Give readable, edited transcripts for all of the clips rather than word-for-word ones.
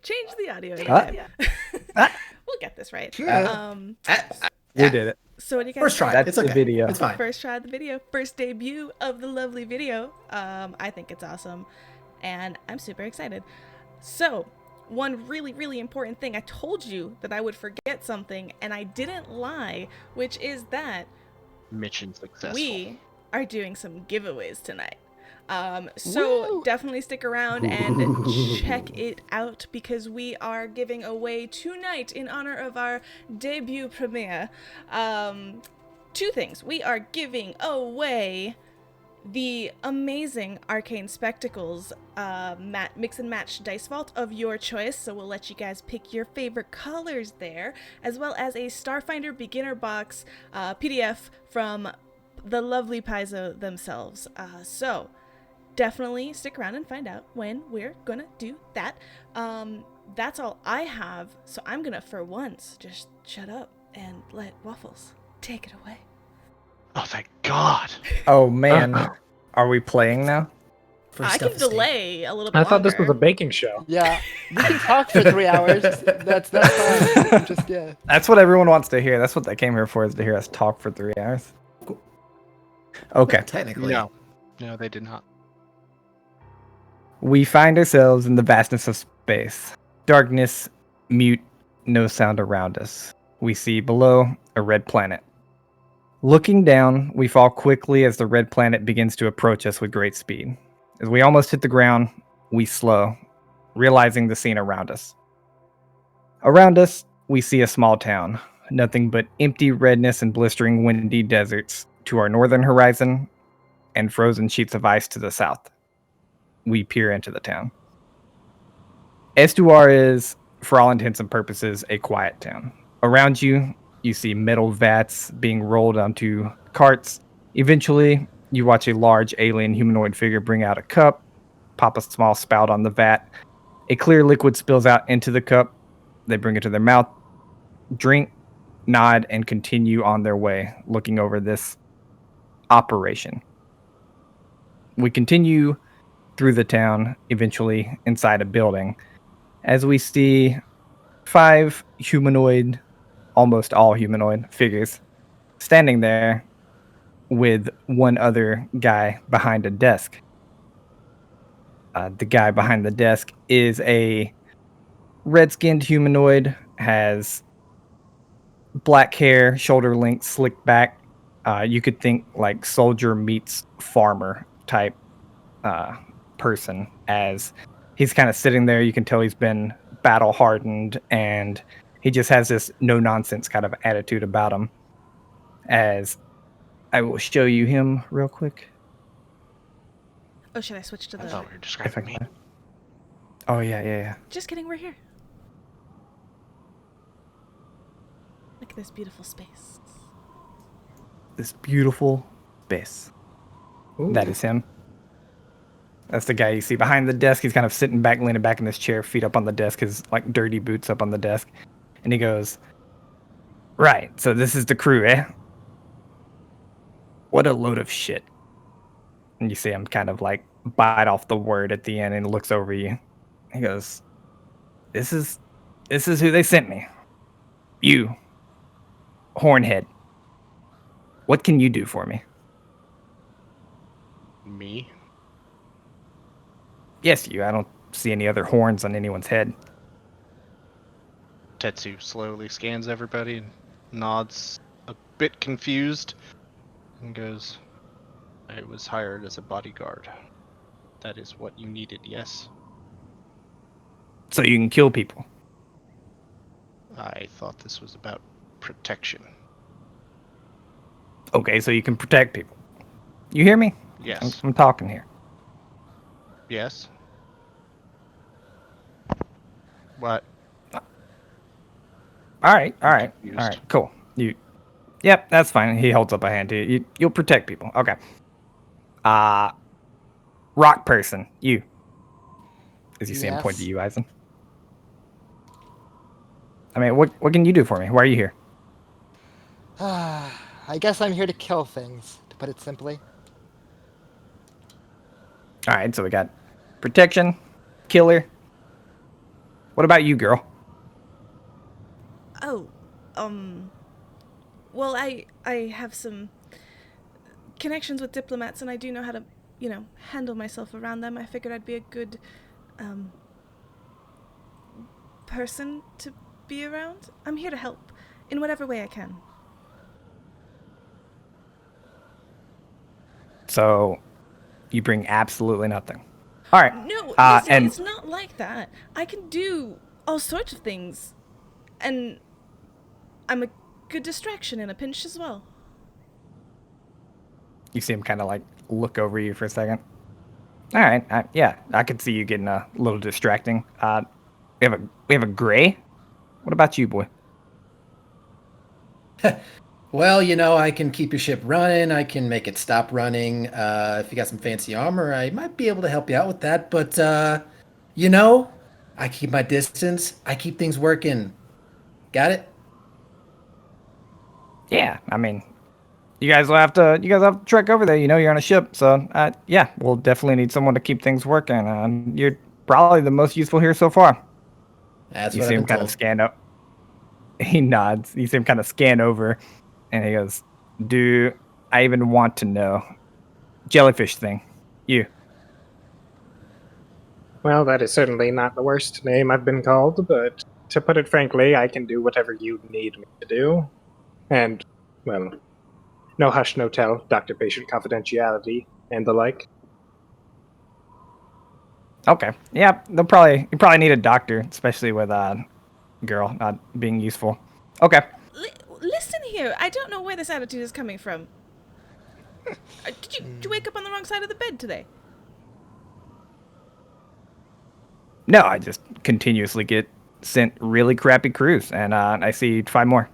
change the audio. We'll get this right. We did it. So what do you guys First try. That's It's the okay. video. It's fine. First try of the video. First debut of the lovely video. I think it's awesome. And I'm super excited. So, one really, really important thing. I told you that I would forget something, and I didn't lie, which is that Mission successful. we are doing some giveaways tonight. So definitely stick around and check it out, because we are giving away tonight in honor of our debut premiere. Two things. We are giving away the amazing Arcane Spectacles mix and match dice vault of your choice, so we'll let you guys pick your favorite colors there, as well as a Starfinder beginner box PDF from the lovely Paizo themselves. So definitely stick around and find out when we're gonna do that. That's all I have, so I'm gonna, for once, just shut up and let Waffles take it away. Oh, thank God. Oh man, are we playing now? I can delay a little bit I thought this was a longer. baking show. Yeah, we can talk for 3 hours. That's fine. Just yeah. That's what everyone wants to hear. That's what they came here for, is to hear us talk for 3 hours. Okay. Technically. No, they did not. We find ourselves in the vastness of space. Darkness, mute, no sound around us. We see below a red planet. Looking down, we fall quickly as the red planet begins to approach us with great speed. As we almost hit the ground, we slow, realizing the scene around us. Around us, we see a small town. Nothing but empty redness and blistering windy deserts to our northern horizon, and frozen sheets of ice to the south. We peer into the town. Estuar is, for all intents and purposes, a quiet town. Around you, you see metal vats being rolled onto carts. Eventually, you watch a large alien humanoid figure bring out a cup, pop a small spout on the vat. A clear liquid spills out into the cup. They bring it to their mouth, drink, nod, and continue on their way, looking over this operation. We continue through the town, eventually inside a building, as we see 5 humanoid, almost all humanoid figures standing there with one other guy behind a desk. The guy behind the desk is a red-skinned humanoid, has black hair, shoulder length, slicked back. You could think like soldier meets farmer type person, as he's kind of sitting there. You can tell he's been battle hardened, and he just has this no nonsense kind of attitude about him. As I will show you him real quick. Oh, should I switch to I the... thought we were describing me. Oh yeah. Just kidding, we're here. Look at this beautiful space. This beautiful space. Ooh. That is him. That's the guy you see behind the desk. He's kind of sitting back, leaning back in his chair, feet up on the desk, his like dirty boots up on the desk. And he goes, "Right, so this is the crew, eh? What a load of shit." And you see him kind of like bite off the word at the end and looks over you. He goes, This is who they sent me. You, Hornhead. What can you do for me?" Me? Yes, you. I don't see any other horns on anyone's head. Tetsu slowly scans everybody and nods, a bit confused, and goes, "I was hired as a bodyguard. That is what you needed, yes?" So you can kill people. I thought this was about protection. Okay, so you can protect people. You hear me? Yes. I'm talking here. Yes? What? All right, Confused. cool. Yep, that's fine. He holds up a hand to you. You'll protect people. Okay. Rock person, you. As you see him point to Yes. you, Eisen. I mean, what can you do for me? Why are you here? I guess I'm here to kill things, to put it simply. All right, so we got protection, killer. What about you, girl? Oh, well, I have some connections with diplomats, and I do know how to, handle myself around them. I figured I'd be a good, person to be around. I'm here to help in whatever way I can. So, you bring absolutely nothing. All right. No, listen, and it's not like that. I can do all sorts of things, and I'm a good distraction in a pinch as well. you see him kind of like look over you for a second. All right. Yeah, I could see you getting a little distracting. We have a gray. What about you, boy? Well, I can keep your ship running. I can make it stop running. If you got some fancy armor, I might be able to help you out with that. But, I keep my distance. I keep things working. Got it? Yeah, I mean, you guys have to trek over there. You're on a ship, so yeah, we'll definitely need someone to keep things working. You're probably the most useful here so far. That's You what see I've him been kind of told. scan up. He nods. You see him kind of scan over, and he goes, "Do I even want to know? Jellyfish thing, you." Well, that is certainly not the worst name I've been called, but to put it frankly, I can do whatever you need me to do. And, well, no hush, no tell, doctor-patient confidentiality, and the like. Okay. Yeah, you probably need a doctor, especially with girl not being useful. Okay. Listen here, I don't know where this attitude is coming from. Did you wake up on the wrong side of the bed today? No, I just continuously get sent really crappy crews, and I see 5 more.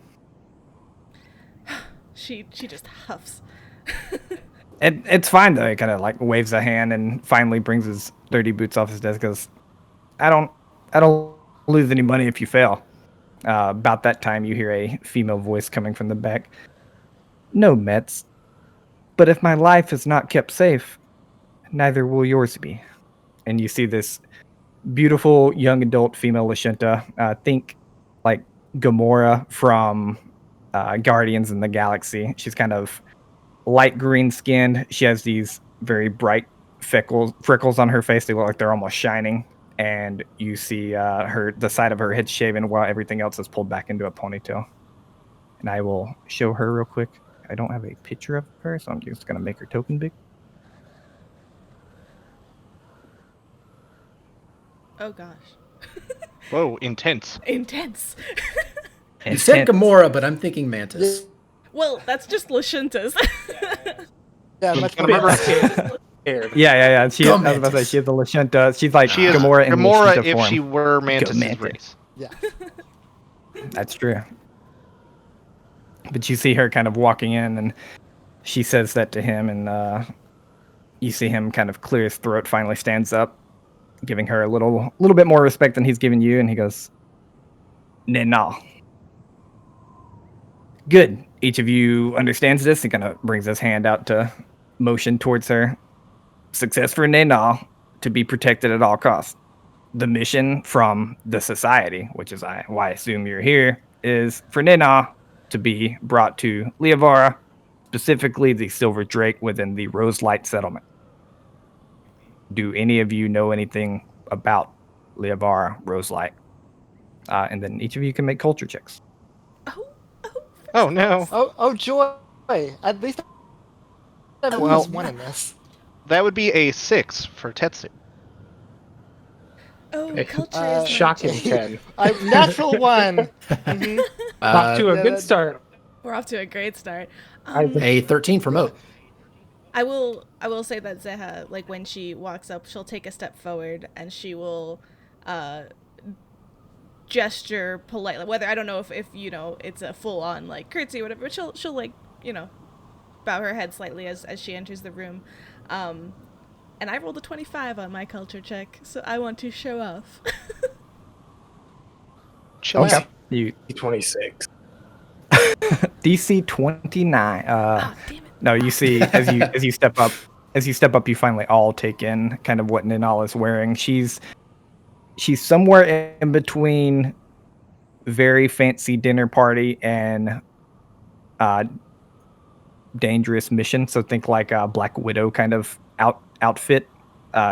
She just huffs. It's fine though. He kind of like waves a hand and finally brings his dirty boots off his desk. Goes, I don't lose any money if you fail. About that time, you hear a female voice coming from the back. No, Mets. But if my life is not kept safe, neither will yours be. And you see this beautiful young adult female Lashunta. Think like Gamora from Guardians in the Galaxy. She's kind of light green skinned. She has these very bright freckles on her face. They look like they're almost shining. And you see the side of her head shaven while everything else is pulled back into a ponytail. And I will show her real quick. I don't have a picture of her, so I'm just gonna make her token big. Oh gosh. Whoa, intense. Intense. You said Gamora, but I'm thinking Mantis. Well, that's just Lashunta's. Yeah, much more. Remember, Yeah. I was Go about to say Mantis. she has the Lashunta. She's like she is Gamora in Gamora Lashunta if form. she were Mantis' Mantis. race. Yeah. That's true. But you see her kind of walking in, and she says that to him, and you see him kind of clear his throat, finally stands up, giving her a little bit more respect than he's given you, and he goes, Nena. Good. Each of you understands this. He kind of brings his hand out to motion towards her. Success for Nena to be protected at all costs. The mission from the Society, which is why I assume you're here, is for Nena to be brought to Leovara, specifically the Silver Drake within the Roselight settlement. Do any of you know anything about Leovara, Roselight? And then each of you can make culture checks. Oh no. Oh joy! At least I have at Well- least one in this. That would be a 6 for Tetsu. Oh, Hey, culture is my Shocking jam. 10. Natural one. Mhm. Off to a yeah, good that- start. We're off to a great start. A 13 for Moat. I will say that Zeha, like when she walks up, she'll take a step forward and she will gesture politely. Whether I don't know if it's a full on like curtsy or whatever, but she'll like bow her head slightly as she enters the room. And I rolled a 25 on my culture check, so I want to show off. Chill Okay. out. You D26. DC 29. Oh, damn it. No, you see as you step up, you finally all take in kind of what Ninal is wearing. She's she's somewhere in between very fancy dinner party and dangerous mission. So think like a Black Widow kind of outfit.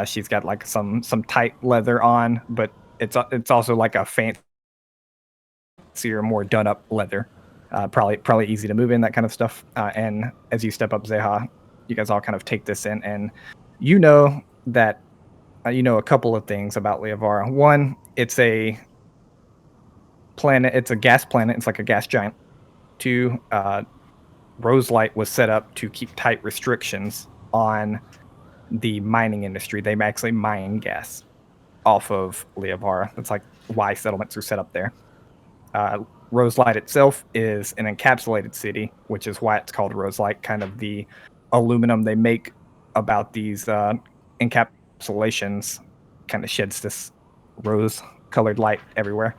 She's got like some tight leather on, but it's also like a fancier, more done up leather. Probably easy to move in, that kind of stuff. And as you step up Zeha, you guys all kind of take this in, and you know that you know a couple of things about Leovara. One, it's a planet. It's a gas planet. It's like a gas giant. Two, Roselight was set up to keep tight restrictions on the mining industry. They actually mine gas off of Leovara. That's like why settlements are set up there. Roselight itself is an encapsulated city, which is why it's called Roselight. Kind of the aluminum they make about these encapsulations kind of sheds this rose-colored light everywhere.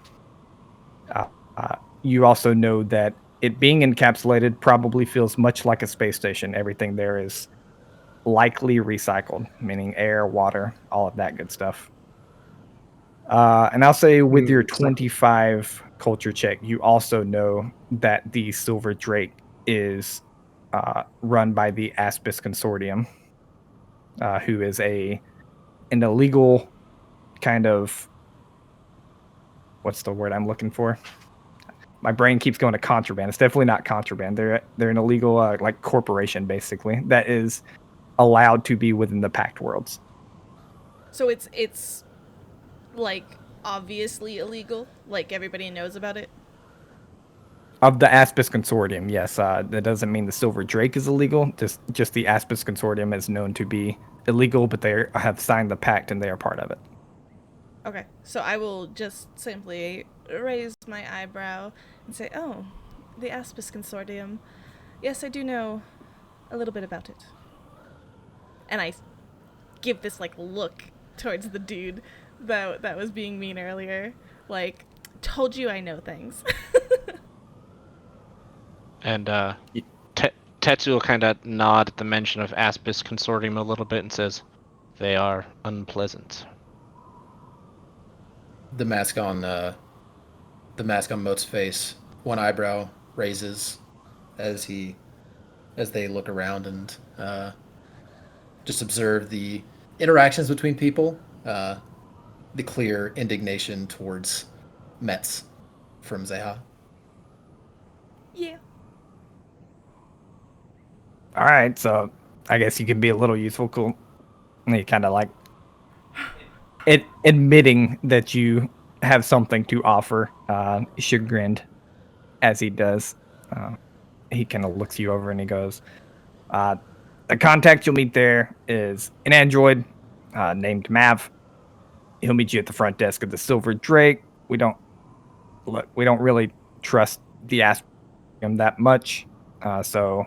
You also know that it being encapsulated probably feels much like a space station. Everything there is likely recycled, meaning air, water, all of that good stuff. And I'll say with your 25 culture check, you also know that the Silver Drake is run by the Aspis Consortium, who is an illegal kind of, what's the word I'm looking for? My brain keeps going to contraband. It's definitely not contraband. They're an illegal like corporation basically that is allowed to be within the Pact Worlds. So it's like obviously illegal, like everybody knows about it. Of the Aspis Consortium, yes. That doesn't mean the Silver Drake is illegal. Just the Aspis Consortium is known to be illegal, but they have signed the pact and they are part of it. Okay, so I will just simply raise my eyebrow and say, "Oh, the Aspis Consortium. Yes, I do know a little bit about it." And I give this like look towards the dude that was being mean earlier. Like, told you I know things. And Tetsu will kind of nod at the mention of Aspis Consortium a little bit and says, "They are unpleasant." The mask on Moat's face, one eyebrow raises as they look around and just observe the interactions between people, the clear indignation towards Mets from Zeha. Yeah. All right, so I guess you can be a little useful. Cool. And you kind of like admitting that you have something to offer, chagrined as he does. He kind of looks you over and he goes, the contact you'll meet there is an android named Mav. He'll meet you at the front desk of the Silver Drake. We don't really trust the Aspim that much, so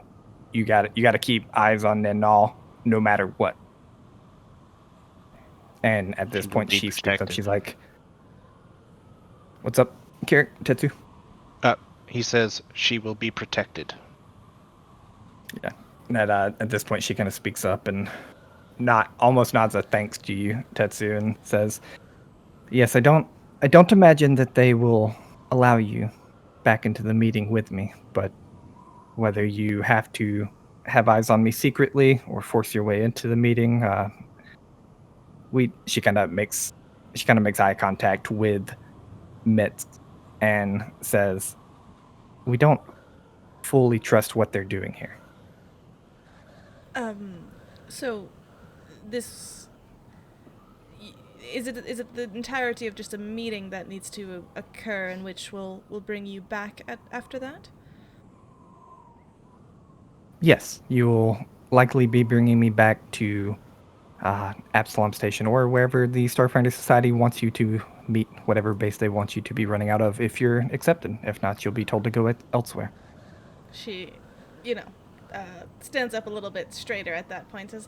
you got to keep eyes on Nenal no matter what. And at this point, she speaks up. She's like, "What's up, Tetsu?" He says she will be protected. Yeah. And at this point, she kind of speaks up and almost nods a thanks to you, Tetsu, and says, "Yes, I don't imagine that they will allow you back into the meeting with me, but whether you have to have eyes on me secretly or force your way into the meeting, she kind of makes eye contact with Mitz and says, we don't fully trust what they're doing here." So this is it the entirety of just a meeting that needs to occur in which we'll bring you back after that? Yes, you will likely be bringing me back to Absalom Station or wherever the Starfinder Society wants you to meet, whatever base they want you to be running out of if you're accepted. If not, you'll be told to go elsewhere. She, stands up a little bit straighter at that point, says,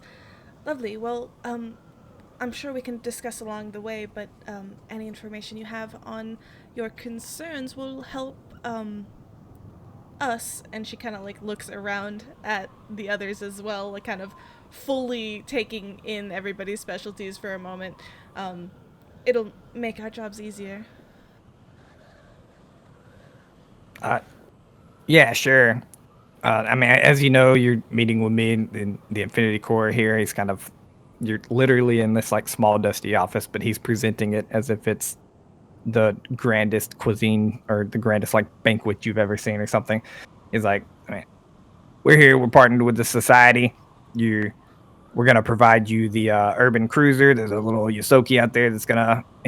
"Lovely, well, I'm sure we can discuss along the way, but any information you have on your concerns will help us." And she kind of like looks around at the others as well, like kind of fully taking in everybody's specialties for a moment. It'll make our jobs easier. Yeah, sure. I mean, as you know, you're meeting with me in the Infinity Core here. You're literally in this like small dusty office, but he's presenting it as if it's the grandest cuisine or the grandest like banquet you've ever seen or something. He's like, I mean, we're here, we're partnered with the society. We're gonna provide you the urban cruiser. There's a little Yosoki out there he's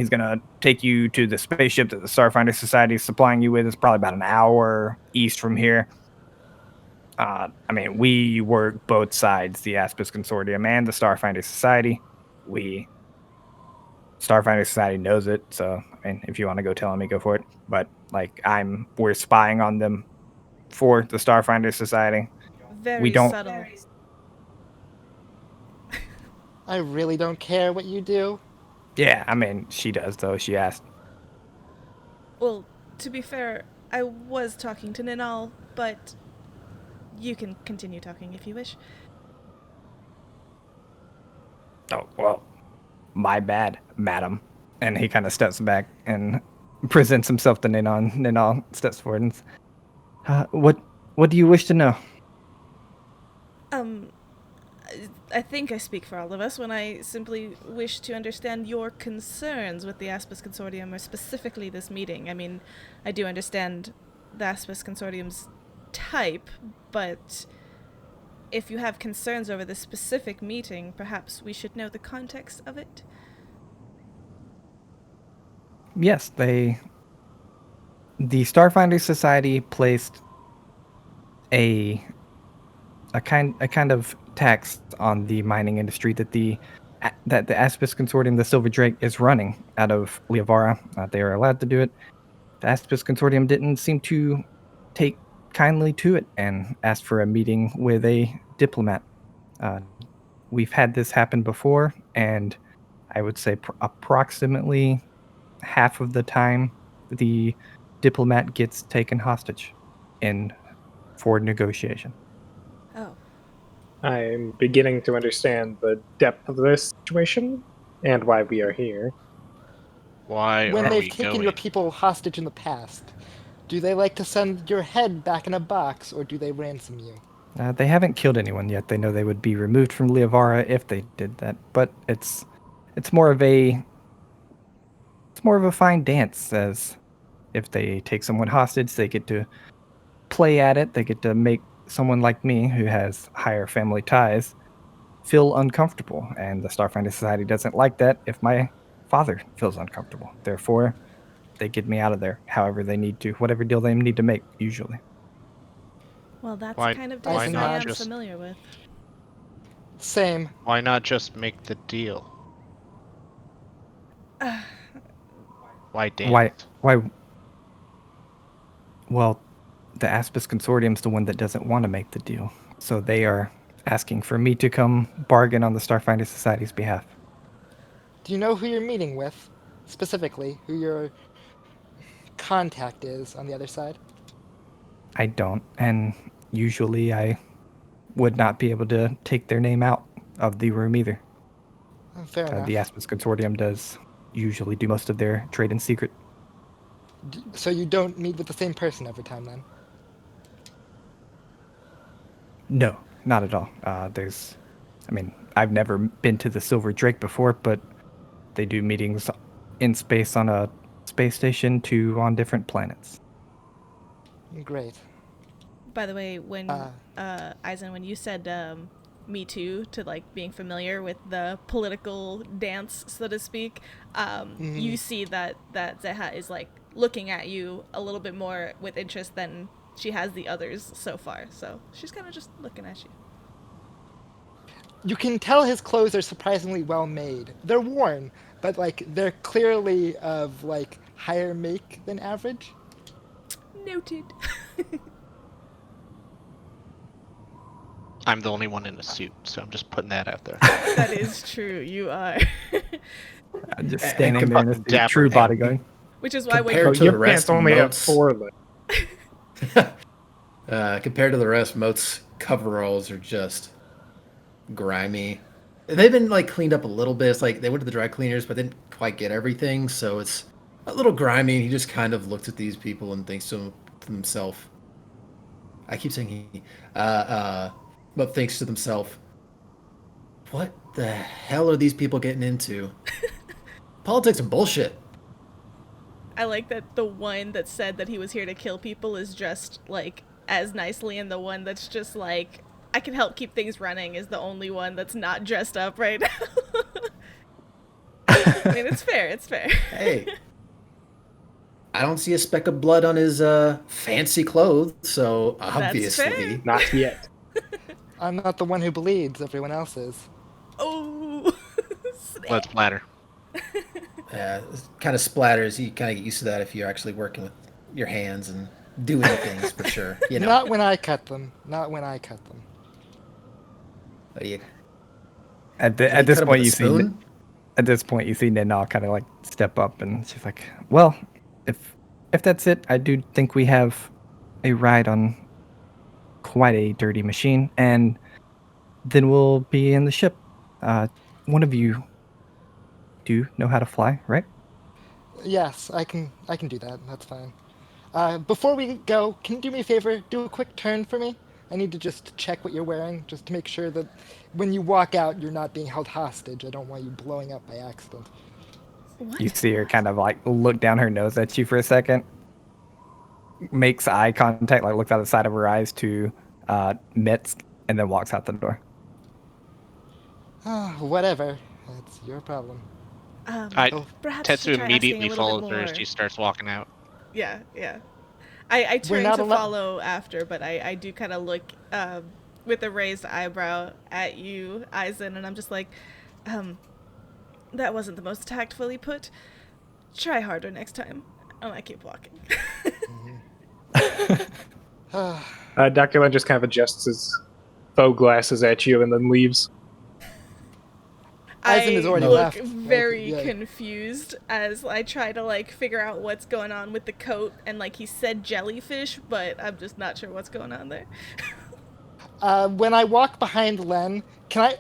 gonna take you to the spaceship that the Starfinder Society is supplying you with. It's probably about an hour east from here. I mean, we work both sides, the Aspis Consortium and the Starfinder Society. Starfinder Society knows it, so I mean, if you want to go tell me, go for it. But like, we're spying on them for the Starfinder Society. Very We don't. subtle. I really don't care what you do. Yeah, I mean, she does though. She asked. Well, to be fair, I was talking to Ninal, but you can continue talking if you wish. Oh well, my bad, madam. And he kind of steps back and presents himself to Ninon. Ninal steps forward and, what do you wish to know? I think I speak for all of us when I simply wish to understand your concerns with the Aspis Consortium, or specifically this meeting. I mean, I do understand the Aspis Consortium's type, but if you have concerns over this specific meeting, perhaps we should know the context of it. Yes, the Starfinder Society placed a kind of tax on the mining industry that the Aspis Consortium, the Silver Drake, is running out of Liavara. They are allowed to do it. The Aspis Consortium didn't seem to take kindly to it and asked for a meeting with a diplomat. We've had this happen before, and I would say approximately half of the time the diplomat gets taken hostage for negotiation. Oh. I'm beginning to understand the depth of this situation and why we are here. Why When are they've we taken going? your people hostage in the past, do they like to send your head back in a box, or do they ransom you? They haven't killed anyone yet. They know they would be removed from Liavara if they did that, but it's more of a fine dance. As if they take someone hostage, they get to play at it. They get to make someone like me, who has higher family ties, feel uncomfortable, and the Starfinder Society doesn't like that if my father feels uncomfortable. Therefore, they get me out of there however they need to, whatever deal they need to make, usually. Well, that's Why- the kind of why dancing not I am just- familiar with. Same. Why not just make the deal? Why dance? Why? Well, the Aspis Consortium's the one that doesn't want to make the deal, so they are asking for me to come bargain on the Starfinder Society's behalf. Do you know who you're meeting with? Specifically, who your contact is on the other side? I don't, and usually I would not be able to take their name out of the room either. Fair enough. The Aspis Consortium does usually do most of their trade in secret. So you don't meet with the same person every time, then? No, not at all. I've never been to the Silver Drake before, but they do meetings in space on a space station on different planets. Great. By the way, when Eisen, when you said me too to like being familiar with the political dance, so to speak, you see that Zeha is like looking at you a little bit more with interest than she has the others so far. So she's kind of just looking at you. You can tell his clothes are surprisingly well made. They're worn, but like they're clearly of like higher make than average. Noted. I'm the only one in a suit, so I'm just putting that out there. That is true. You are. I'm just standing there in a Dapper true man. bodyguard. Which is why when Compared you to Your the rest pants only have Moats- 4 legs. Compared to the rest, Moat's coveralls are just grimy They've been like cleaned up a little bit. It's like they went to the dry cleaners, but didn't quite get everything, so it's a little grimy. He just kind of looks at these people and thinks to himself. I keep saying he, but thinks to himself, "What the hell are these people getting into? Politics are bullshit." I like that the one that said that he was here to kill people is dressed like as nicely, and the one that's just like, I can help keep things running is the only one that's not dressed up right now. I mean, it's fair, it's fair. Hey, I don't see a speck of blood on his fancy clothes, so obviously. fair. Not yet. I'm not the one who bleeds. Everyone else is. Oh, Blood splatter. Yeah, it kind of splatters. You kind of get used to that if you're actually working with your hands and doing things for sure. You know. Not when I cut them. Not when I cut them. But you, At you this cut 'em point, with you a see spoon? at this point you see Nina kind of like step up, and she's like, "Well, if that's it, I do think we have a ride on quite a dirty machine, and then we'll be in the ship. One of you do know how to fly, right?" Yes, I can do that. That's fine. Before we go, can you do me a favor? Do a quick turn for me. I need to just check what you're wearing, just to make sure that when you walk out, you're not being held hostage. I don't want you blowing up by accident. what? You see her kind of like look down her nose at you for a second, makes eye contact, like looks out the side of her eyes to Mitz, and then walks out the door. Whatever. That's your problem. Perhaps you Tetsu try asking a immediately little bit follows her as more. she starts walking out. Yeah, yeah. I turn not to allo- follow after, but I do kind of look with a raised eyebrow at you, Eisen, and I'm just like, that wasn't the most tactfully put. Try harder next time. And I keep walking. Dr. Len just kind of adjusts his faux glasses at you and then leaves. Eisen I has already look left. Like, very yeah. confused as I try to like figure out what's going on with the coat, and like he said jellyfish, but I'm just not sure what's going on there. When I walk behind Len,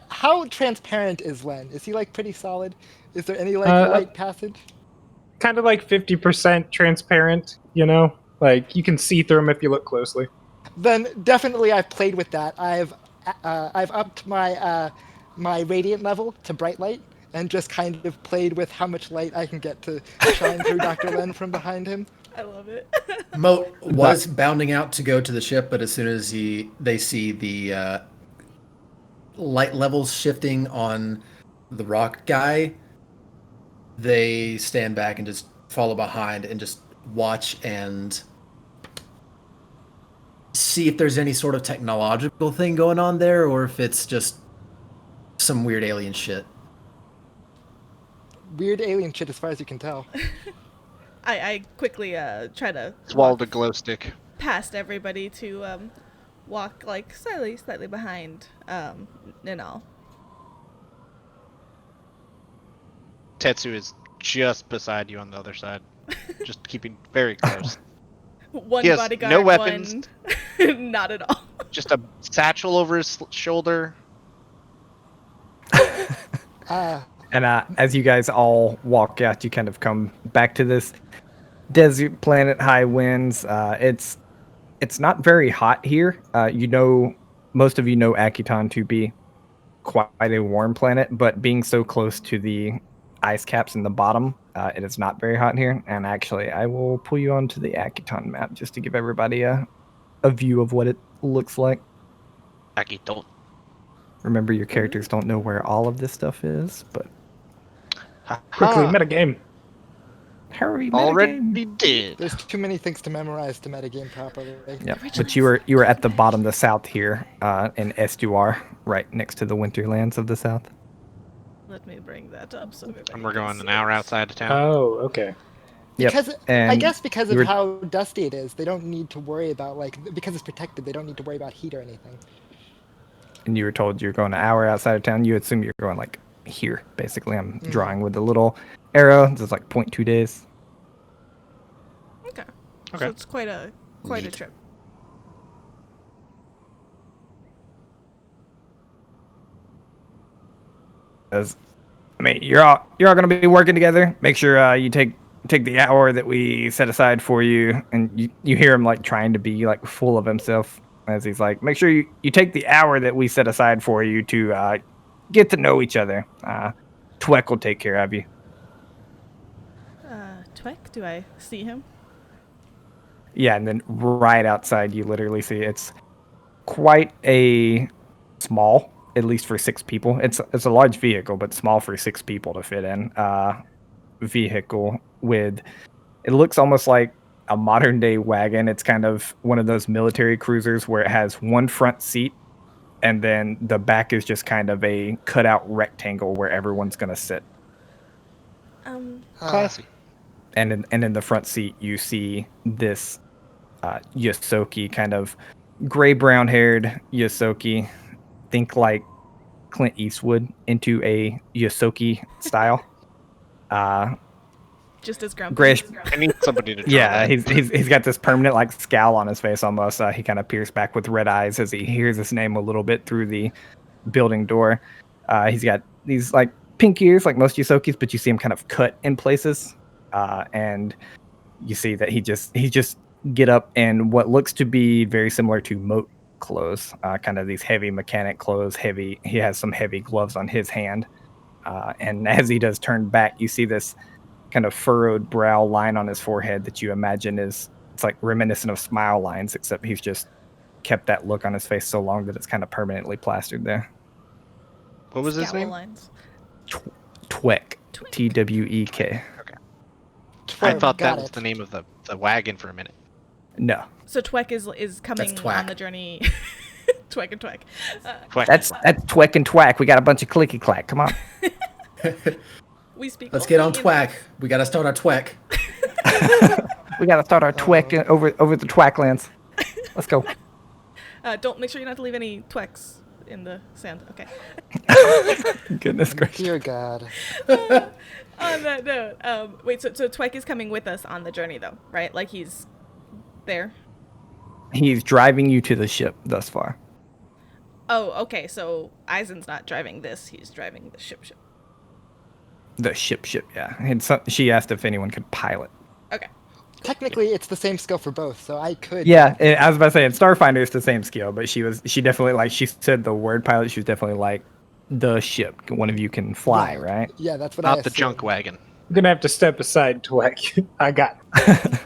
how transparent is Len? Is he like pretty solid? Is there any like light passage? Kind of like 50% transparent, you know? Like, you can see through them if you look closely. Then definitely I've played with that. I've upped my my radiant level to bright light and just kind of played with how much light I can get to shine through Dr. Len from behind him. I love it. Moat was bounding out to go to the ship, but as soon as they see the light levels shifting on the rock guy, they stand back and just follow behind and just watch and see if there's any sort of technological thing going on there, or if it's just some weird alien shit. Weird alien shit as far as you can tell. I quickly try to Swallowed walk a glow stick. past everybody to walk like slightly behind Ninal. Tetsu is just beside you on the other side, just keeping very close. One He has bodyguard, no weapons. one not at all. Just a satchel over his shoulder. And as you guys all walk out, you kind of come back to this desert planet, high winds. It's not very hot here. Most of you know Akiton to be quite a warm planet, but being so close to the ice caps in the bottom, it is not very hot here. And actually, I will pull you onto the Akiton map just to give everybody a view of what it looks like. Aki, don't. Remember, your characters don't know where all of this stuff is, but Quickly, metagame. hurry, Already metagame. did. There's too many things to memorize to metagame properly. Yep. But you were at the bottom of the south here, in Estuar, right next to the Winterlands of the South. Let me bring that up so everybody And we're can going see an hour it. outside of town. Oh, okay. Yep. Because I and guess because you of were- how dusty it is, they don't need to worry about because it's protected. They don't need to worry about heat or anything. And you were told you're going an hour outside of town. You assume you're going like here. Basically, I'm drawing with a little arrow. This is like 0.2 days. Okay. Okay. So it's quite a Neat. trip. says, I mean, you're all going to be working together. Make sure you take the hour that we set aside for you. And you hear him like trying to be like full of himself as he's like, make sure you take the hour that we set aside for you to get to know each other. Tweck will take care of you. Tweck, do I see him? Yeah, and then right outside, you literally see it's quite a small, at least for 6 people. It's a large vehicle, but small for 6 people to fit in. Vehicle with, it looks almost like a modern day wagon. It's kind of one of those military cruisers where it has one front seat, and then the back is just kind of a cutout rectangle where everyone's gonna sit. Classy. And in the front seat, you see this Yosoki, kind of gray-brown haired Yosoki. Think like Clint Eastwood into a Yosoki style. Just as grumpy. Grayish. I need somebody to draw Yeah, that. he's got this permanent like scowl on his face almost. He kind of peers back with red eyes as he hears his name a little bit through the building door. He's got these like pink ears like most Yosokis, but you see him kind of cut in places. And you see that he just get up in what looks to be very similar to moat clothes, kind of these heavy mechanic clothes. He has some heavy gloves on his hand, and as he does turn back, you see this kind of furrowed brow line on his forehead that you imagine it's like reminiscent of smile lines, except he's just kept that look on his face so long that it's kind of permanently plastered there. What was his Scowl name? lines. Twek. Twek. I thought that got was it. the name of the wagon for a minute. No. So Tweck is coming That's Twack. on the journey. Tweck and Tweck. Quack. That's Twek and Twack. We got a bunch of clicky clack. Come on. We speak. Let's get on only in- Twack. We gotta start our Twack. We got to start our Twek over the Twacklands. Let's go. Don't make sure you not to leave any Twecks in the sand. Okay. Goodness gracious. Dear God. On that note, wait. So Tweck is coming with us on the journey, though, right? Like he's there. He's driving you to the ship thus far. Oh, okay. So Eisen's not driving this; he's driving the ship. The ship, yeah. And she asked if anyone could pilot. Okay. Technically, it's the same skill for both, so I could. Yeah, I was about to say, in Starfinder, it's the same skill, but she definitely, like, she said the word pilot, she was definitely like, the ship. One of you can fly, right? Yeah, that's what I Not the assumed. junk wagon. I'm gonna have to step aside, Tweck. I got. I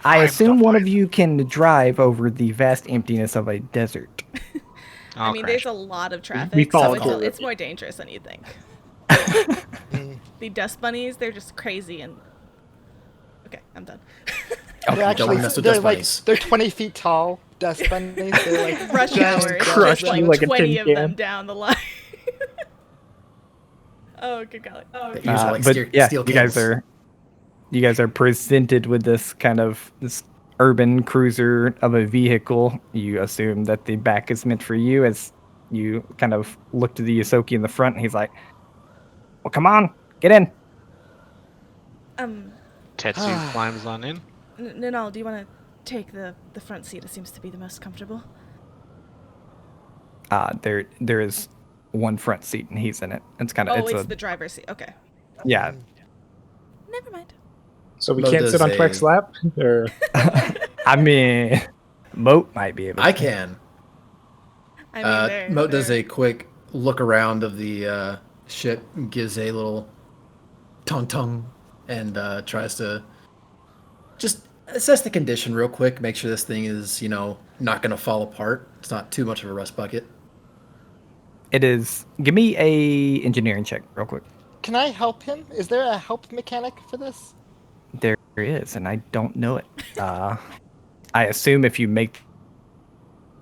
I'm assume the one of pilot. you can drive over the vast emptiness of a desert. I mean, crash. there's a lot of traffic, We so followed her. it's more dangerous than you think. The dust bunnies, they're just crazy and. Okay, I'm done. They're actually mess with they're dust like bunnies. they're 20 feet tall dust bunnies. They're like Rush giant hour, crush just you like like a 20 tin of can. them down the line. Oh, good golly. Oh, They usually like But steel yeah, cables. you guys are presented with this kind of this urban cruiser of a vehicle. You assume that the back is meant for you as you kind of look to the Yosoki in the front, and he's like, well, come on, get in. Tetsu climbs on in. Ninal, do you want to take the front seat? It seems to be the most comfortable. There is one front seat, and he's in it. It's kind of, Oh, it's the driver's seat. Okay. yeah. Never mind. So we Mo can't does sit on a- Tweck's lap, or I mean, Moat might be able to. I can. I mean, they're, Moat does they're- a quick look around of the ship, gives a little tongue, and tries to just assess the condition real quick, make sure this thing is, not going to fall apart. It's not too much of a rust bucket. It is. Give me a engineering check real quick. Can I help him? Is there a help mechanic for this? There is, and I don't know it. I assume if you make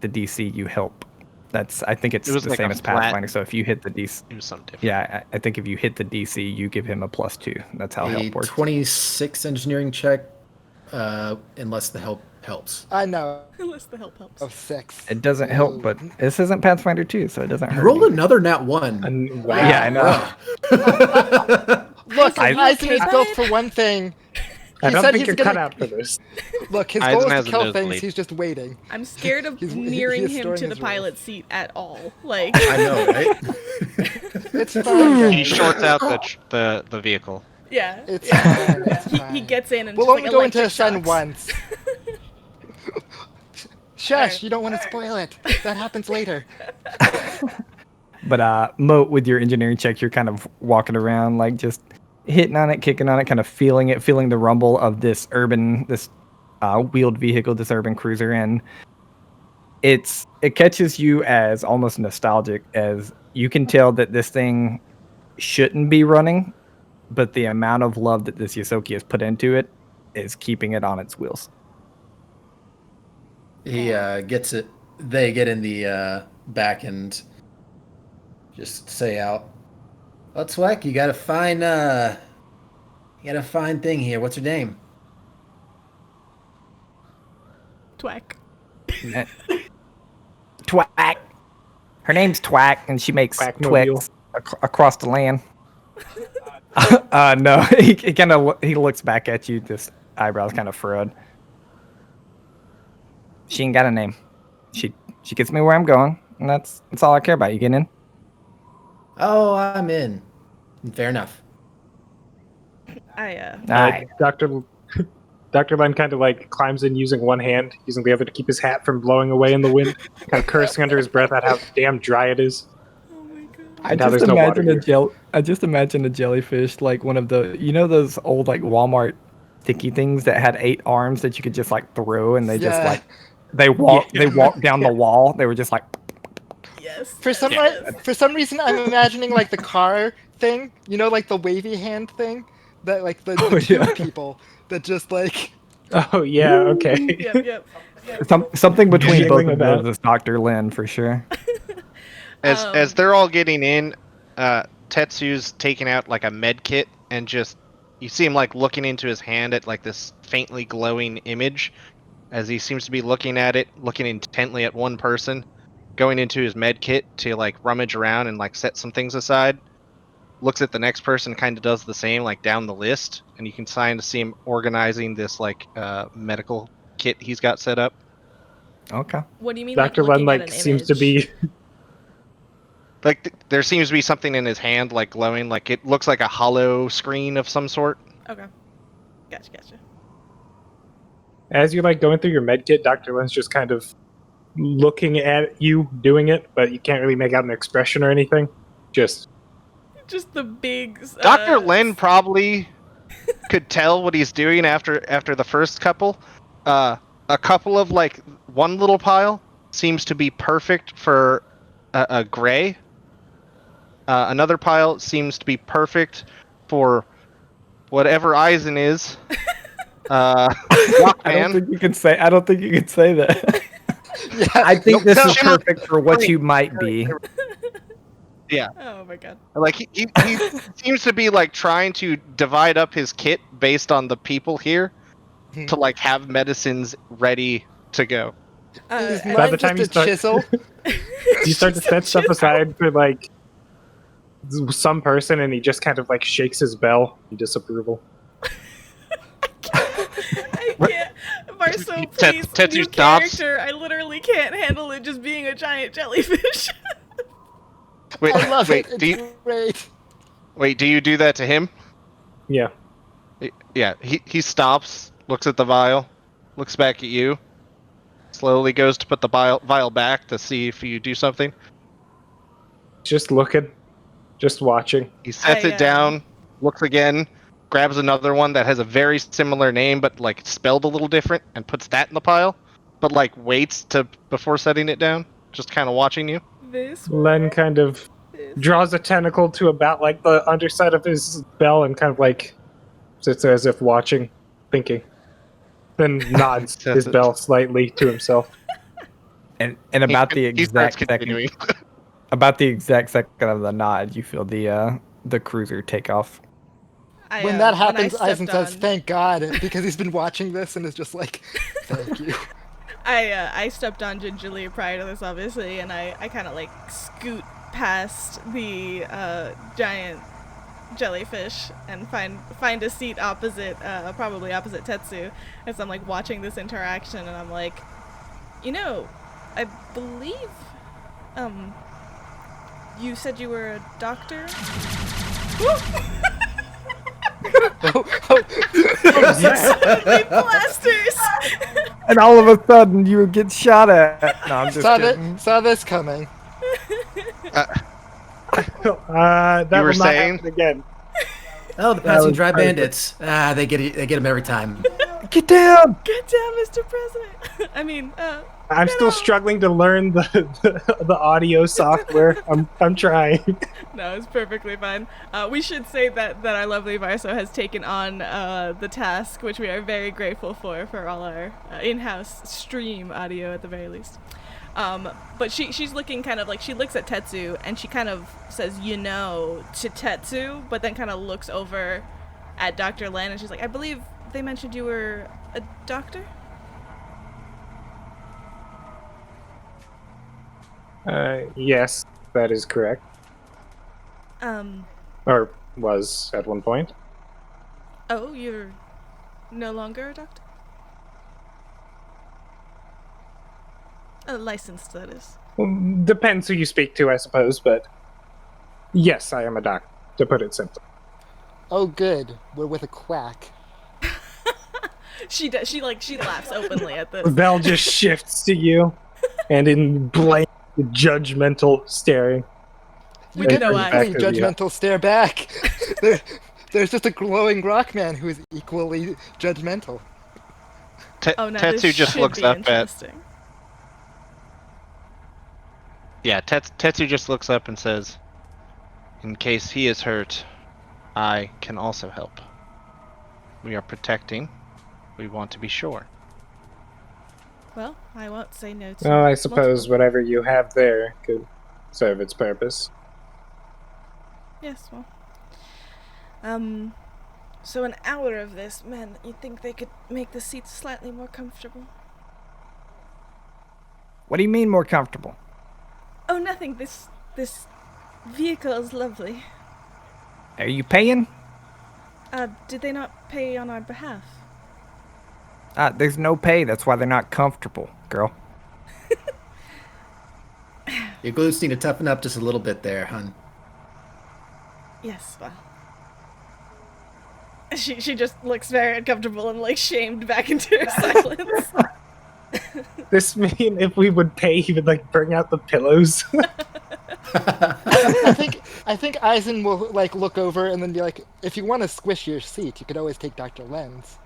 the DC, you help. I think it's It was the like same a as flat- Pathfinder. So if you hit the DC, It was something different. yeah, I think if you hit the DC, you give him a +2. That's how A help works. 26 engineering check, unless the help helps. I know. Unless the help helps. Of 6. It doesn't help, but this isn't Pathfinder 2, so it doesn't hurt. Roll me. another nat 1. wow. Yeah, I know. Look, Are you Eisen okay, is built bud? for one thing. I He don't said think he's you're gonna- cut out for this. Look, his Eisen goal is has to a kill nosebleed. things. He's just waiting. I'm scared of He's nearing him storing to the his pilot seat at all. Like, I know, right? It's fine. He guys. shorts out the vehicle. Yeah. It's yeah. fine. yeah. It's He fine. gets in and We'll just only like go into electric the sun shocks. once. Shush! Alright. You don't want to spoil it. That happens later. But Moat, with your engineering check, you're kind of walking around, like just hitting on it, kicking on it, kind of feeling it, feeling the rumble of this wheeled vehicle, this urban cruiser, and it catches you as almost nostalgic, as you can tell that this thing shouldn't be running, but the amount of love that this Yosoki has put into it is keeping it on its wheels. He gets it. They get in the back and just say out, "Well, Tweck, you got a fine thing here. What's her name?" Twack. Twack. Her name's Twack, and she makes Quackmobile. Twix across the land. No, he looks back at you, just eyebrows kind of furrowed. She ain't got a name. She gets me where I'm going, and that's all I care about. You getting in? Oh, I'm in. Fair enough. Alright. Dr. Len kind of like climbs in using one hand, using the other to keep his hat from blowing away in the wind, kind of cursing under his breath at how damn dry it is. Oh my god. I now just there's no water imagine here. I just imagine a jellyfish, like one of the, those old like Walmart sticky things that had 8 arms that you could just like throw, and they just Yeah. like they walk down the wall. They were just like, Yes. For some reason, I'm imagining like the car thing, like the wavy hand thing, that like the yeah. two people that just like. Oh yeah, okay. Yep. something between Jiggling both of about. those is Dr. Lin for sure. As they're all getting in, Tetsu's taking out like a med kit, and just you see him like looking into his hand at like this faintly glowing image, as he seems to be looking at it, looking intently at one person, going into his med kit to like rummage around and like set some things aside. Looks at the next person, kind of does the same, like down the list, and you can kind of see him organizing this like medical kit he's got set up. Okay. What do you mean? Dr. Like, Len looking at like an seems to image? be Like there seems to be something in his hand, like glowing, like it looks like a hollow screen of some sort. Okay. Gotcha. as you're like going through your med kit, Dr. Len's just kind of looking at you doing it, but you can't really make out an expression or anything. Just The big. Dr. Len probably could tell what he's doing after the first couple. A couple of like one little pile seems to be perfect for a gray. Another pile seems to be perfect for whatever Eisen is. I don't think you can say that. Yeah. I think this is Shimmer- perfect for what you might be. Yeah, Oh my god. like he seems to be like trying to divide up his kit based on the people here to like have medicines ready to go. Is and- By the mine time just you a start- chisel? you start to set stuff aside for like some person, and he just kind of like shakes his bell in disapproval. I can't. Marcel, please. Tetsu New stops. character. I literally can't handle it just being a giant jellyfish. Wait, I love wait, it. do It's you great. do you do that to him? Yeah. Yeah, he stops, looks at the vial, looks back at you, slowly goes to put the vial back to see if you do something. Just looking. Just watching. He sets it down, looks again, grabs another one that has a very similar name but like spelled a little different, and puts that in the pile, but like waits before setting it down, just kind of watching you. This Len kind of draws a tentacle to about like the underside of his bell and kind of like sits there as if watching, thinking. Then nods his bell slightly to himself. And about the He starts exact second, continuing. about the exact second of the nod, you feel the cruiser take off. When that happens, I Eisen says, "Thank God," because he's been watching this and is just like, "Thank you." I stepped on gingerly prior to this, obviously, and I kind of like scoot past the giant jellyfish and find a seat opposite, probably opposite Tetsu, as I'm like watching this interaction, and I'm like, I believe you said you were a doctor? Suddenly blasters! And all of a sudden, you get shot at. No, I'm just kidding. Saw this coming. That You were will not saying? happen again. Oh, the passing dry bandits. They get him every time. Get down! Get down, Mr. President! I mean, I'm still struggling to learn the audio software. I'm trying. No, it's perfectly fine. We should say that our lovely Varso has taken on the task, which we are very grateful for all our in-house stream audio at the very least. But she's looking kind of like, she looks at Tetsu and she kind of says, to Tetsu, but then kind of looks over at Dr. Len and she's like, I believe they mentioned you were a doctor? Yes, that is correct. Or was at one point. Oh, you're no longer a doctor? Licensed, that is. Depends who you speak to, I suppose, but yes, I am a doctor, to put it simply. Oh, good. We're with a quack. She laughs openly at this. Vel just shifts to you, and in blank, judgmental staring. We did know Equally judgmental stare back. There's just a glowing rock man who is equally judgmental. Tetsu just looks up at. Yeah, Tetsu just looks up and says, "In case he is hurt, I can also help. We are protecting. We want to be sure." Well, I won't say no to. Oh, I suppose whatever you have there could serve its purpose. Yes, well. So an hour of this, man, you think they could make the seats slightly more comfortable? What do you mean more comfortable? Oh, nothing. This vehicle is lovely. Are you paying? Did they not pay on our behalf? There's no pay. That's why they're not comfortable, girl. Your glutes need to toughen up just a little bit there, hun. Yes, well. She just looks very uncomfortable and like shamed back into her silence. This mean if we would pay, he would like bring out the pillows. I think Eisen will like look over and then be like, if you want to squish your seat, you could always take Dr. Len's.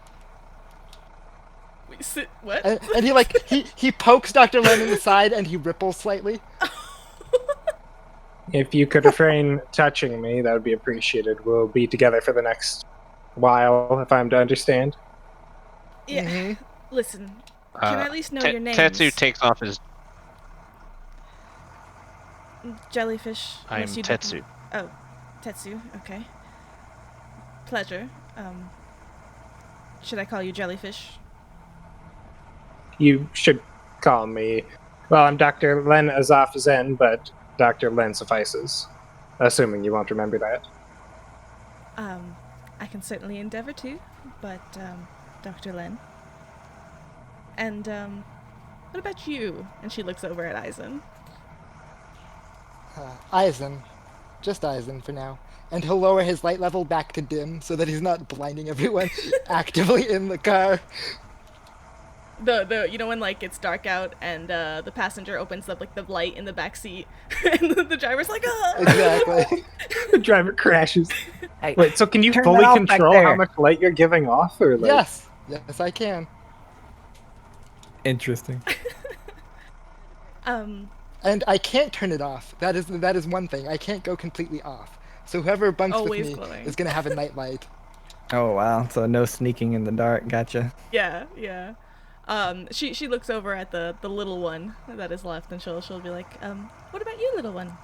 What? And he pokes Dr. Len in the side and he ripples slightly. If you could refrain touching me, that would be appreciated. We'll be together for the next while, if I'm to understand. Yeah. Mm-hmm. Listen, can I at least know your names? Tetsu takes off his. Jellyfish. I am unless you Tetsu. didn't- Oh, Tetsu. Okay. Pleasure. Should I call you Jellyfish? You should call me. Well, I'm Dr. Len Azaf Zen, but Dr. Len suffices. Assuming you won't remember that. I can certainly endeavor to, but, Dr. Len. And, what about you? And she looks over at Eisen. Eisen. Just Eisen for now. And he'll lower his light level back to dim so that he's not blinding everyone actively in the car. You know when like it's dark out and the passenger opens up like the light in the back seat and the driver's like, ah! Exactly. The driver crashes. Hey, Wait, so can you turn fully that off back control there. how much light you're giving off, or like? Yes, I can. Interesting. And I can't turn it off. That is one thing. I can't go completely off. So whoever bunks Always with me glowing. is gonna have a night light. Oh wow, so no sneaking in the dark. Gotcha. Yeah. She looks over at the little one that is left and she'll be like, what about you, little one?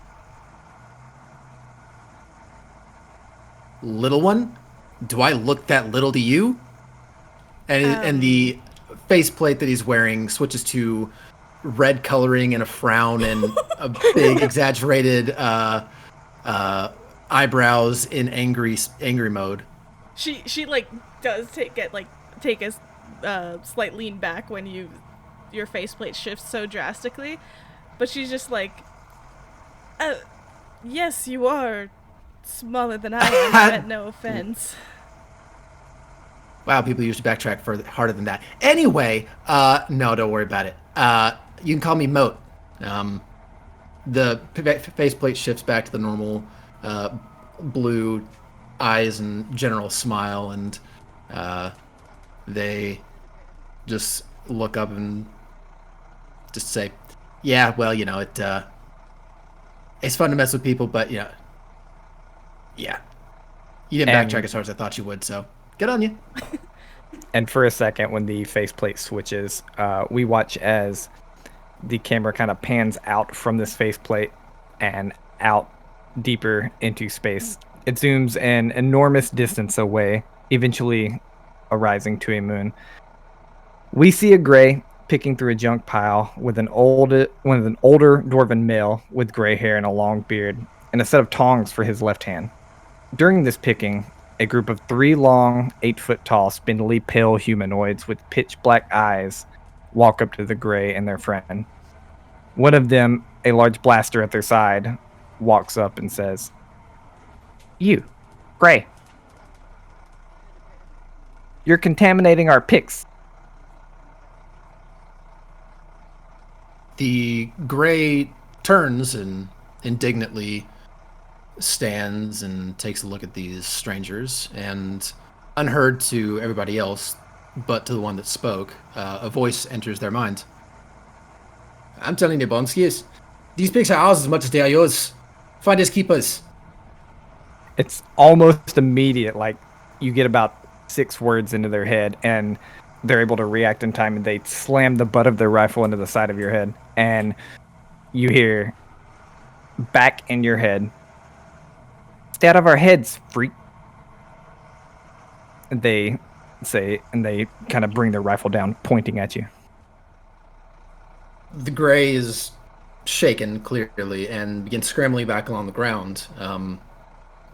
Little one? Do I look that little to you? And the faceplate that he's wearing switches to red coloring and a frown and a big exaggerated eyebrows in angry mode. She like does take a slight lean back when your faceplate shifts so drastically, but she's just like, Yes, you are smaller than I am. I meant no offense. Wow, people usually backtrack harder than that. Anyway, no, don't worry about it. You can call me Moat. The faceplate shifts back to the normal blue eyes and general smile, and they just look up and just say, "Yeah, well, it's fun to mess with people, but yeah, you didn't backtrack as hard as I thought you would, so good on you." And for a second, when the faceplate switches, we watch as the camera kind of pans out from this faceplate and out deeper into space. It zooms an enormous distance away, eventually arising to a moon. We see a gray picking through a junk pile with an older dwarven male with gray hair and a long beard, and a set of tongs for his left hand. During this picking, a group of 3 long, 8-foot-tall, spindly, pale humanoids with pitch-black eyes walk up to the gray and their friend. One of them, a large blaster at their side, walks up and says, "You, Gray. You're contaminating our picks." The gray turns and indignantly stands and takes a look at these strangers, and unheard to everybody else, but to the one that spoke, a voice enters their mind. "I'm telling you, Bonskis, these pigs are ours as much as they are yours. Finders keepers." It's almost immediate. Like, you get about 6 words into their head, and they're able to react in time, and they slam the butt of their rifle into the side of your head, and you hear back in your head, "Stay out of our heads, freak." And they say, and they kind of bring their rifle down, pointing at you. The gray is shaken clearly and begins scrambling back along the ground,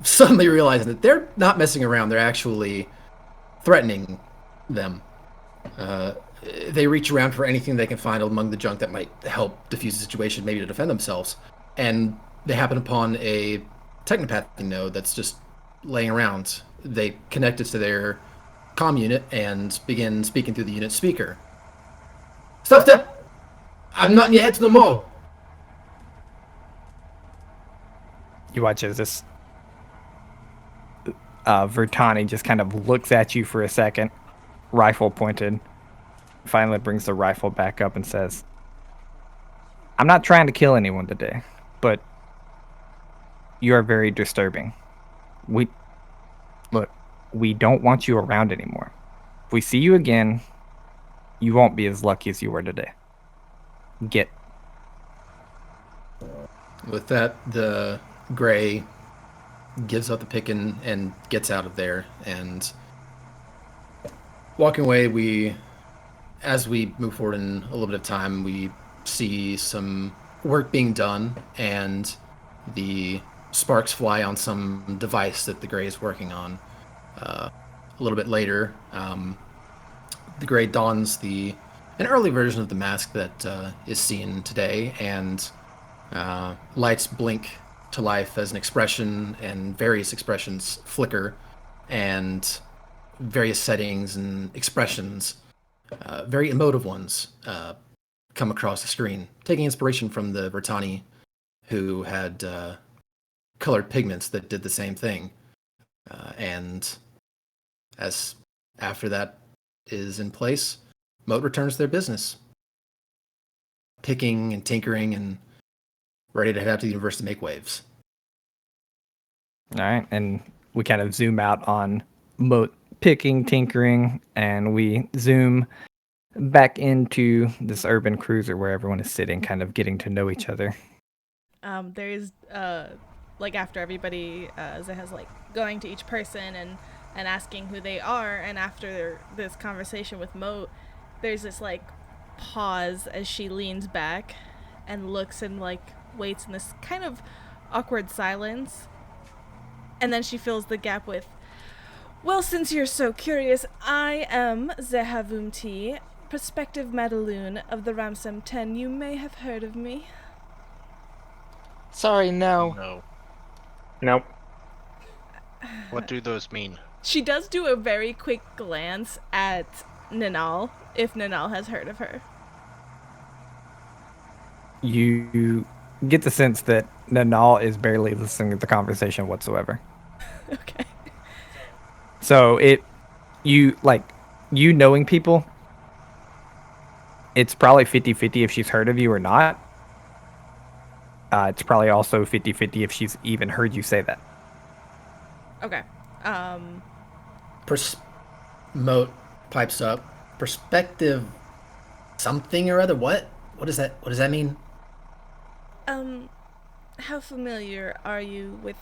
suddenly realizing that they're not messing around. They're actually threatening them. They reach around for anything they can find among the junk that might help defuse the situation, maybe to defend themselves. And they happen upon a technopathing node that's just laying around. They connect it to their comm unit and begin speaking through the unit speaker. "Stop that! I'm not in your heads no more." You watch as this Vertani just kind of looks at you for a second, rifle pointed, finally brings the rifle back up and says, "I'm not trying to kill anyone today, but you are very disturbing. We don't want you around anymore. If we see you again, you won't be as lucky as you were today. Get." With that, the gray gives up the picking and gets out of there. And walking away, as we move forward in a little bit of time, we see some work being done, and the sparks fly on some device that the gray is working on. A little bit later, the gray dons an early version of the mask that is seen today, and lights blink to life as an expression, and various expressions flicker, and various settings and expressions, very emotive ones, come across the screen, taking inspiration from the Vertani, who had colored pigments that did the same thing. And as after that is in place, Moat returns to their business, picking and tinkering and ready to head out to the universe to make waves. All right, and we kind of zoom out on Moat picking, tinkering, and we zoom back into this urban cruiser where everyone is sitting, kind of getting to know each other. There is, like, after everybody, Zeha's, like, going to each person and asking who they are, and after this conversation with Moat, there's this, like, pause as she leans back and looks and, like, waits in this kind of awkward silence, and then she fills the gap with, "Well, since you're so curious, I am Zeha Vumti, prospective Madaloon of the Ramsam 10. You may have heard of me." Sorry, no. No. Nope. What do those mean? She does do a very quick glance at Nanal, if Nanal has heard of her. You get the sense that Nanal is barely listening to the conversation whatsoever. Okay. So you knowing people, it's probably 50-50 if she's heard of you or not. It's probably also 50-50 if she's even heard you say that. Okay. Moat pipes up. Perspective something or other. What? What is that? What does that mean? How familiar are you with,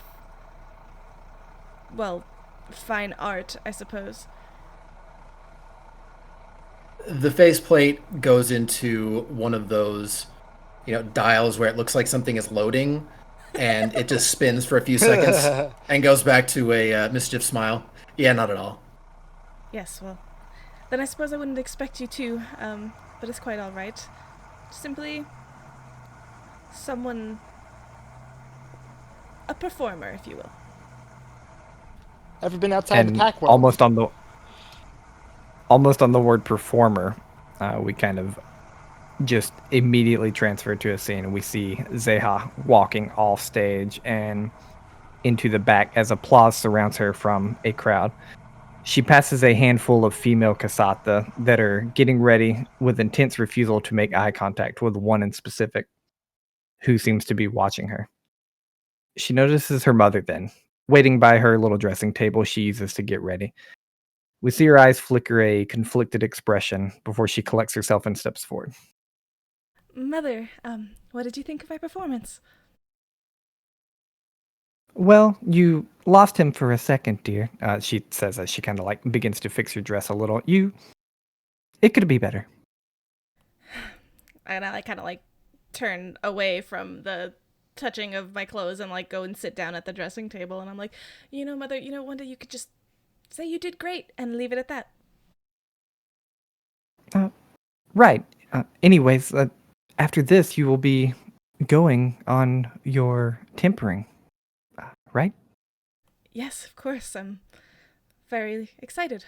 well, fine art, I suppose? The faceplate goes into one of those, dials where it looks like something is loading, and it just spins for a few seconds and goes back to a mischief smile. Yeah, not at all. Yes, well, then I suppose I wouldn't expect you to, but it's quite all right. Simply someone, a performer, if you will. Ever been outside the Pact Worlds? Almost on the word performer, we kind of just immediately transfer to a scene, and we see Zeha walking off stage and into the back as applause surrounds her from a crowd. She passes a handful of female Kasatha that are getting ready with intense refusal to make eye contact with one in specific, who seems to be watching her. She notices her mother then, waiting by her little dressing table she uses to get ready. We see her eyes flicker a conflicted expression before she collects herself and steps forward. Mother, what did you think of my performance? Well, you lost him for a second, dear, she says as she kind of begins to fix her dress a little. It could be better. And I kind of turn away from the touching of my clothes and go and sit down at the dressing table, and I'm like, Mother, one day you could just say you did great and leave it at that. Right. Anyways, after this you will be going on your tempering, right? Yes, of course. I'm very excited.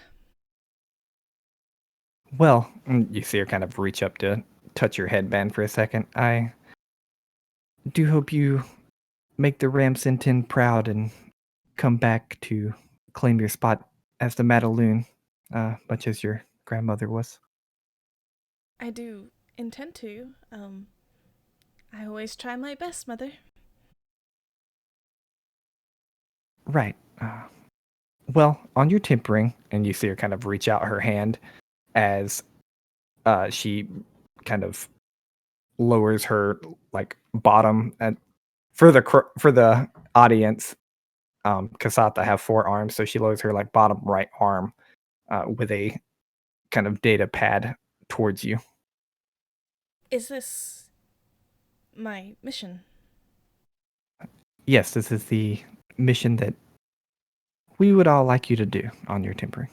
Well, you see her kind of reach up to touch your headband for a second. I do hope you make the Ramsinton proud and come back to claim your spot as the Madaloon, much as your grandmother was. I do intend to. I always try my best, Mother. Right. Well, on your tempering, and you see her kind of reach out her hand as she kind of lowers her bottom, and for the audience, Kasatha have 4 arms, so she lowers her bottom right arm with a kind of data pad towards you. Is this my mission? Yes, this is the mission that we would all like you to do on your tempering.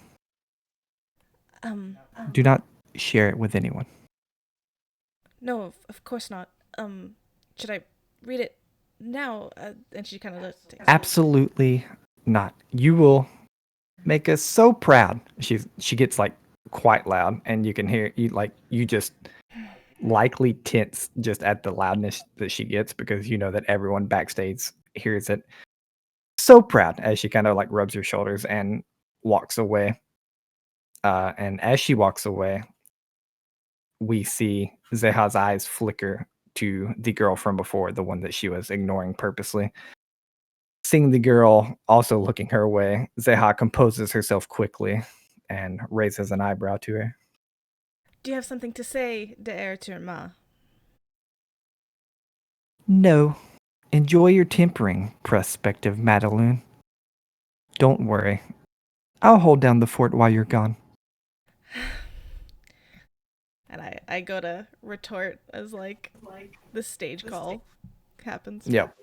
Do not share it with anyone. No, of course not. Should I read it now? And she kind of looks. Absolutely not. You will make us so proud. She gets quite loud, and you can hear you just likely tense just at the loudness that she gets, because you know that everyone backstage hears it. So proud as she kind of rubs her shoulders and walks away. And as she walks away, we see Zeha's eyes flicker to the girl from before, the one that she was ignoring purposely. Seeing the girl also looking her way, Zeha composes herself quickly and raises an eyebrow to her. Do you have something to say, d'Air Ma? No. Enjoy your tempering, prospective Madaloon. Don't worry. I'll hold down the fort while you're gone. And I go to retort as the stage call happens. Yep.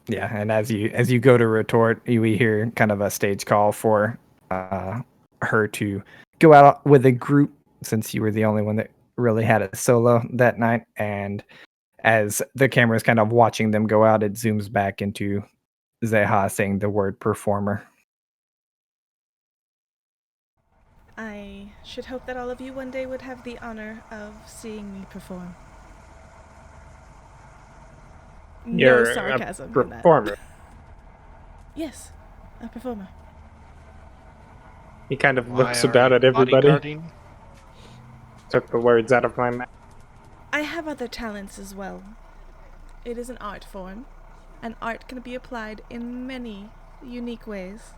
Yeah, and as you go to retort, we hear kind of a stage call for her to go out with a group, since you were the only one that really had a solo that night. And as the camera is kind of watching them go out, it zooms back into Zeha saying the word performer. I should hope that all of you one day would have the honor of seeing me perform. You're No sarcasm a in that. performer. Yes, a performer. He kind of Why looks are about you at everybody. bodyguarding? Took the words out of my mouth. I have other talents as well. It is an art form, and art can be applied in many unique ways.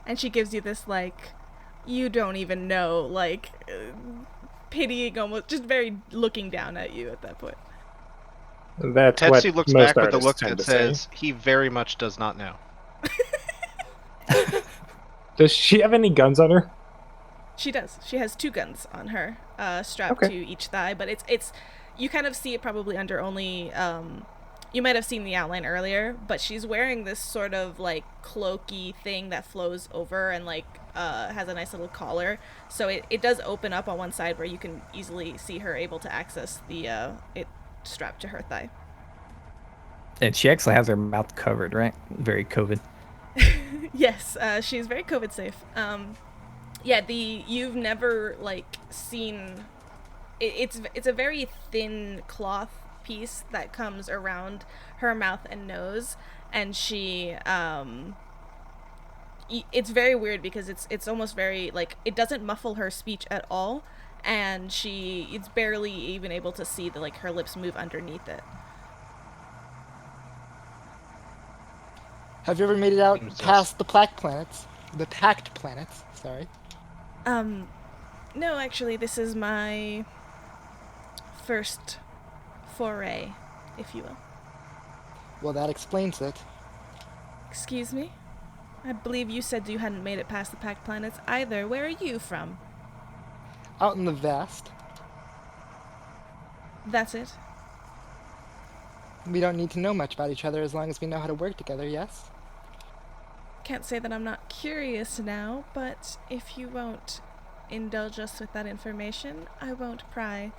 And she gives you this, like, you don't even know, like, pitying, almost, just very looking down at you at that point. That's Tetsu what looks most back with a artists look tend that to say. says he very much does not know. Does she have any guns on her? She does. She has 2 guns on her, strapped Okay. to each thigh, but it's you kind of see it probably under only, you might have seen the outline earlier, but she's wearing this sort of, like, cloaky thing that flows over and, like, has a nice little collar, so it does open up on one side where you can easily see her able to access the, it strapped to her thigh. And she actually has her mouth covered, right? Very COVID. Yes, she's very COVID safe. Yeah, you've never, like, seen, it's a very thin cloth piece that comes around her mouth and nose, and she, it's very weird because it's almost very, like, it doesn't muffle her speech at all, and it's barely even able to see the, like, her lips move underneath it. Have you ever made it out Seems past the Pact planets? The Pact planets, sorry. No, actually, this is my first foray, if you will. Well, that explains it. Excuse me? I believe you said you hadn't made it past the Pact planets either. Where are you from? Out in the vast. That's it? We don't need to know much about each other as long as we know how to work together, yes? Can't say that I'm not curious now, but if you won't indulge us with that information, I won't pry.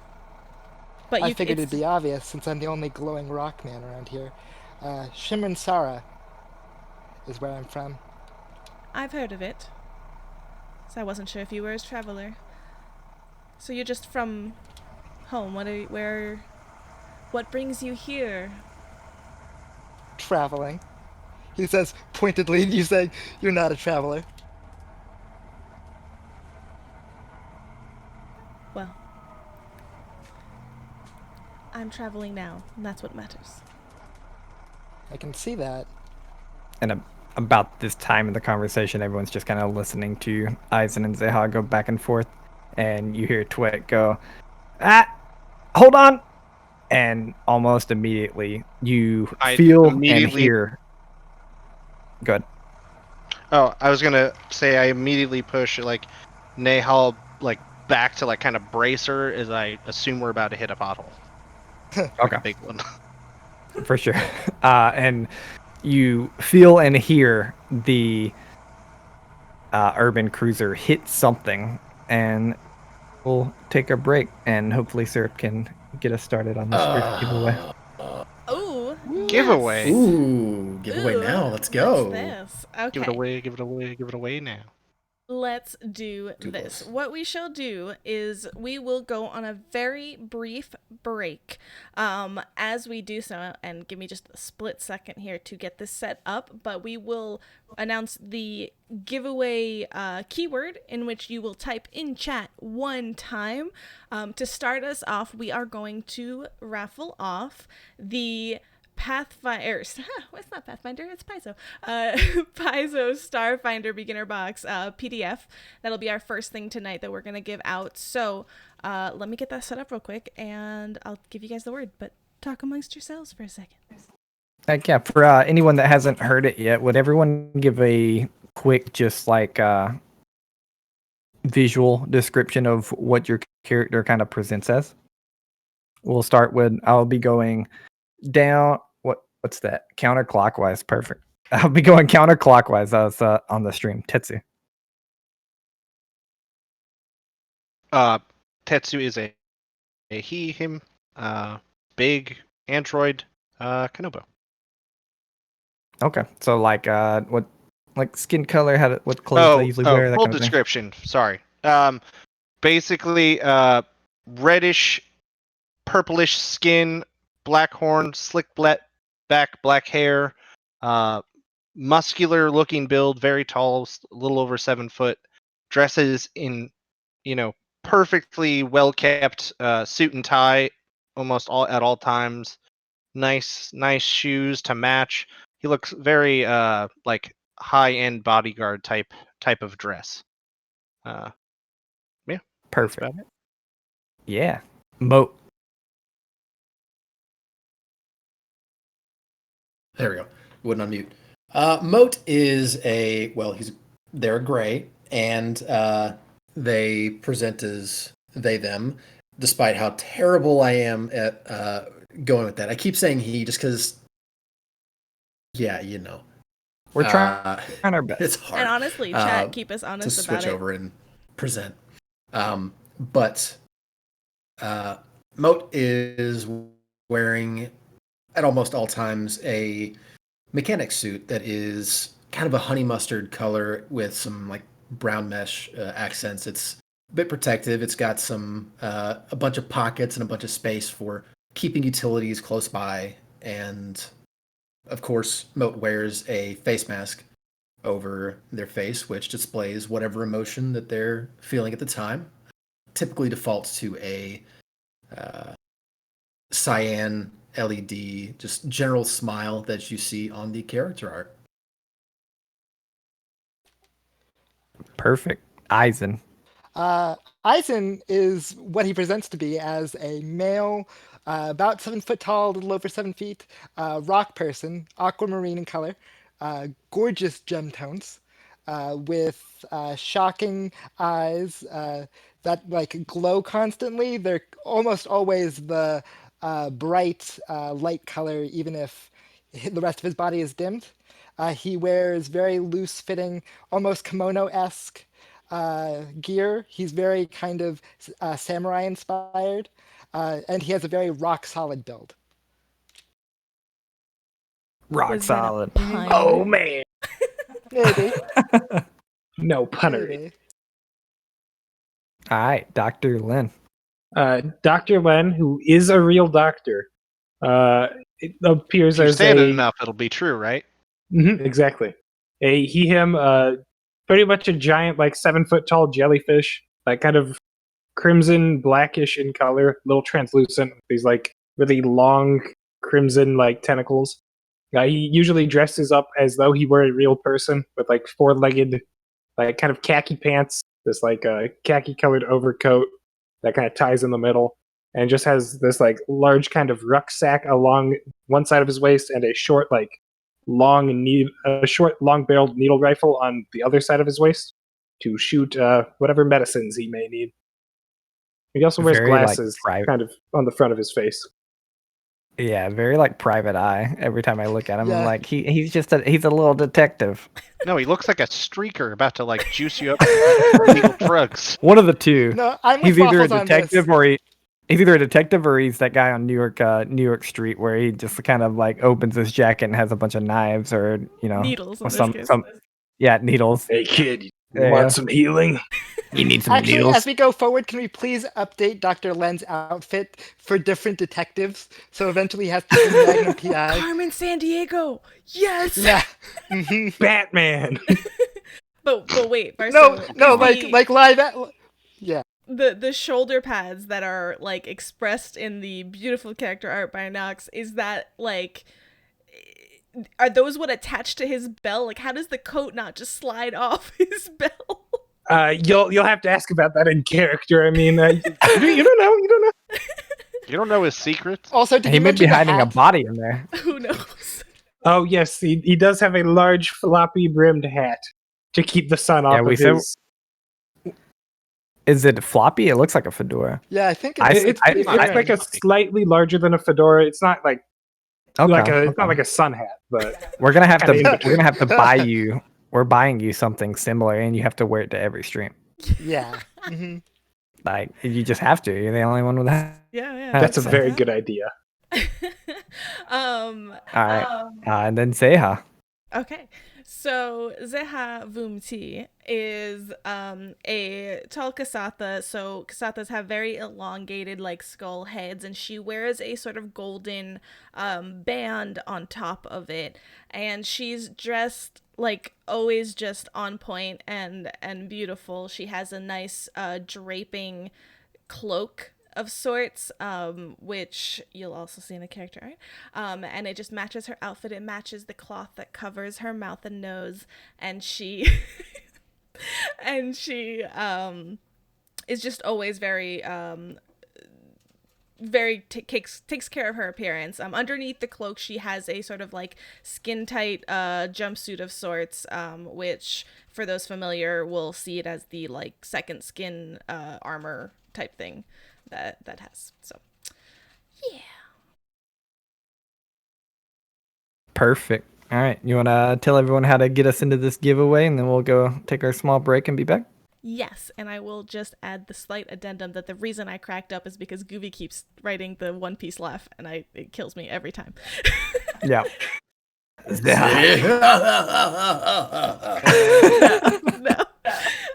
But I figured it'd be obvious since I'm the only glowing rock man around here. Shimrin Sara is where I'm from. I've heard of it. So I wasn't sure if you were a traveler. So you're just from home. What brings you here? Traveling. He says pointedly, you say you're not a traveler. Well, I'm traveling now, and that's what matters. I can see that. And about this time in the conversation, everyone's just kind of listening to Aizen and Zeha go back and forth, and you hear Twit go, hold on! And almost immediately, you I feel immediately- and hear... Good. Oh, I was gonna say I immediately push like Nehal like back to like kind of brace her as I assume we're about to hit a pothole. Okay. Big one. For sure. And you feel and hear the urban cruiser hit something, and we'll take a break, and hopefully Syrup can get us started on this first giveaway. Ooh, Giveaway. yes. Ooh, giveaway Ooh, now. Let's go. What's this? Okay. Give it away, give it away, give it away now. Let's do this. both. What we shall do is we will go on a very brief break. As we do so, and give me just a split second here to get this set up, but we will announce the giveaway keyword in which you will type in chat one time. To start us off, we are going to raffle off the Pathfinder, it's not Pathfinder, it's Paizo. Paizo Starfinder Beginner Box PDF. That'll be our first thing tonight that we're going to give out. So let me get that set up real quick, and I'll give you guys the word, but talk amongst yourselves for a second. Yeah, for anyone that hasn't heard it yet, would everyone give a quick, just like visual description of what your character kind of presents as? We'll start with, I'll be going down, what's that? Counterclockwise, perfect. I'll be going counterclockwise as on the stream. Tetsu. Tetsu is a he, him, big android, Kanobo. Okay, so like what like skin color? What clothes do they usually wear? That Full kind of thing. description. Sorry. Basically, reddish, purplish skin, black horn, slick back, black hair, muscular looking build, very tall, a little over 7 foot. Dresses in, perfectly well kept suit and tie, almost all at all times. Nice shoes to match. He looks very like high end bodyguard type of dress. Yeah. That's Perfect. about it. Yeah. Moat. There we go. Wouldn't unmute. Moat is they're gray, and they present as they, them, despite how terrible I am at going with that. I keep saying he just because, yeah, We're trying our best. It's hard. And honestly, chat, keep us to honest switch about it. over and present. But Moat is wearing at almost all times a mechanic suit that is kind of a honey mustard color with some like brown mesh accents. It's a bit protective. It's got some a bunch of pockets and a bunch of space for keeping utilities close by. And of course, Moat wears a face mask over their face, which displays whatever emotion that they're feeling at the time. Typically defaults to a cyan LED, just general smile that you see on the character art. Perfect. Eisen. Eisen is what he presents to be as a male, about 7 foot tall, a little over 7 feet, rock person, aquamarine in color, gorgeous gem tones, with shocking eyes that like glow constantly. They're almost always the bright light color, even if the rest of his body is dimmed. He wears very loose-fitting, almost kimono-esque gear. He's very kind of samurai inspired, and he has a very rock solid build. Rock Was that a solid. pun? Oh man, Maybe. no punnery. Maybe. All right, Dr. Lin. Dr. Len, who is a real doctor, it appears If you as say it a enough, it'll be true, right? exactly a he him pretty much a giant like 7 foot tall jellyfish, like kind of crimson blackish in color, a little translucent. These like really long crimson like tentacles. He usually dresses up as though he were a real person with like four-legged, like kind of khaki pants, this like khaki colored overcoat that kind of ties in the middle, and just has this like large kind of rucksack along one side of his waist and a short long barreled needle rifle on the other side of his waist to shoot whatever medicines he may need. He also wears Very, like, glasses private. kind of on the front of his face. Yeah, very like private eye. Every time I look at him, Yeah. I'm like he's a little detective. No, he looks like a streaker about to like juice you up with illegal drugs. One of the two. No, I'm with He's either a Waffles on this. detective or he's either a detective or he's that guy on New York Street where he just kind of like opens his jacket and has a bunch of knives or Needles in or this some case. needles. Hey kid, you Yeah. want some healing? You need some Actually, needles. as we go forward, can we please update Dr. Len's outfit for different detectives? So eventually he has to be Magnum PI. Carmen Sandiego. Yes. Yeah. Mhm. Batman. But wait, No, Barstow, no, is like live. Yeah. the shoulder pads that are like expressed in the beautiful character art by Nox, is that like, are those what attach to his belt? Like, how does the coat not just slide off his belt? You'll have to ask about that in character. I mean, you don't know. You don't know his secrets? Also, did He you may be mention the hiding a hat? body in there. Who knows? Oh yes, he does have a large floppy brimmed hat to keep the sun off we of said- his. Is it floppy? It looks like a fedora. Yeah, I think I- It's I- like a slightly larger than a fedora. It's not like Okay. it's not like a sun hat, but We're gonna have to Kinda buy you. We're buying you something similar, and you have to wear it to every stream. Yeah. hmm Like you just have to. You're the only one with that. Yeah. that's a That's very good idea. Um. All right. And then Seha. Okay, so Zeha Vumti is a tall Kasatha. So Kasathas have very elongated like skull heads, and she wears a sort of golden band on top of it, and she's dressed like always just on point and beautiful. She has a nice draping cloak of sorts, which you'll also see in the character art. And it just matches her outfit. It matches the cloth that covers her mouth and nose, and she and she is just always very takes care of her appearance. Underneath the cloak, she has a sort of like skin tight jumpsuit of sorts, which for those familiar will see it as the like second skin armor type thing that has. So yeah. Perfect. All right. You want to tell everyone how to get us into this giveaway, and then we'll go take our small break and be back? Yes, and I will just add the slight addendum that the reason I cracked up is because Gooby keeps writing the One Piece laugh, and it kills me every time. Yeah. No,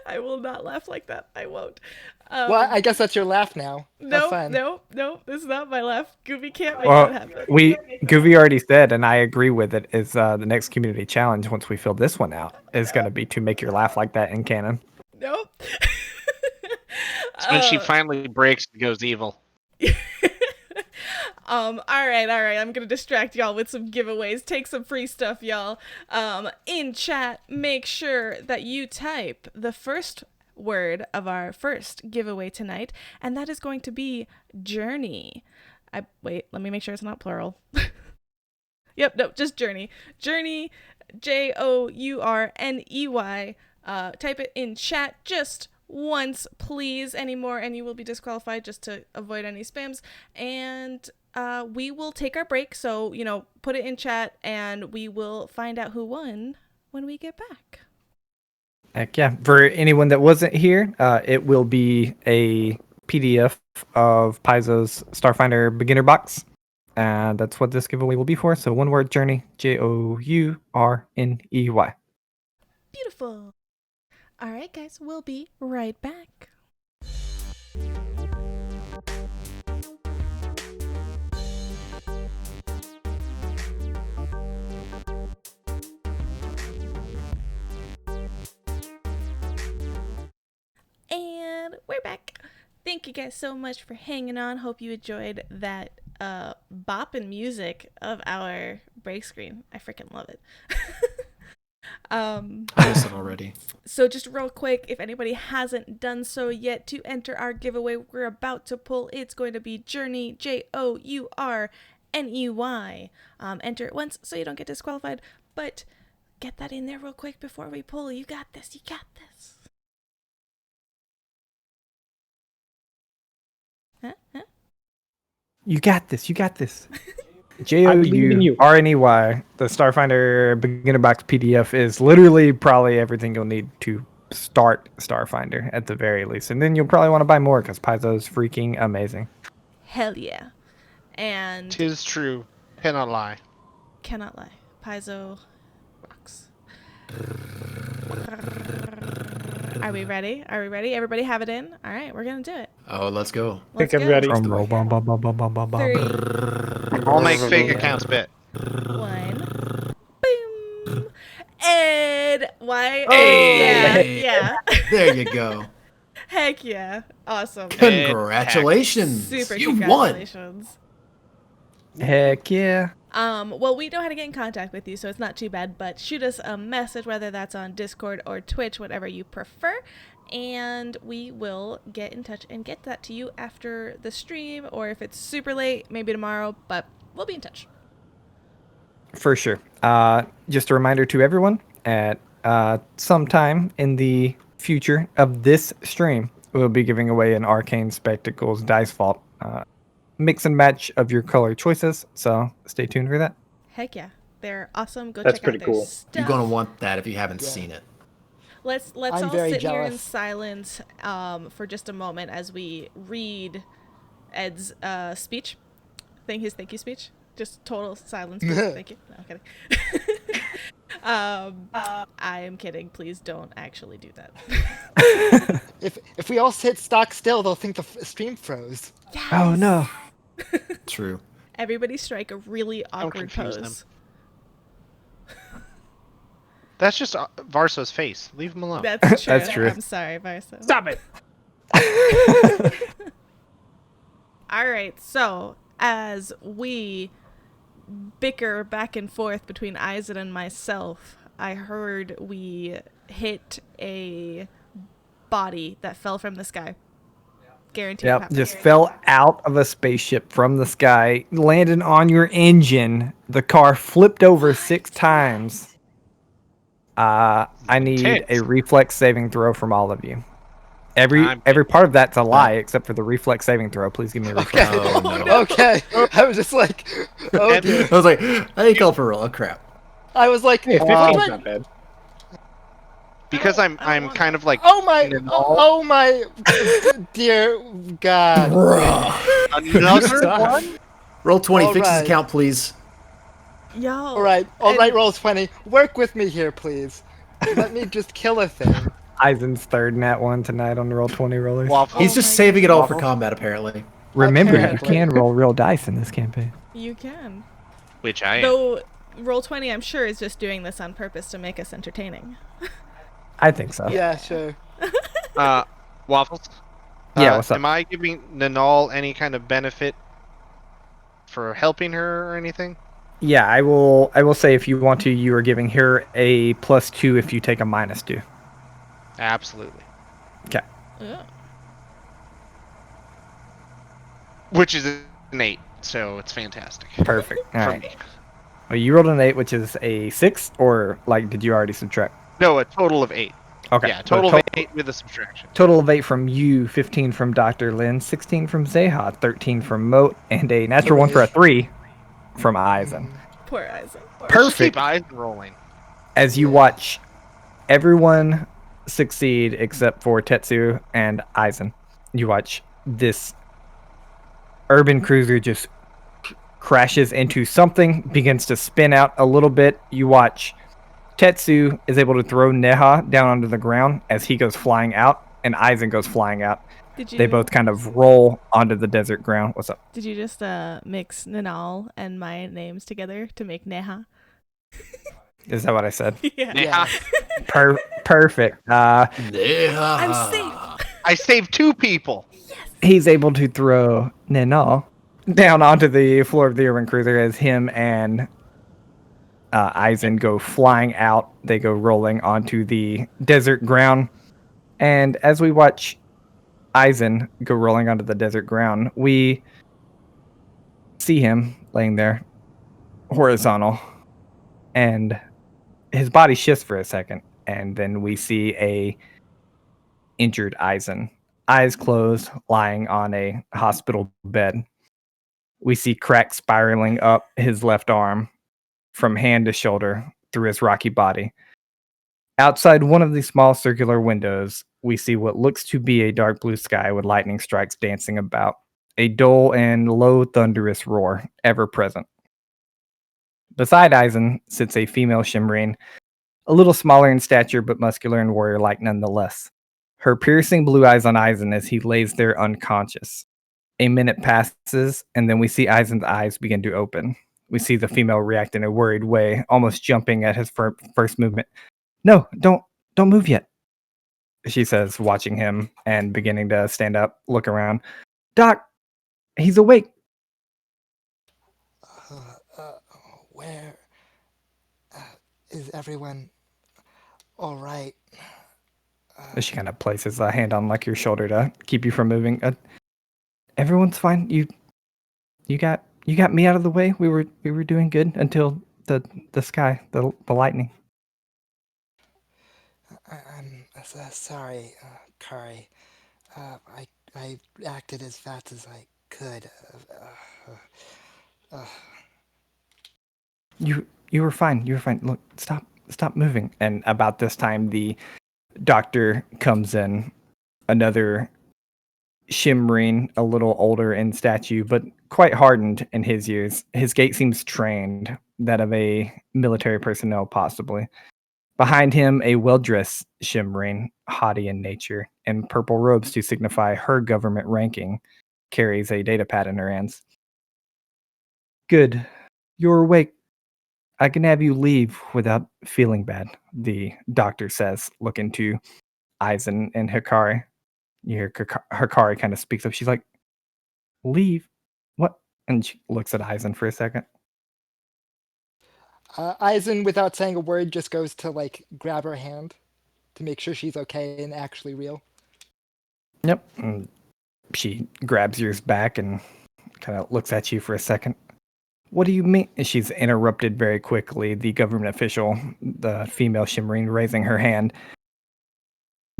I will not laugh like that. I won't. Well, I guess that's your laugh now. No, fun. no, this is not my laugh. Gooby can't make that happen. Goofy already said, and I agree with it, is the next community challenge, once we fill this one out, is going to be to make your laugh like that in canon. Nope. It's when she finally breaks and goes evil. All right. I'm gonna distract y'all with some giveaways. Take some free stuff, y'all. In chat, make sure that you type the first word of our first giveaway tonight, and that is going to be journey. Wait, let me make sure it's not plural. Yep, no, just journey. Journey, Journey. Type it in chat just once, please. Any more, and you will be disqualified, just to avoid any spams. And we will take our break, so put it in chat, and we will find out who won when we get back. Heck yeah. For anyone that wasn't here, it will be a PDF of Paizo's Starfinder beginner box. And that's what this giveaway will be for. So one word, journey, Journey. Beautiful. All right, guys, we'll be right back. And we're back. Thank you guys so much for hanging on. Hope you enjoyed that bopping music of our break screen. I freaking love it. I miss it already. So just real quick, if anybody hasn't done so yet, to enter our giveaway we're about to pull, it's going to be Journey, Journey. Enter it once so you don't get disqualified, but get that in there real quick before we pull. You got this. Huh? You got this. believe in you. Journey. The Starfinder beginner box PDF is literally probably everything you'll need to start Starfinder at the very least. And then you'll probably want to buy more because Paizo's freaking amazing. Hell yeah. And 'Tis true. Cannot lie. cannot lie. Paizo rocks. Are we ready? Everybody have it in? All right, we're going to do it. Oh, let's go. I think I'm ready. Drum roll, bum, bum, bum, bum, bum, bum, bum. 3, I'll make fake accounts bet. 1, boom. And why? Hey! Yeah. There you go. Heck yeah. Awesome. Congratulations. Super You won. congratulations. Heck yeah. Well, we know how to get in contact with you, so it's not too bad, but shoot us a message, whether that's on Discord or Twitch, whatever you prefer, and we will get in touch and get that to you after the stream, or if it's super late, maybe tomorrow, but we'll be in touch. For sure. Just a reminder to everyone, at sometime in the future of this stream, we'll be giving away an Arcane Spectacles Dice Vault. Mix and match of your color choices, so stay tuned for that. Heck yeah. They're awesome. Go That's check pretty out their cool. stuff. You're going to want that if you haven't seen it. Let's I'm all very sit here in jealous. silence for just a moment as we read Ed's speech. Thank you speech. Just total silence. Thank you. No, I'm kidding. I am kidding. Please don't actually do that. If we all sit stock still, they'll think the stream froze. Yes! Oh no. True. Everybody strike a really awkward confuse them. pose. That's just Varso's face. Leave him alone. That's true. That's true. I'm sorry, Varso. Stop it. All right, so as we bicker back and forth between Eisen and myself, I heard we hit a body that fell from the sky. Guaranteed. Yep, just fell out of a spaceship from the sky, landed on your engine. The car flipped over 6 times. I need a reflex saving throw from all of you. Every part of that's a lie except for the reflex saving throw. Please give me a reflex. Okay. Oh, no. Okay. I was just like, oh dear. I was like, I didn't call for roll. Oh, crap. I was like, Hey, 15's not bad. Because I'm kind of like oh my dear God. another one. Roll 20. All Fix his right. count, please. Yo. All right, roll 20. Work with me here, please. Let me just kill a thing. Eisen's third nat one tonight on the roll 20 rollers. Waffle. He's just my saving it all for Waffles. combat, apparently. Remember, you Apparently. can roll real dice in this campaign. You can. Which I am. Though roll 20, I'm sure, is just doing this on purpose to make us entertaining. I think so. Yeah, sure. Waffles. Yeah, what's up? Am I giving Nanal any kind of benefit for helping her or anything? Yeah, I will say if you want to, you are giving her a +2 if you take a -2. Absolutely. Okay. Ugh. Which is an 8, so it's fantastic. Perfect. All For right. me. Well, you rolled an 8, which is a 6, or like, did you already subtract? No, a total of 8. Okay. Yeah, so total of 8 with a subtraction. Total of 8 from you, 15 from Dr. Lin, 16 from Zeha, 13 from Moat, and a natural 1 for a 3 from Eisen. Poor Eisen. Just Perfect. keep eyes rolling. As you watch everyone succeed except for Tetsu and Eisen, you watch this urban cruiser just crashes into something, begins to spin out a little bit. You watch Tetsu is able to throw Neha down onto the ground as he goes flying out, and Eisen goes flying out. Did you? They both kind of roll onto the desert ground. What's up? Did you just mix Nanal and my names together to make Neha? Is that what I said? Yeah. Yeah. Perfect. I'm I'm safe. I saved 2 people. He's able to throw Nenal down onto the floor of the urban cruiser as him and Eisen go flying out. They go rolling onto the desert ground. And as we watch Eisen go rolling onto the desert ground, we see him laying there horizontal. And his body shifts for a second. And then we see a injured Eisen, eyes closed, lying on a hospital bed. We see cracks spiraling up his left arm from hand to shoulder through his rocky body. Outside one of the small circular windows, we see what looks to be a dark blue sky with lightning strikes dancing about, a dull and low thunderous roar ever present. Beside Eisen sits a female Shimmerine, a little smaller in stature but muscular and warrior-like nonetheless. Her piercing blue eyes on Eisen as he lays there unconscious. A minute passes, and then we see Eisen's eyes begin to open. We see the female react in a worried way, almost jumping at his first movement. No, don't move yet, she says, watching him and beginning to stand up, look around. Doc, he's awake. Where is everyone? All right. She kind of places a hand on like your shoulder to keep you from moving. Everyone's fine. You got me out of the way. We were doing good until the sky, the lightning. I'm sorry, Kari. I acted as fast as I could. You were fine. You were fine. Look, stop moving. And about this time, the doctor comes in. Another Shimmerine, a little older in stature, but quite hardened in his years. His gait seems trained, that of a military personnel, possibly. Behind him, a well-dressed shimmering, haughty in nature, in purple robes to signify her government ranking, carries a data pad in her hands. Good. You're awake. I can have you leave without feeling bad, the doctor says, looking to Aizen and Hikari. You hear Hikari kind of speaks up. She's like, leave? What? And she looks at Aizen for a second. Aizen, without saying a word, just goes to like grab her hand to make sure she's okay and actually real. Yep. And she grabs yours back and kind of looks at you for a second. What do you mean? She's interrupted very quickly. The government official, the female shimmering, raising her hand.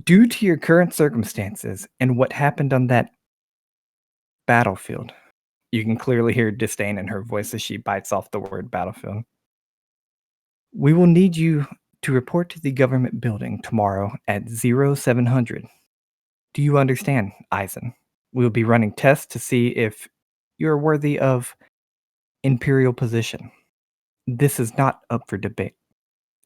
Due to your current circumstances and what happened on that battlefield, you can clearly hear disdain in her voice as she bites off the word battlefield. We will need you to report to the government building tomorrow at 0700. Do you understand, Aizen? We will be running tests to see if you're worthy of Imperial position. This is not up for debate.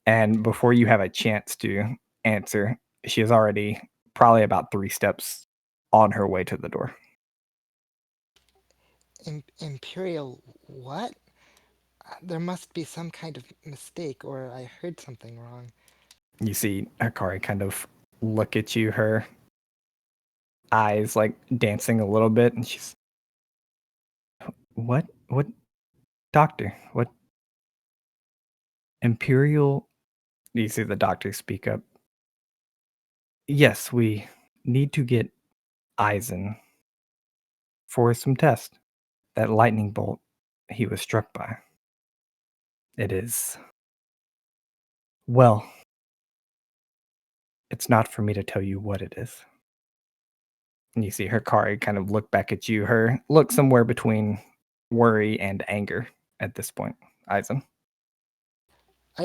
And before you have a chance to answer, she is already probably about 3 steps on her way to the door. Imperial what? There must be some kind of mistake, or I heard something wrong. You see Hikari kind of look at you, her eyes like dancing a little bit, and she's, what doctor? What? Imperial? You see the doctor speak up. Yes, we need to get Aizen for some test. That lightning bolt he was struck by. It is... Well, it's not for me to tell you what it is. And you see Hikari kind of look back at you, her look somewhere between worry and anger at this point, Aizen.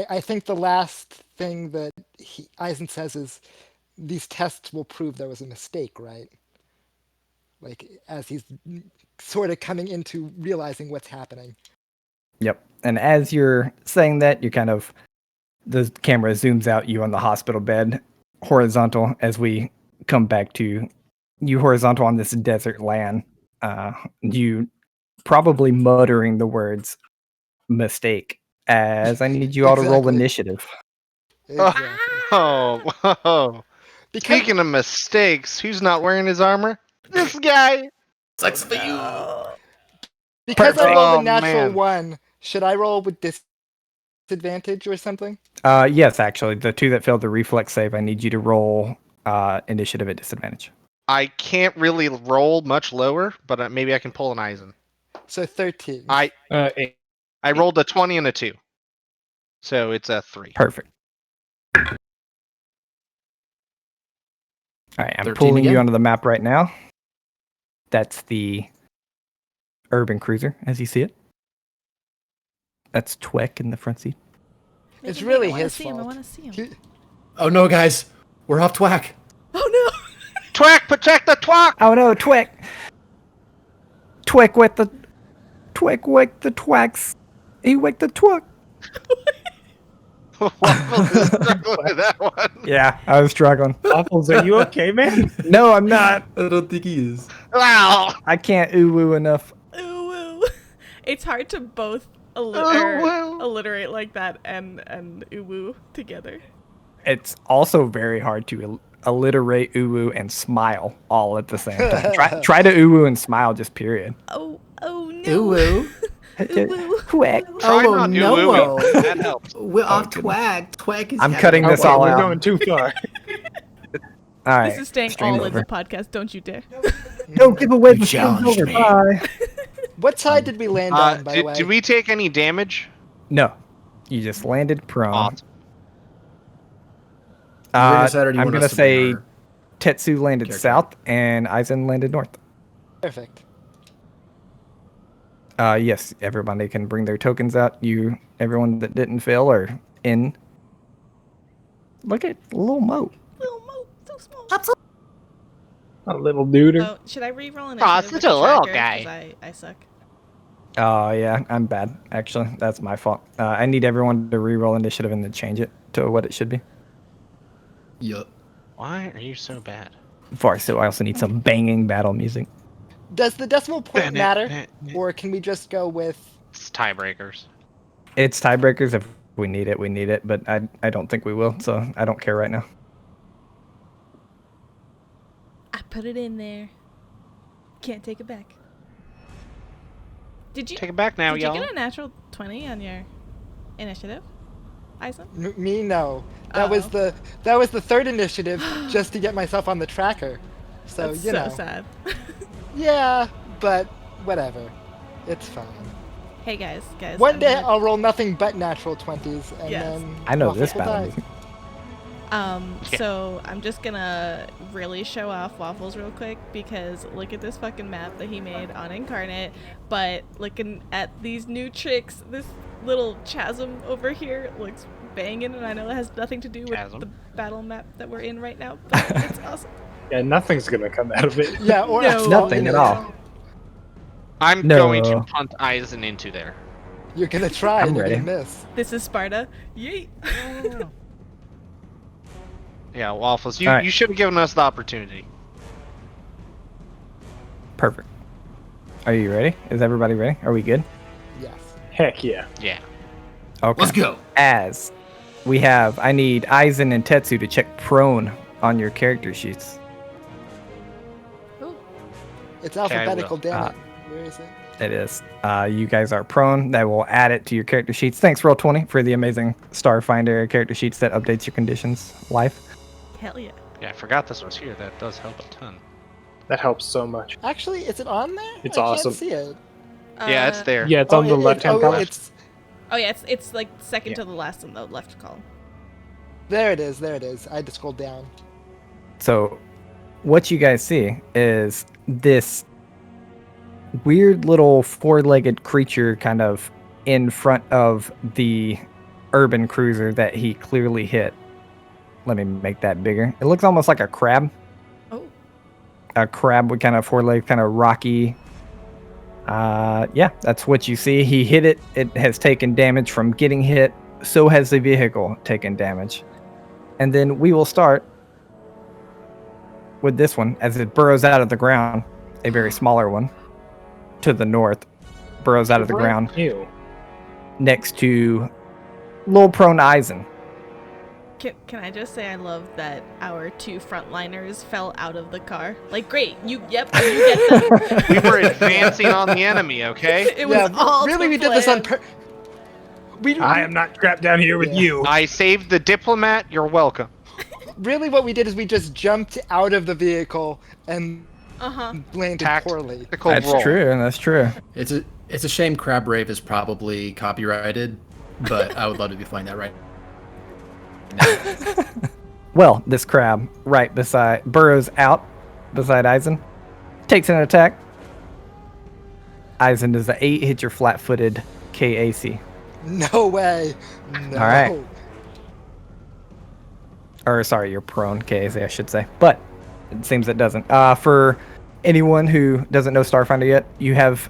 I think the last thing that Aizen says is, these tests will prove there was a mistake, right? Like, as he's sort of coming into realizing what's happening. Yep. And as you're saying that, you kind of, the camera zooms out you on the hospital bed, horizontal, as we come back to you horizontal on this desert land. You probably muttering the words mistake, as I need you all to roll initiative. Exactly. Oh, whoa. Because, Speaking of mistakes, who's not wearing his armor? This guy. Sucks for you. because I Perfect. rolled Oh, a natural man. 1, should I roll with disadvantage or something? Yes, actually, the 2 that failed the reflex save, I need you to roll initiative at disadvantage. I can't really roll much lower, but maybe I can pull an Aizen. So 13. I 8. rolled a 20 and a 2. So it's a 3. Perfect. All right, I'm 13 pulling you again. onto the map right now. That's the urban cruiser, as you see it. That's Twek in the front seat. It's Nathan, really I wanna his see him, I fault. want to see him. He- Oh no, guys, we're off twack. Oh no! Twack, protect the twack! Oh no, Twek! Twek wet the twacks. He whacked the twak. Waffles is struggling with that one. Yeah, I was struggling. Waffles, are you okay, man? No, I'm not. I don't think he is. Wow. I can't ooh-woo enough. Ooh, woo. It's hard to both woo. alliterate like that and ooh woo together. It's also very hard to alliterate ooh-woo and smile all at the same time. Try to ooh-woo and smile, just period. Oh no! Ooh woo. Ooh-woo. Twek. Try Oh not no. ooh-woo. That helps. We're off goodness. twack. Twack is. I'm having cutting a this Okay, all we're out. going too far. All right. This is staying stream all in over. the podcast. Don't you dare. Don't give away You the stream's challenged over. me. Bye. What side did we land on, by the way? Did we take any damage? No, you just landed prone. Awesome. You already decided you I'm want gonna us to bring say our Tetsu landed character. south and Aizen landed north. Perfect. Yes, everybody can bring their tokens out. Everyone that didn't fail are in. Look at little Mo. Little Mo, so small. A little duder. Oh, should I re-roll an Aw, initiative with such a the little tracker? guy. 'Cause I suck. Oh, yeah, I'm bad, actually. That's my fault. I need everyone to re-roll initiative and then change it to what it should be. Yup. Why are you so bad? So I also need some banging battle music. Does the decimal point matter, or can we just go with? It's tiebreakers. It's tiebreakers. If we need it, but I don't think we will, so I don't care right now. I put it in there. Can't take it back. Did you Take it back now, Did y'all. you get a natural 20 on your initiative, Eisen? Me, no. That was the third initiative just to get myself on the tracker. So That's you know. so sad. Yeah, but whatever. It's fine. Hey guys. One day I'll roll nothing but natural 20s, and Yes. then I know Waffles this will battle die. music. So I'm just gonna really show off Waffles real quick because look at this fucking map that he made on Incarnate. But looking at these new tricks, this little chasm over here looks banging, and I know it has nothing to do with Chasm? the battle map that we're in right now, but it's awesome. Yeah, nothing's gonna come out of it. Yeah, or No. Nothing at all. I'm No. going to punt Eisen into there. You're gonna try, I'm and you're ready. gonna miss. This is Sparta. Yeet. Yeah, Waffles, All right. you should have given us the opportunity. Perfect. Are you ready? Is everybody ready? Are we good? Yes. Heck yeah. Yeah. Okay. Let's go. As I need Eisen and Tetsu to check prone on your character sheets. Ooh. It's Okay, I alphabetical, will. damn it. Where is it? It is. You guys are prone. That will add it to your character sheets. Thanks, Roll20, for the amazing Starfinder character sheets that updates your conditions live. Hell yeah. Yeah, I forgot this was here. That does help a ton. That helps so much. Actually, is it on there? It's I awesome. Can't see it. Yeah, it's there. Yeah, it's on the left-hand column. Oh yeah, it's like second Yeah. to the last on the left column. There it is. There it is. I had to scroll down. So, what you guys see is this weird little four-legged creature kind of in front of the urban cruiser that he clearly hit. Let me make that bigger. It looks almost like a crab. Oh. A crab with kind of four legs, kind of rocky. Yeah, that's what you see. He hit it. It has taken damage from getting hit. So has the vehicle taken damage. And then we will start with this one as it burrows out of the ground. A very smaller one to the north burrows out of the ground Ew. next to Lil Prone Eisen. Can I just say I love that our two frontliners fell out of the car? Like, great, you get them. We were advancing on the enemy, okay? It was all really, the we did this on plan. I am not trapped down here with Yeah. you. I saved the diplomat. You're welcome. Really, what we did is we just jumped out of the vehicle and Uh-huh. landed poorly. Tactical That's roll. true. That's true. It's a shame Crab Rave is probably copyrighted, but I would love to be playing that right now. Well, this crab burrows out beside Eisen, takes an attack. Eisen does the 8 hit your flat-footed KAC. No way. No. All right. Or sorry, you're prone KAC, I should say. But it seems it doesn't. For anyone who doesn't know Starfinder yet, you have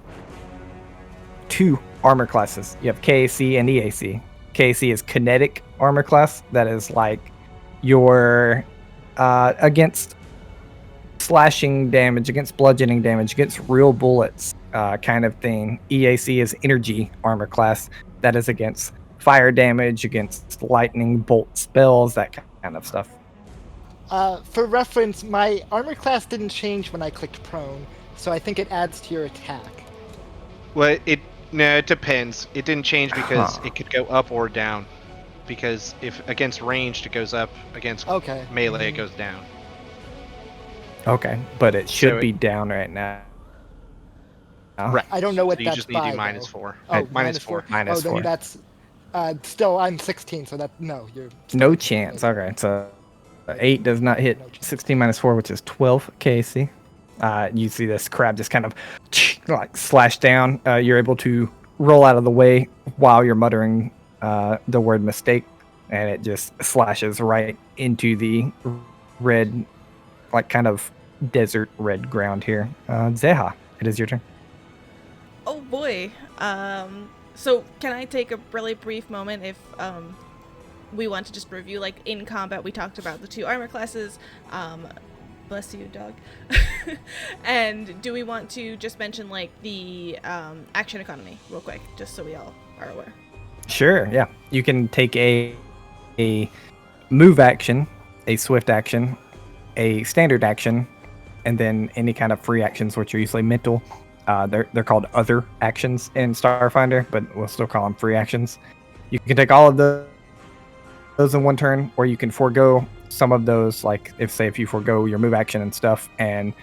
2 armor classes. You have KAC and EAC. KAC is kinetic armor class. That is like your against slashing damage, against bludgeoning damage, against real bullets kind of thing. EAC is energy armor class. That is against fire damage, against lightning bolt spells, that kind of stuff. For reference, my armor class didn't change when I clicked prone, so I think it adds to your attack. Well, it depends. It didn't change because Huh. it could go up or down. Because if against ranged it goes up, against Okay. melee it goes down. Okay, but it should So be down right now. Right. I don't know what So you that's just need to by, do minus though. 4. Oh, minus 4. Minus oh, then 4. that's still I'm 16, so that no, you're No chance. Okay, so 8 does not hit 16 minus 4, which is 12 KC. You see this crab just kind of like slash down. You're able to roll out of the way while you're muttering the word mistake, and it just slashes right into the red, like kind of desert red ground here. Zeha, it is your turn. Oh, Oh boy. So can I take a really brief moment if we want to just review, like, in combat we talked about the 2 armor classes. Bless you, dog. And do we want to just mention, like, the action economy real quick, just so we all are aware? Sure, yeah. You can take a move action, a swift action, a standard action, and then any kind of free actions, which are usually mental. They're called other actions in Starfinder, but we'll still call them free actions. You can take all of those in one turn, or you can forego some of those, like if you forego your move action and stuff, and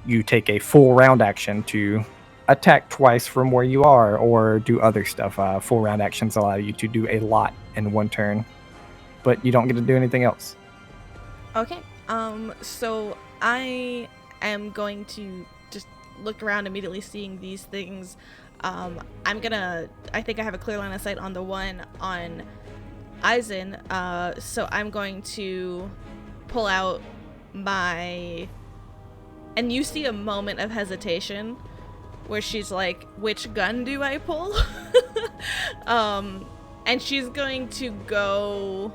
you take a full round action to attack twice from where you are, or do other stuff. Full round actions allow you to do a lot in one turn, but you don't get to do anything else. Okay. So I am going to just look around, immediately seeing these things. I think I have a clear line of sight on the one on Eisen, so I'm going to pull out my... And you see a moment of hesitation where she's like, which gun do I pull? And she's going to go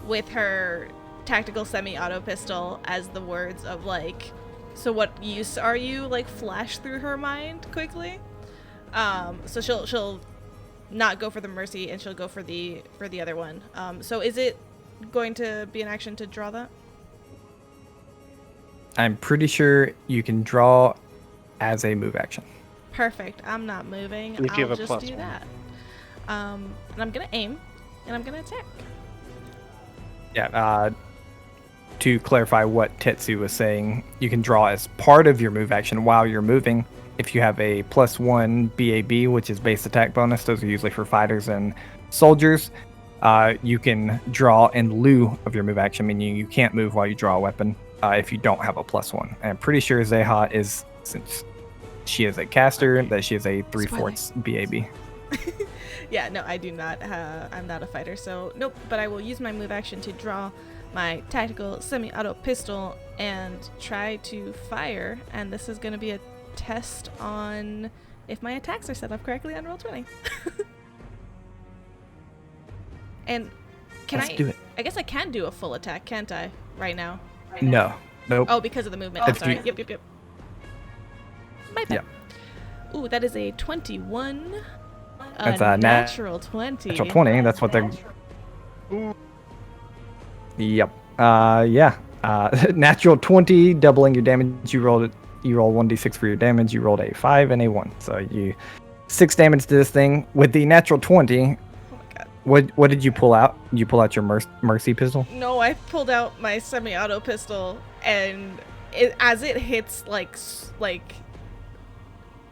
with her tactical semi-auto pistol as the words of, like, so what use are you, like, flash through her mind quickly. So she'll not go for the mercy, and she'll go for the other one. So is it going to be an action to draw that? I'm pretty sure you can draw as a move action. Perfect. I'm not moving. If you I'll have a just do +1. that. And I'm gonna aim, and I'm gonna attack. Yeah. To clarify what Tetsu was saying, you can draw as part of your move action while you're moving. If you have a +1 BAB, which is base attack bonus, those are usually for fighters and soldiers, you can draw in lieu of your move action, meaning you can't move while you draw a weapon if you don't have a +1. And I'm pretty sure Zeha is, since she is a caster, that she is a 3/4 BAB. Yeah, no, I do not. I'm not a fighter, so nope. But I will use my move action to draw my tactical semi-auto pistol and try to fire. And this is going to be a test on if my attacks are set up correctly on Roll20. And Let's do it. I guess I can do a full attack, can't I? Right now. No. Nope. Oh, because of the movement. I'm sorry. Yep. My bad. Yep. Ooh, that is a 21. That's a natural 20. Natural 20. That's what they're. Yep. Yeah. Natural 20, doubling your damage. You roll 1d6 for your damage. You rolled a 5 and a 1. So you 6 damage to this thing with the natural 20. Oh my god. What did you pull out? Did you pull out your mercy pistol? No, I pulled out my semi-auto pistol, and as it hits like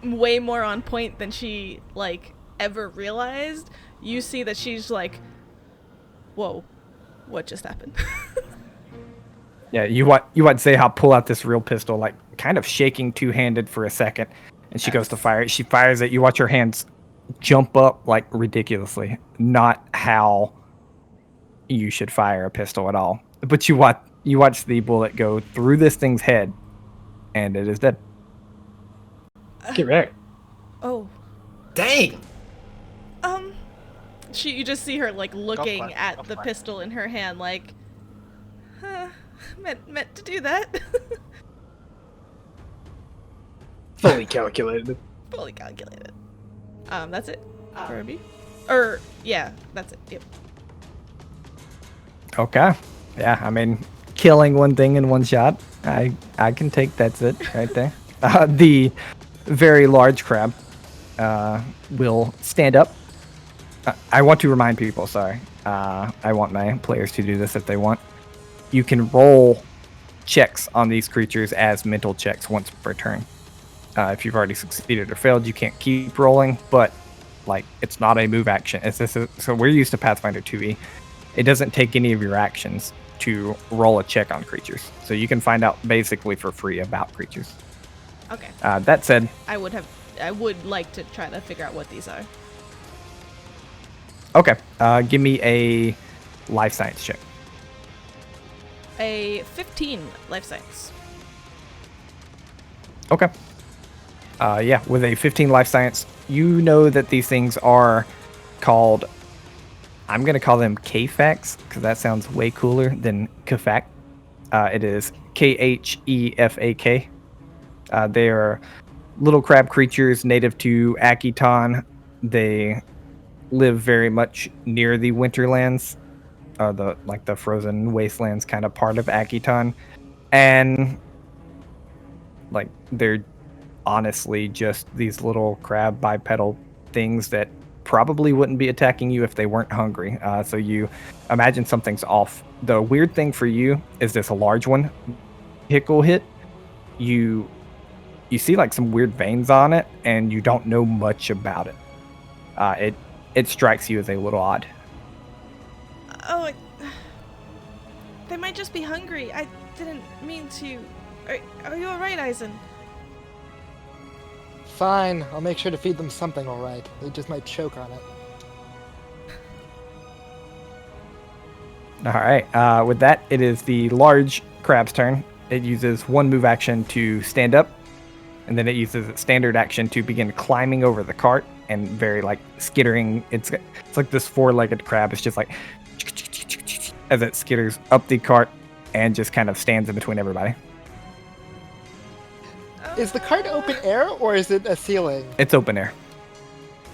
way more on point than she ever realized, you see that she's like, whoa, what just happened? Yeah, you watch Zeha pull out this real pistol, kind of shaking two-handed for a second, and she goes to fire it. She fires it. You watch her hands jump up ridiculously. Not how you should fire a pistol at all. But you watch the bullet go through this thing's head, and it is dead. Get wrecked. Oh. Dang! You just see her looking at the pistol in her hand, meant to do that. Fully calculated. Fully calculated. That's it for me. Or yeah, that's it. Yep. Okay. Yeah, I mean, killing one thing in one shot. I can take that's it right there. The very large crab will stand up. I want to remind people, sorry. I want my players to do this if they want. You can roll checks on these creatures as mental checks once per turn. If you've already succeeded or failed, you can't keep rolling, but it's not a move action. So we're used to Pathfinder 2e. It doesn't take any of your actions to roll a check on creatures. So you can find out basically for free about creatures. Okay. That said, I would like to try to figure out what these are. Okay. Give me a life science check. A 15 life science. Okay. Yeah, with a 15 life science, you know that these things are called, I'm going to call them Kfax, because that sounds way cooler than Kfak. It is Khefak. They are little crab creatures native to Akiton. They live very much near the Winterlands, the frozen wastelands kind of part of Akiton. And like they're honestly just these little crab bipedal things that probably wouldn't be attacking you if they weren't hungry. So you imagine something's off. The weird thing for you is this large one. Hickle hit. You see like some weird veins on it, and you don't know much about it. It strikes you as a little odd. Oh, they might just be hungry. I didn't mean to. Are you alright, Eisen? Fine, I'll make sure to feed them something alright. They just might choke on it. Alright, with that, it is the large crab's turn. It uses one move action to stand up, and then it uses its standard action to begin climbing over the cart and very like skittering. It's like this four-legged crab. It's just like as it skitters up the cart and just kind of stands in between everybody. Is the cart open air or is it a ceiling? It's open air.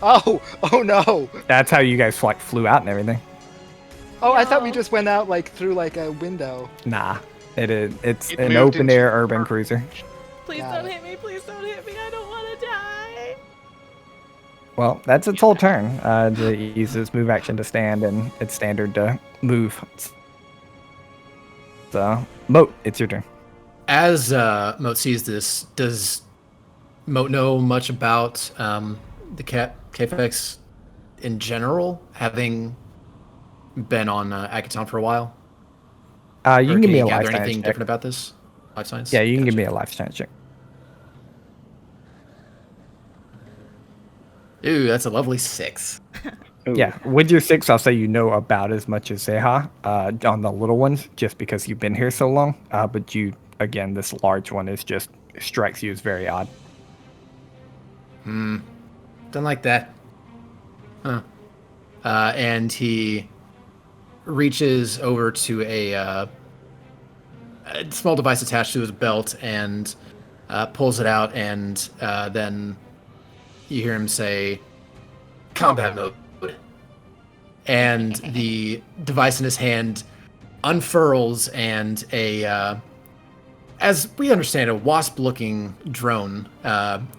Oh no! That's how you guys like flew out and everything. Oh, I thought we just went out like through like a window. Nah, it's It an moved open into air urban cruiser. Please don't hit me. Please don't hit me. I don't want to die. Well, that's its whole turn. It uses move action to stand, and it's standard to move. So, Moat, it's your turn. As Moat sees this, does Moat know much about the KFX in general, having been on Akiton for a while? You can give me a life gather science anything check. different about this? Life science? Yeah, you can give Gotcha. me a life science check. Ooh, that's a lovely 6. Yeah, with your 6, I'll say you know about as much as Zeha on the little ones, just because you've been here so long. But you, again, this large one is just strikes you as very odd. Don't like that. Huh. And he reaches over to a small device attached to his belt and pulls it out, and then you hear him say, "Combat mode." And the device in his hand unfurls, and as we understand, a wasp-looking drone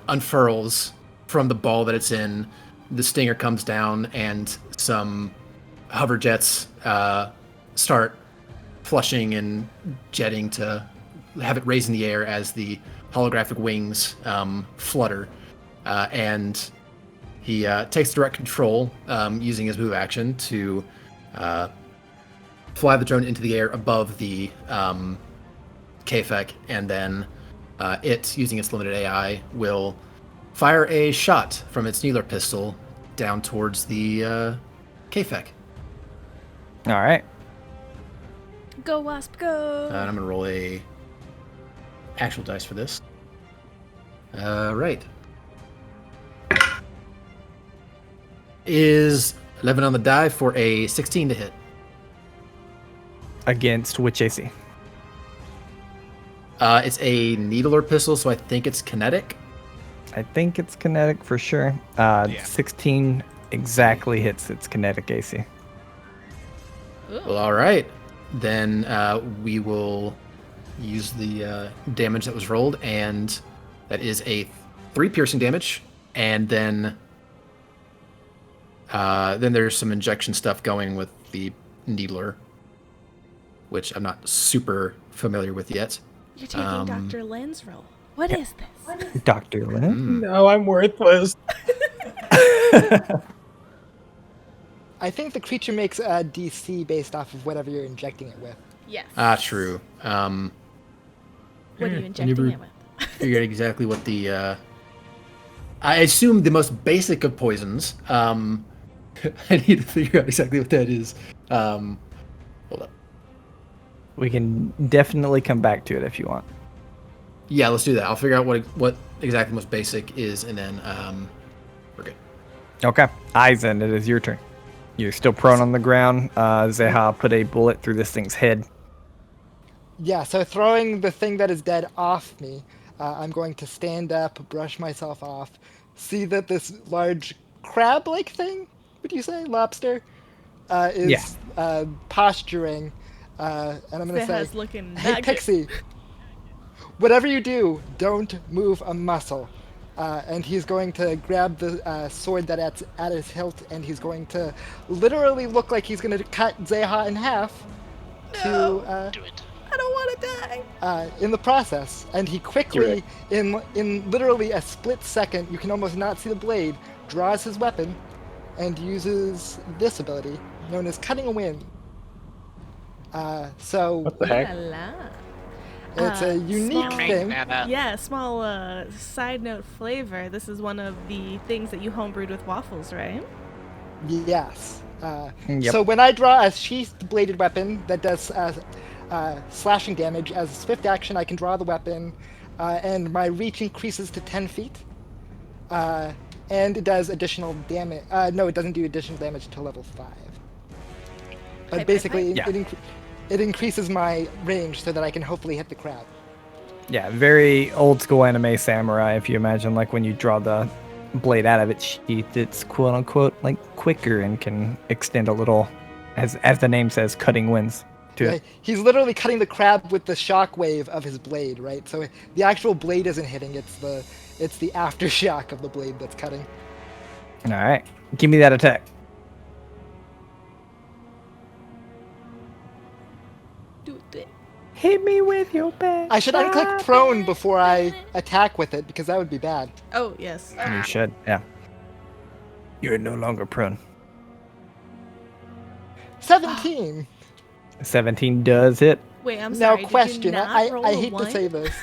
unfurls from the ball that it's in. The stinger comes down, and some hover jets start flushing and jetting to have it raise in the air as the holographic wings flutter. And he takes direct control using his move action to fly the drone into the air above the KFEC, and then it, using its limited AI, will fire a shot from its needler pistol down towards the KFEC. All right. Go, Wasp, go. And I'm going to roll a actual dice for this. Right. Is 11 on the die for a 16 to hit. Against which AC? It's a needler pistol, so I think it's kinetic. I think it's kinetic for sure. 16 exactly hits its kinetic AC. Well, all right. Then we will use the damage that was rolled, and that is a 3 piercing damage, and then there's some injection stuff going with the needler, which I'm not super familiar with yet. You're taking Dr. Lynn's role. What is this? Dr. Lynn? No, I'm worthless. I think the creature makes a DC based off of whatever you're injecting it with. Yes. True. What are you injecting it with? Figure out exactly what the... I assume the most basic of poisons. I need to figure out exactly what that is. Hold up. We can definitely come back to it if you want. Yeah, let's do that. I'll figure out what exactly most basic is, and then we're good. Okay. Eisen, it is your turn. You're still prone on the ground. Zeha put a bullet through this thing's head. Yeah, so throwing the thing that is dead off me, I'm going to stand up, brush myself off, see that this large crab-like thing, would you say, lobster, is posturing, and I'm going to say, Zeha's looking hey, not good." Pixie, whatever you do, don't move a muscle. And he's going to grab the sword that's at his hilt, and he's going to literally look like he's going to cut Zeha in half to Do it. I don't want to die. in the process. And he quickly, in literally a split second, you can almost not see the blade, draws his weapon and uses this ability known as Cutting a Wind. So What the heck? La la. it's a unique small- thing. Yeah, small side note flavor. This is one of the things that you homebrewed with waffles, right? Yes. Yep. So when I draw a sheathed bladed weapon that does slashing damage as a swift action, I can draw the weapon, and my reach increases to 10 feet. And it does additional damage. No, it doesn't do additional damage until level 5. But Hype, basically, hype. it increases my range so that I can hopefully hit the crab. Yeah, very old school anime samurai. If you imagine, like when you draw the blade out of its sheath, it's quote unquote like quicker and can extend a little, as the name says, cutting winds to Yeah, it. he's literally cutting the crab with the shockwave of his blade, right? So the actual blade isn't hitting; it's the aftershock of the blade that's cutting. All right, give me that attack. Do it. Hit me with your back. I should unclick prone before I attack with it because that would be bad. Oh yes. You should, yeah. You're no longer prone. 17. 17 does hit. Wait, I'm Now, sorry. Did you question. not roll I a hate to one? say this.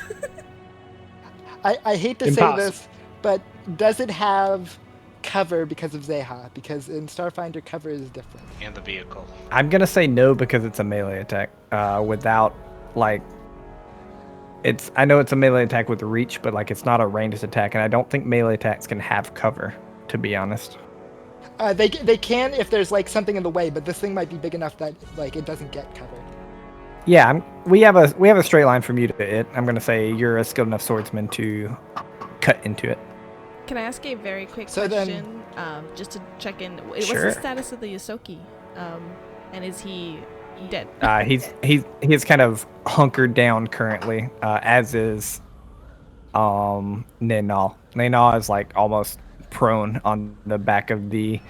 I hate to Impossible. say this, but does it have cover because of Zeha? Because in Starfinder, cover is different. And the vehicle. I'm gonna say no because it's a melee attack. Without like, I know it's a melee attack with reach, but like it's not a ranged attack, and I don't think melee attacks can have cover. To be honest. They can if there's like something in the way, but this thing might be big enough that like it doesn't get covered. Yeah, we have a straight line from you to it. I'm gonna say you're a skilled enough swordsman to cut into it. Can I ask a very quick So then- question? Just to check in. What's Sure. the status of the Yosoki? And is he dead? He's kind of hunkered down currently, as is Nenal. Nenal is like almost prone on the back of the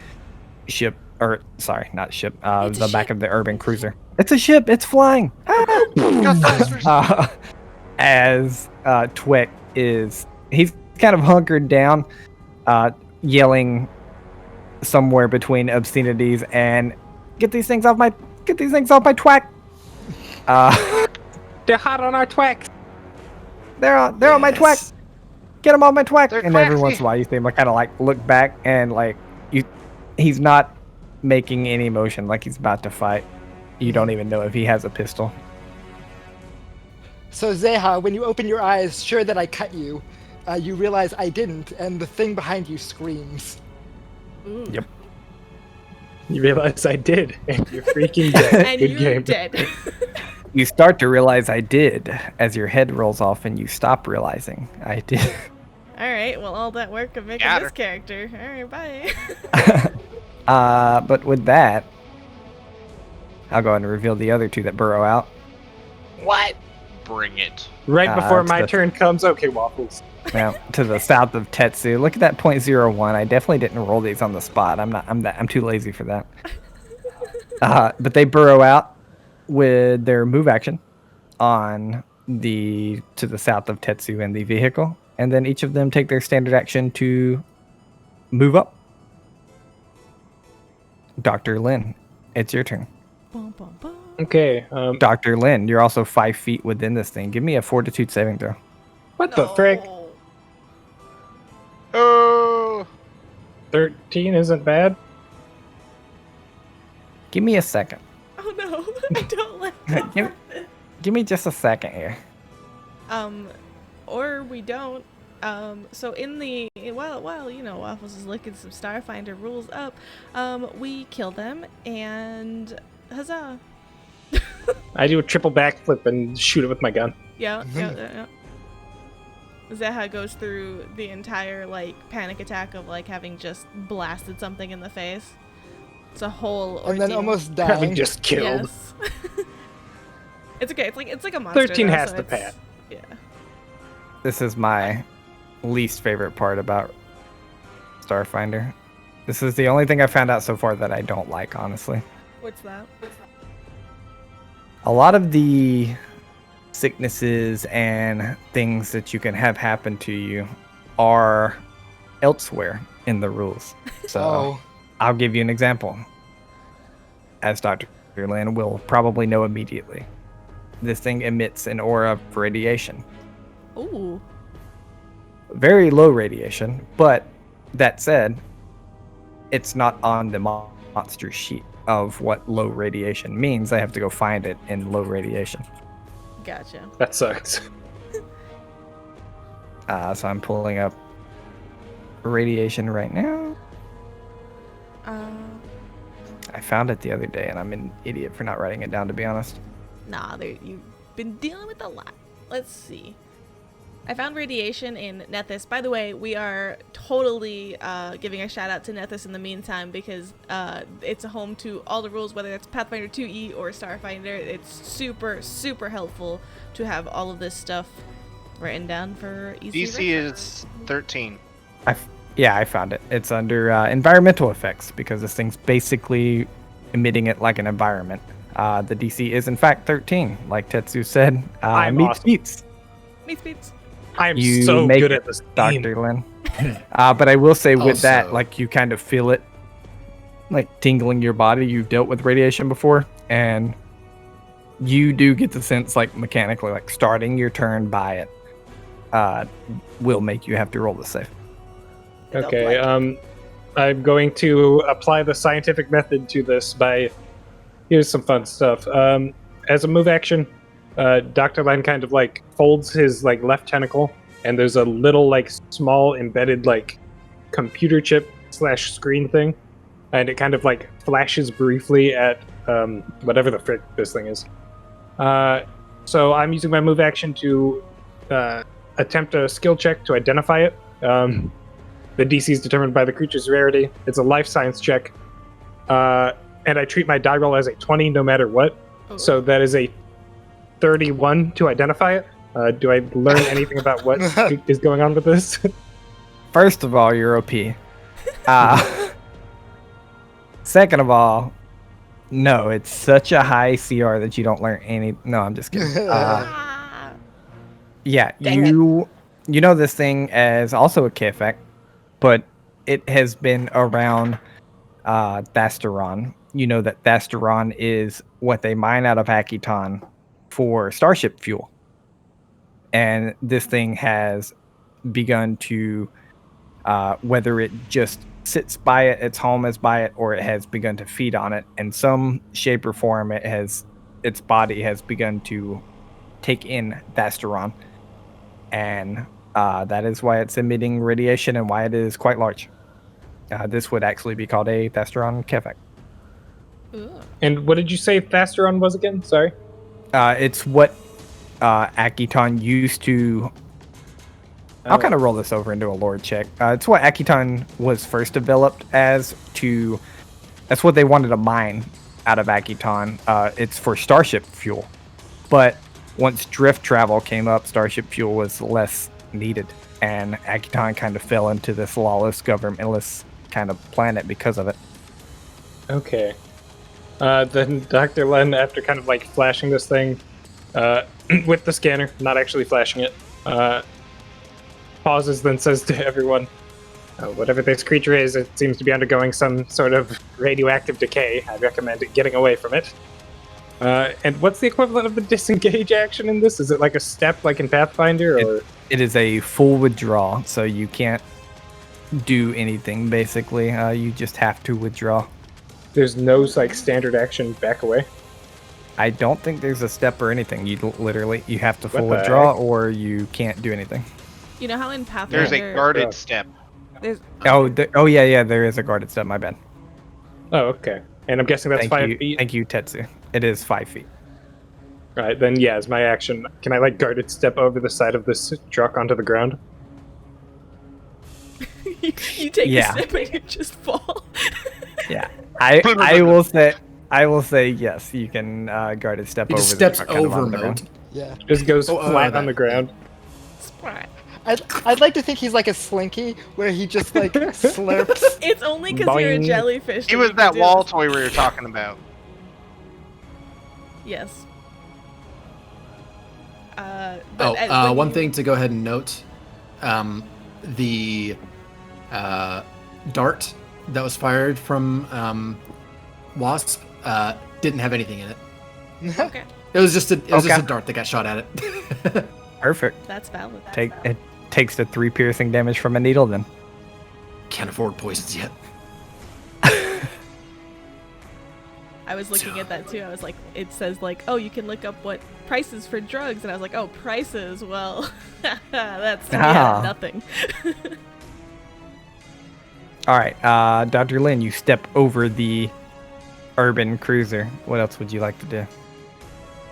ship, or sorry, not ship, It's a the back ship. of the urban cruiser. It's a ship. It's flying. As Twek he's kind of hunkered down, yelling somewhere between obscenities and get these things off my twack. They're hot on our twacks. They're on my twack. Yes. Get him off my twack. They're And every twaxy. once in a while you see him kind of like look back and like he's not making any motion like he's about to fight. You don't even know if he has a pistol. So Zeha, when you open your eyes, sure that I cut you, you realize I didn't, and the thing behind you screams. Ooh. Yep. You realize I did, and you're freaking dead. And Good you're game. dead. You start to realize I did as your head rolls off and you stop realizing I did. All right. Well, all that work of making Got this her. character. All right. Bye. But with that, I'll go ahead and reveal the other two that burrow out. What? Bring it. Right before it's my the- turn comes, okay, Waffles. Now, to the south of Tetsu. Look at that .01. I definitely didn't roll these on the spot. I'm too lazy for that. But they burrow out with their move action to the south of Tetsu and the vehicle, and then each of them take their standard action to move up. Dr. Lin, it's your turn. Bum, bum, bum. Okay, Dr. Lin, you're also 5 feet within this thing. Give me a fortitude saving throw. what the frick? No. Oh. 13 isn't bad. Give me a second. Oh no! I don't like that. Give me just a second here. or we don't. So in the while you know Waffles is looking some Starfinder rules up, we kill them and huzzah! I do a triple backflip and shoot it with my gun. Yeah. Is that how it goes through the entire like panic attack of like having just blasted something in the face? It's a whole ordeal. And then almost dying. Having just killed. Yes. It's okay. It's like a monster. 13 though, has so to it's- pat. Yeah. This is my least favorite part about Starfinder. This is the only thing I found out so far that I don't like, honestly. What's that? A lot of the sicknesses and things that you can have happen to you are elsewhere in the rules. So Oh. I'll give you an example. As Dr. Lynn will probably know immediately. This thing emits an aura of radiation. Ooh. Very low radiation, but that said, it's not on the monster sheet of what low radiation means. I have to go find it in low radiation. Gotcha. That sucks. So I'm pulling up radiation right now. I found it the other day, and I'm an idiot for not writing it down, to be honest. Nah, you've been dealing with a lot. Let's see. I found radiation in Nethys. By the way, we are totally giving a shout out to Nethys in the meantime because it's a home to all the rules, whether it's Pathfinder 2E or Starfinder. It's super, super helpful to have all of this stuff written down for easy DC reference. is 13. Yeah, I found it. It's under environmental effects because this thing's basically emitting it like an environment. The DC is in fact 13, like Tetsu said. I'm Meets awesome. beats. Meats. I'm You so make good it, at this game. Dr. Lynn. But I will say with that, Also- like you kind of feel it like tingling your body. You've dealt with radiation before, and you do get the sense like mechanically, like starting your turn by it will make you have to roll the save. Okay, I'm going to apply the scientific method to this by... Here's some fun stuff. As a move action, Dr. Len kind of like folds his like left tentacle, and there's a little like small embedded like computer chip / screen thing, and it kind of like flashes briefly at whatever the frick this thing is. So I'm using my move action to attempt a skill check to identify it. The DC is determined by the creature's rarity. It's a life science check. And I treat my die roll as a 20 no matter what. Oh. So that is a 31 to identify it. Do I learn anything about what is going on with this? First of all, you're OP. Second of all, no, it's such a high CR that you don't learn any. No, I'm just kidding. Ah. Yeah, Dang you know this thing as also a K effect, but it has been around Thasteron. You know that Thasteron is what they mine out of Akiton for starship fuel. And this thing has begun to, whether it just sits by it, its home is by it, or it has begun to feed on it. In some shape or form, its body has begun to take in Thasteron. And that is why it's emitting radiation and why it is quite large. This would actually be called a Thasteron Kefek. Ooh. And what did you say Thasteron was again? Sorry. It's what Akiton used to... I'll kind of roll this over into a lore check. It's what Akiton was first developed as to... That's what they wanted to mine out of Akiton. It's for starship fuel. But once drift travel came up, starship fuel was less needed. And Akiton kind of fell into this lawless, governmentless kind of planet because of it. Okay. Then Dr. Len, after kind of like flashing this thing with the scanner, not actually flashing it, pauses, then says to everyone, whatever this creature is, it seems to be undergoing some sort of radioactive decay. I recommend getting away from it. And what's the equivalent of the disengage action in this? Is it like a step like in Pathfinder? Or It is a full withdrawal, so you can't do anything basically. You just have to withdraw. there's no like standard action back away? I don't think there's a step or anything. You have to full the withdraw heck? or you can't do anything. You know how in Pathfinder There's a guarded step. there's Oh yeah, there is a guarded step. My bad. Oh, okay. And I'm guessing that's 5 feet. Thank you, Tetsu. It is 5 feet. All right, then yeah, as my action, can I like guarded step over the side of this truck onto the ground? you take Yeah. a step and you just fall. Yeah, I will say yes. You can guarded step He over. just steps the truck kind of over onto the ground. Moat. Yeah. Just goes Oh, flat that- on the ground. Sprat. I'd like to think he's like a slinky where he just like slurps. It's only because you're a Boing. jellyfish. He that was you can that do wall this. toy we were talking about. Yes. But when One you- thing to go ahead and note, the dart that was fired from Wasp didn't have anything in it. Okay, It was just a Okay. dart that got shot at it. Perfect. that's valid. It takes the 3 piercing damage from a needle then. Can't afford poisons yet. I was looking at that too. I was like, it says like, oh, you can look up what prices for drugs, and I was like, oh, prices. Well, that's nothing. All right, Dr. Lin, you step over the urban cruiser. What else would you like to do?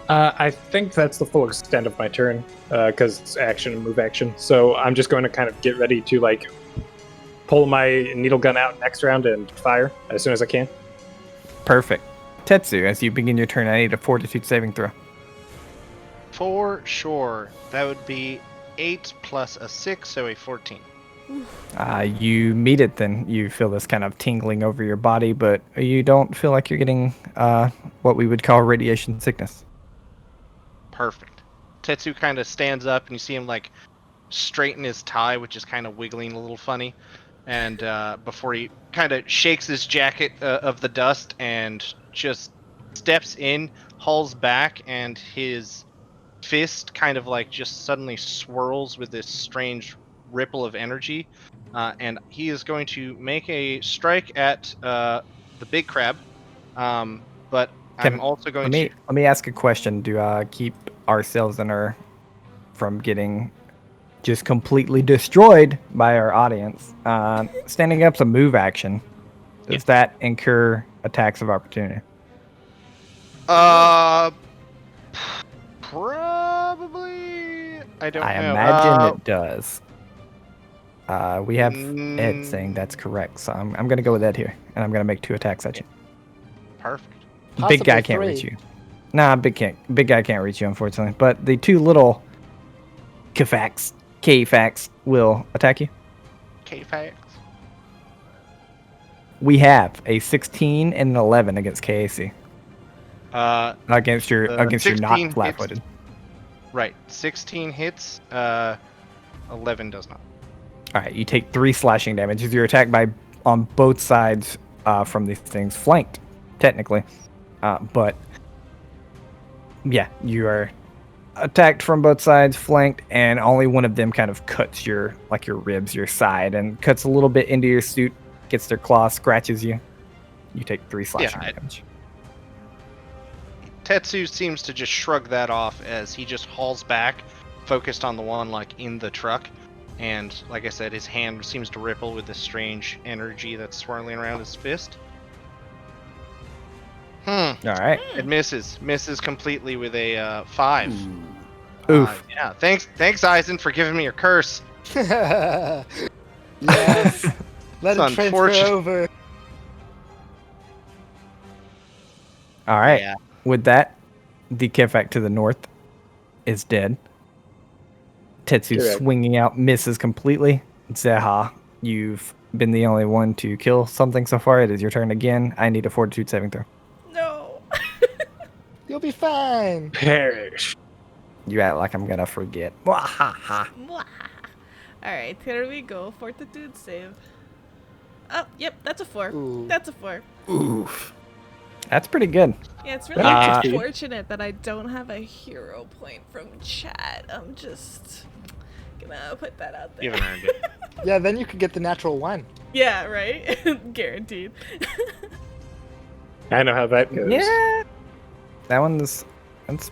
I think that's the full extent of my turn, because it's action and move action. So I'm just going to kind of get ready to like pull my needle gun out next round and fire as soon as I can. Perfect. Tetsu, as you begin your turn, I need a fortitude saving throw. For sure. That would be 8 plus a 6, so a 14. You meet it then. You feel this kind of tingling over your body, but you don't feel like you're getting what we would call radiation sickness. Perfect. Tetsu kind of stands up, and you see him like straighten his tie, which is kind of wiggling a little funny. And before he kind of shakes his jacket of the dust and just steps in, hauls back, and his fist kind of like just suddenly swirls with this strange ripple of energy. And he is going to make a strike at the big crab. But I'm also going to... Let me ask a question to keep ourselves and her from getting just completely destroyed by our audience. Standing up's a move action. Does that incur attacks of opportunity? Probably. I don't know. I imagine it does. We have Ed saying that's correct, so I'm going to go with Ed here, and I'm going to make 2 attacks at you. Perfect. Big guy Possibly can't 3. reach you. Nah, big guy can't reach you, unfortunately. But the 2 little K-Fax will attack you. K-Fax. We have a 16 and an 11 against KAC. Against your not 16 flat-footed. Right. 16 hits. 11 does not. All right, you take 3 slashing damage as you're attacked on both sides from these things, flanked technically, but yeah, you are attacked from both sides, flanked, and only one of them kind of cuts your ribs, your side, and cuts a little bit into your suit. Gets their claw, scratches you. You take 3 slashing damage. Tetsu seems to just shrug that off as he just hauls back, focused on the one like in the truck. And like I said, his hand seems to ripple with this strange energy that's swirling around his fist. All right. It misses completely with a 5. Oof. Yeah. Thanks, Eisen, for giving me your curse. Yes. Let It's it transfer unfortunate. over. All right. Yeah. With that, the Kefak to the north is dead. Tetsu Correct. swinging out misses completely. Zeha, you've been the only one to kill something so far. It is your turn again. I need a fortitude saving throw. No. You'll be fine. Perish. You act like I'm gonna forget. Mwahaha. All right, here we go. Fortitude save. Oh, yep, that's a 4. Ooh. That's a 4. Oof. That's pretty good. Yeah, it's really unfortunate that I don't have a hero point from chat. I'm just gonna put that out there. You haven't earned it. Yeah, then you could get the natural 1. Yeah, right? Guaranteed. I know how that goes. Yeah. That's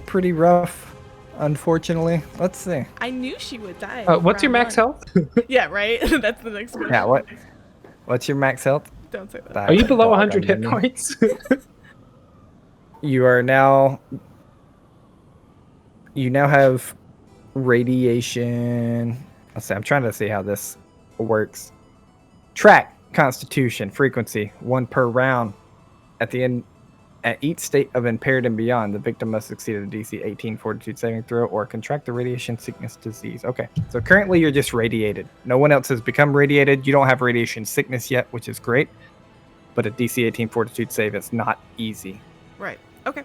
pretty rough, unfortunately. Let's see. I knew she would die. What's your round max one. health? Yeah, right? That's the next question. Yeah, what's your max health? Don't say that. Are you below Dog 100 hit on points? You are now. You now have radiation. Let's see. I'm trying to see how this works. Track Constitution frequency 1 per round. At the end, at each state of impaired and beyond, the victim must succeed at a DC 18 Fortitude saving throw or contract the radiation sickness disease. Okay, so currently you're just radiated. No one else has become radiated. You don't have radiation sickness yet, which is great. But a DC 18 Fortitude save is not easy. Right. Okay.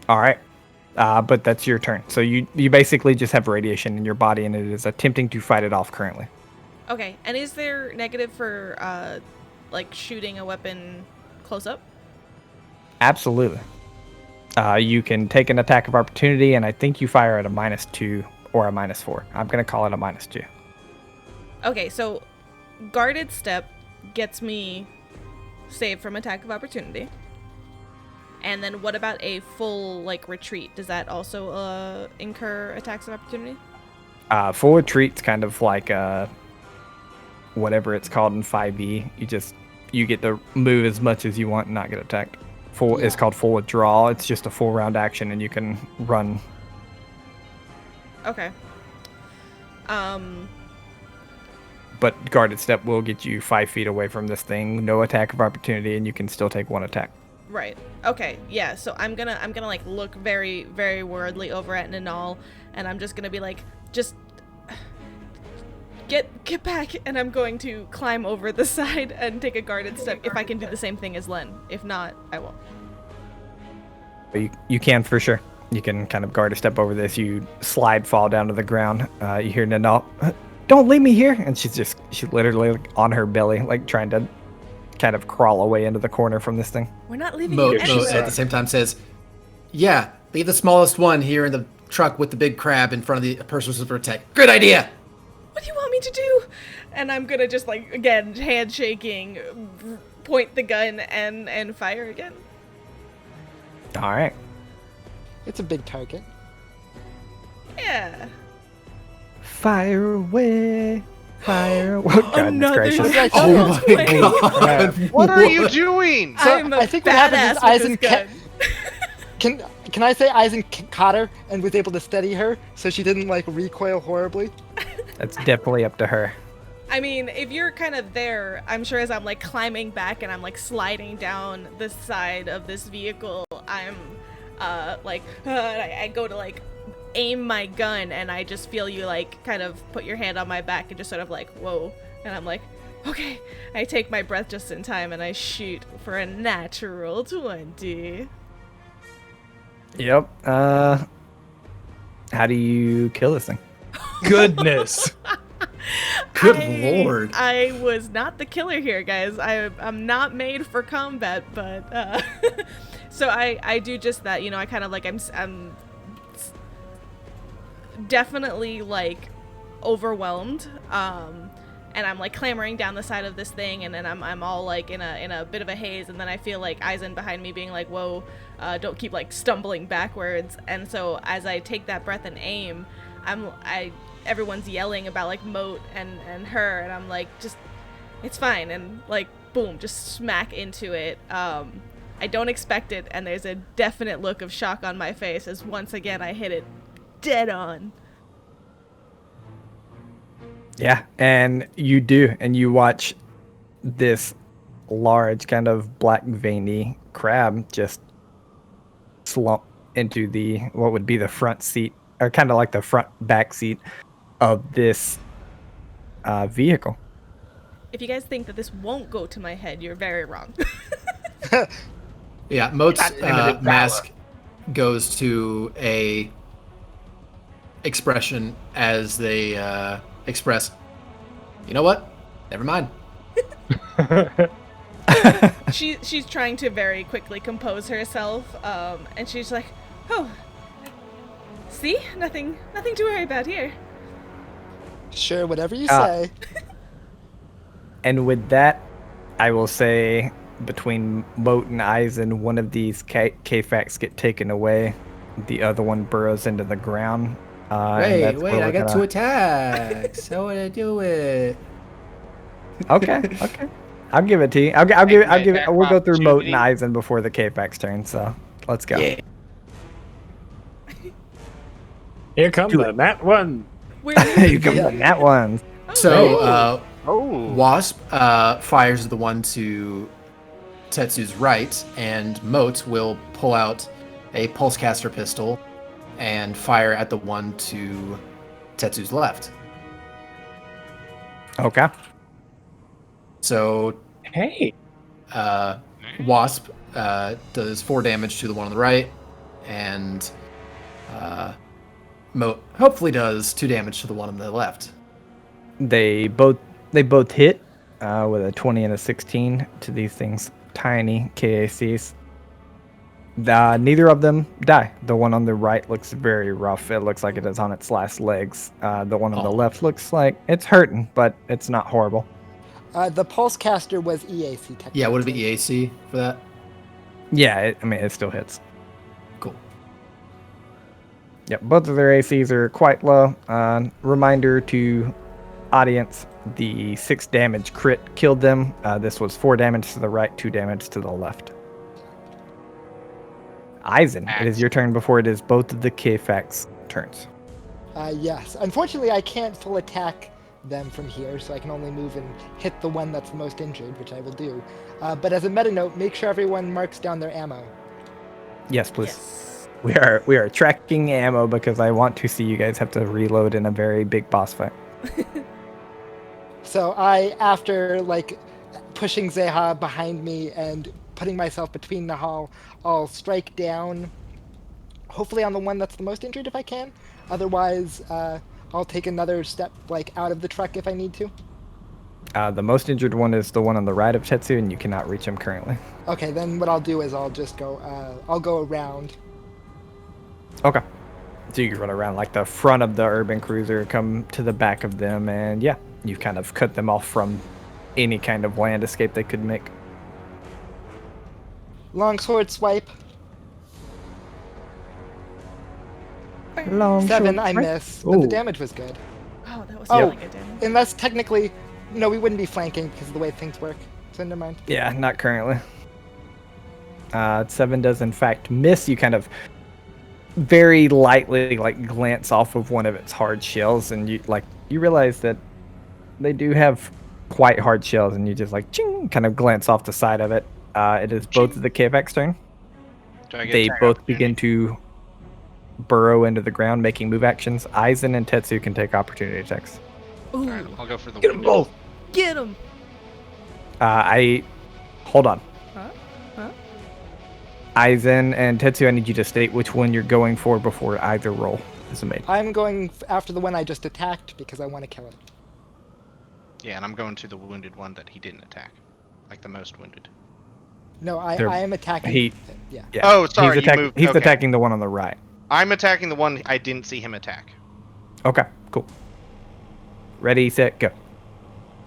All right. But that's your turn. So you basically just have radiation in your body, and it is attempting to fight it off currently. Okay. And is there negative for like shooting a weapon close up? Absolutely. You can take an attack of opportunity, and I think you fire at a -2 or a -4. I'm going to call it a -2. Okay, so guarded step gets me saved from attack of opportunity. And then what about a full like retreat? Does that also incur attacks of opportunity? Full retreat's kind of like whatever it's called in 5e. You get to move as much as you want and not get attacked. It's called full withdrawal. It's just a full round action, and you can run. Okay. But guarded step will get you 5 feet away from this thing. No attack of opportunity, and you can still take 1 attack. Right. Okay. Yeah. So I'm gonna like look very, very worriedly over at Nanal, and I'm just gonna be like, just get back, and I'm going to climb over the side and take a guarded step if I can do the same thing as Len. If not, I won't. But you can for sure. You can kind of guard a step over this. You fall down to the ground. You hear Nanal, "Don't leave me here!" And she's literally like on her belly, like trying to kind of crawl away into the corner from this thing. We're not leaving Mo you anywhere. at the same time says, "Yeah, leave the smallest one here in the truck with the big crab in front of the person's to protect. Good idea." What do you want me to do? And I'm gonna just like, again, handshaking, point the gun and fire again. All right. It's a big target. Yeah. Fire away. Fire away. Oh, goodness gracious. Oh my god. What are you doing? So I'm a I think what happens is badass with Eisen this gun. Can I say Eisen caught her and was able to steady her so she didn't like recoil horribly? That's definitely up to her. I mean, if you're kind of there, I'm sure as I'm like climbing back and I'm like sliding down the side of this vehicle, I'm I go to like aim my gun, and I just feel you like kind of put your hand on my back and just sort of like, whoa. And I'm like, okay. I take my breath just in time and I shoot for a natural 20. Yep. How do you kill this thing? Goodness. Good lord. I was not the killer here, guys. I'm not made for combat, but so I do just that. You know, I kind of like I'm definitely like overwhelmed. And I'm like clambering down the side of this thing, and then I'm all like in a bit of a haze, and then I feel like Eisen behind me being like, whoa, don't keep like stumbling backwards. And so as I take that breath and aim, everyone's yelling about like Moat and her, and I'm like, just, it's fine, and like boom, just smack into it. I don't expect it, and there's a definite look of shock on my face as once again I hit it dead on. Yeah, and you do, and you watch this large kind of black veiny crab just slump into what would be the front seat, or kind of like the front back seat of this vehicle. If you guys think that this won't go to my head, you're very wrong. Yeah, Moat's mask goes to a expression as they express, you know what? Never mind. She's trying to very quickly compose herself, and she's like, oh, see? Nothing to worry about here. Sure, whatever you say. And with that, I will say between Moat and Eisen, one of these K-Facts get taken away. The other one burrows into the ground. Wait, I got 2 attacks. How would I do it? Okay. I'll give it to you. I'll give it. We'll go through Moat and Eisen before the K-Fac's turn. So let's go. Yeah. Here comes the nat one. You come the nat ones. So, Wasp fires the one to Tetsu's right, and Moat will pull out a pulsecaster pistol and fire at the one to Tetsu's left. Okay. So, Hey. Wasp does 4 damage to the one on the right, and Moat hopefully does 2 damage to the one on the left. They both hit with a 20 and a 16 to these things tiny KACs. Neither of them die. The one on the right looks very rough. It looks like it is on its last legs. The one on the left looks like it's hurting, but it's not horrible. The pulse caster was EAC technically. Yeah, would it be EAC for that? Yeah, it still hits. Cool. Yep, both of their ACs are quite low. Reminder to audience, the 6 damage crit killed them. This was 4 damage to the right, 2 damage to the left. Eisen, it is your turn before it is both of the K-Facts' turns. Yes. Unfortunately, I can't full attack them from here, so I can only move and hit the one that's most injured, which I will do. But as a meta note, make sure everyone marks down their ammo. Yes, please. Yes. We are tracking ammo because I want to see you guys have to reload in a very big boss fight. So after pushing Zeha behind me and putting myself between the hull, I'll strike down, hopefully on the one that's the most injured if I can. Otherwise, I'll take another step out of the truck if I need to. The most injured one is the one on the right of Tetsu, and you cannot reach him currently. Okay, then what I'll do is I'll just go. I'll go around. Okay. So you can run around the front of the urban cruiser, come to the back of them, and yeah, you kind of cut them off from any kind of land escape they could make. Longsword swipe. Long 7, short I swipe. miss, but the Ooh. damage was good. Oh, that was Oh. really good damage. Unless technically, no, we wouldn't be flanking because of the way things work. So never mind. Yeah, not currently. 7 does in fact miss. You kind of very lightly glance off of one of its hard shells, and you realize that they do have quite hard shells, and you just ching, kind of glance off the side of it. It is both of the K-Fac's turn. They both begin to burrow into the ground, making move actions. Eisen and Tetsu can take opportunity attacks. Ooh, Alright, I'll go for the Get them both. get him! Hold on. Huh? Eisen and Tetsu, I need you to state which one you're going for before either roll is made. I'm going after the one I just attacked because I want to kill it. Yeah, and I'm going to the wounded one that he didn't attack. The most wounded. No, I am attacking. Yeah. Yeah. Oh, sorry, He's, you moved- he's okay. attacking the one on the right. I'm attacking the one I didn't see him attack. Okay, cool. Ready, set, go.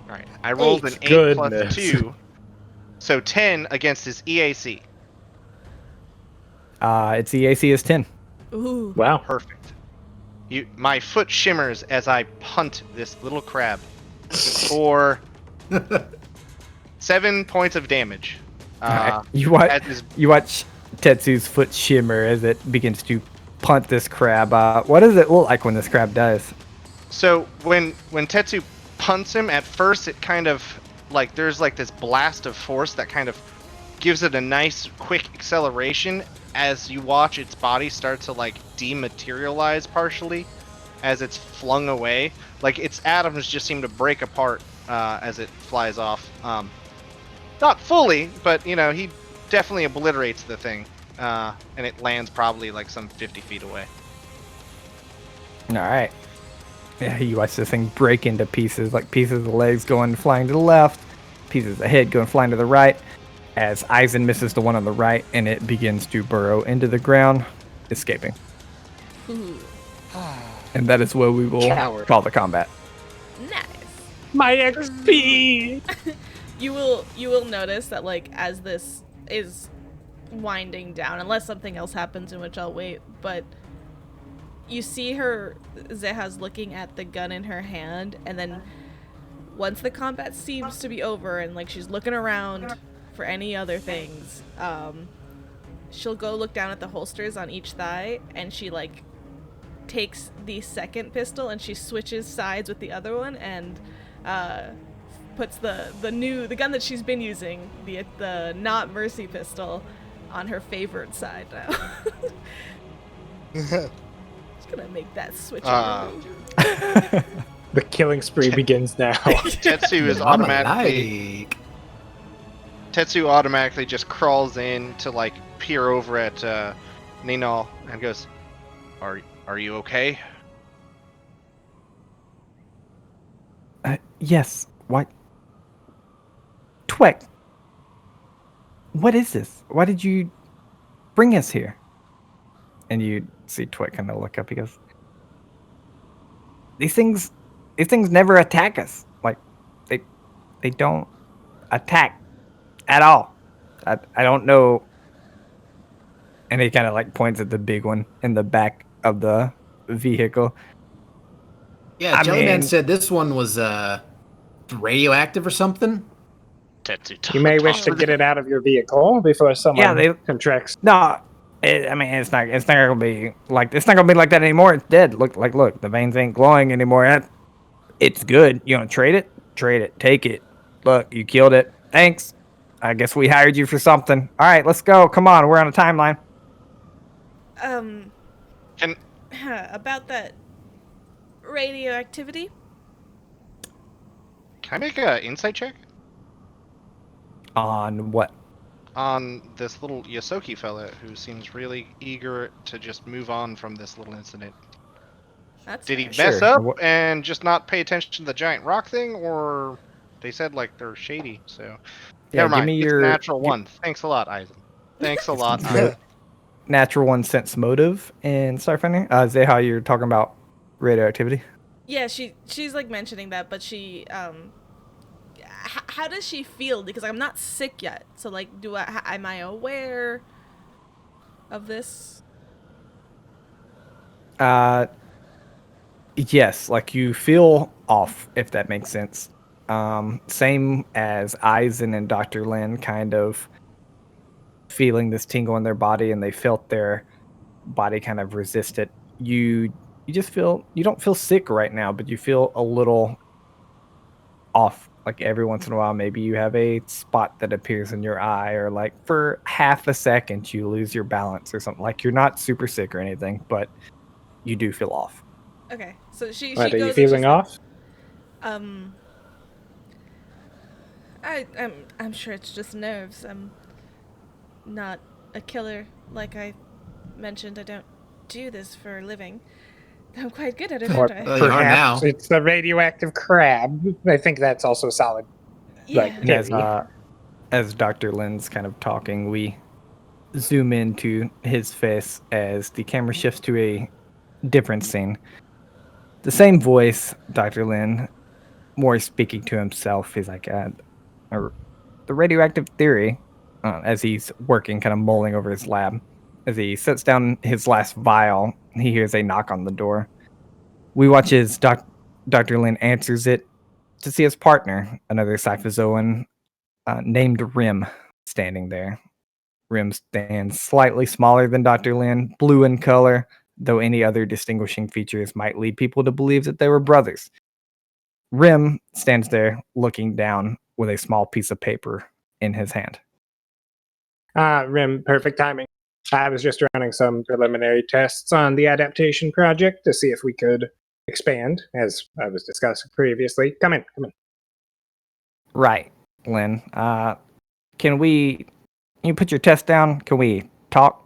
Alright, I rolled an 8 Goodness. plus 2, so 10 against his EAC. Its EAC is 10. Ooh. Wow. Perfect. My foot shimmers as I punt this little crab for 7 points of damage. Alright, as you watch Tetsu's foot shimmer as it begins to punt this crab. What does it look like when this crab dies? So when Tetsu punts him, at first it kind of there's this blast of force that kind of gives it a nice quick acceleration as you watch its body start to dematerialize partially as it's flung away. Its atoms just seem to break apart as it flies off. Not fully, but he definitely obliterates the thing, and it lands probably some 50 feet away. Alright. Yeah, you watch this thing break into pieces, pieces of the legs going flying to the left, pieces of the head going flying to the right, as Eisen misses the one on the right, and it begins to burrow into the ground, escaping. Ooh. And that is where we will Coward. call the combat. Nice. My XP. You will notice that like as this is winding down, unless something else happens in which I'll wait, but you see her, Zeha's looking at the gun in her hand, and then once the combat seems to be over and like she's looking around for any other things, she'll go look down at the holsters on each thigh, and she like takes the second pistol and she switches sides with the other one and puts the gun that she's been using, the not mercy pistol, on her favored side now. Just gonna make that switch. The killing spree begins now. Tetsu is automatically. Tetsu automatically just crawls in to like peer over at Ninal and goes, "Are you okay?" Yes. What? Twek. What is this? Why did you bring us here? And you see Twek kind of look up. He goes, These things never attack us. Like, they don't attack at all. I don't know." And he kind of like points at the big one in the back of the vehicle. Yeah, Jellyman said this one was radioactive or something. You may wish to get it out of your vehicle before someone contracts. No, it's not gonna be like that anymore. It's dead. Look, the veins ain't glowing anymore. It's good. You want to trade it? Trade it. Take it. Look, you killed it. Thanks. I guess we hired you for something. All right, let's go. Come on, we're on a timeline. About that radioactivity. Can I make an insight check? On what? On this little Yosoki fella who seems really eager to just move on from this little incident. Did he mess up and just not pay attention to the giant rock thing, or they said like they're shady? So never mind. It's a natural one. Thanks a lot, Eisen. Thanks a lot, Eisen. Natural one sense motive in Starfinder. Zeha, you're talking about radioactivity? Yeah, she's like mentioning that, but she how does she feel? Because I'm not sick yet, so like, am I aware of this? Yes, like you feel off, if that makes sense. Same as Eisen and Dr. Lin, kind of feeling this tingle in their body, and they felt their body kind of resist it. You just feel, you don't feel sick right now, but you feel a little off. Like every once in a while, maybe you have a spot that appears in your eye, or like for half a second you lose your balance or something. Like you're not super sick or anything, but you do feel off. Okay, so she What, goes. are you feeling off? I'm sure it's just nerves. I'm not a killer, like I mentioned. I don't do this for a living. I'm quite good at it, aren't I? Perhaps it's the radioactive crab. I think that's also solid. Yeah. As Dr. Lin's kind of talking, we zoom into his face as the camera shifts to a different scene. The same voice, Dr. Lin, more speaking to himself. He's like, the radioactive theory, as he's working, kind of mulling over his lab. As he sets down his last vial, he hears a knock on the door. We watch as Dr. Lin answers it to see his partner, another Cyphozoan named Rim, standing there. Rim stands slightly smaller than Dr. Lin, blue in color, though any other distinguishing features might lead people to believe that they were brothers. Rim stands there looking down with a small piece of paper in his hand. Rim, perfect timing. I was just running some preliminary tests on the adaptation project to see if we could expand, as I was discussing previously. Come in. Right, Lynn. Can you put your test down? Can we talk?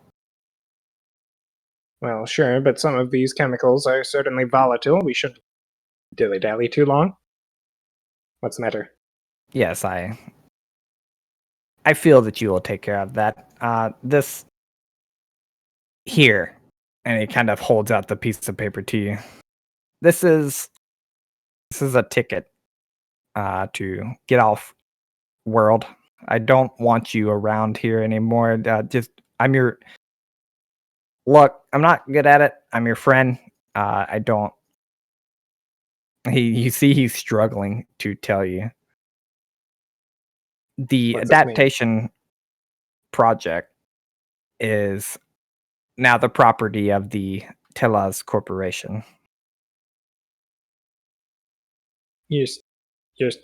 Well, sure, but some of these chemicals are certainly volatile. We shouldn't dilly-dally too long. What's the matter? Yes, I feel that you will take care of that. This here, and he kind of holds out the piece of paper to you. This is a ticket to get off world. I don't want you around here anymore. I'm your look. I'm not good at it. I'm your friend. I don't. You see, he's struggling to tell you. The What's this mean? adaptation project is now the property of the Telaz Corporation. You're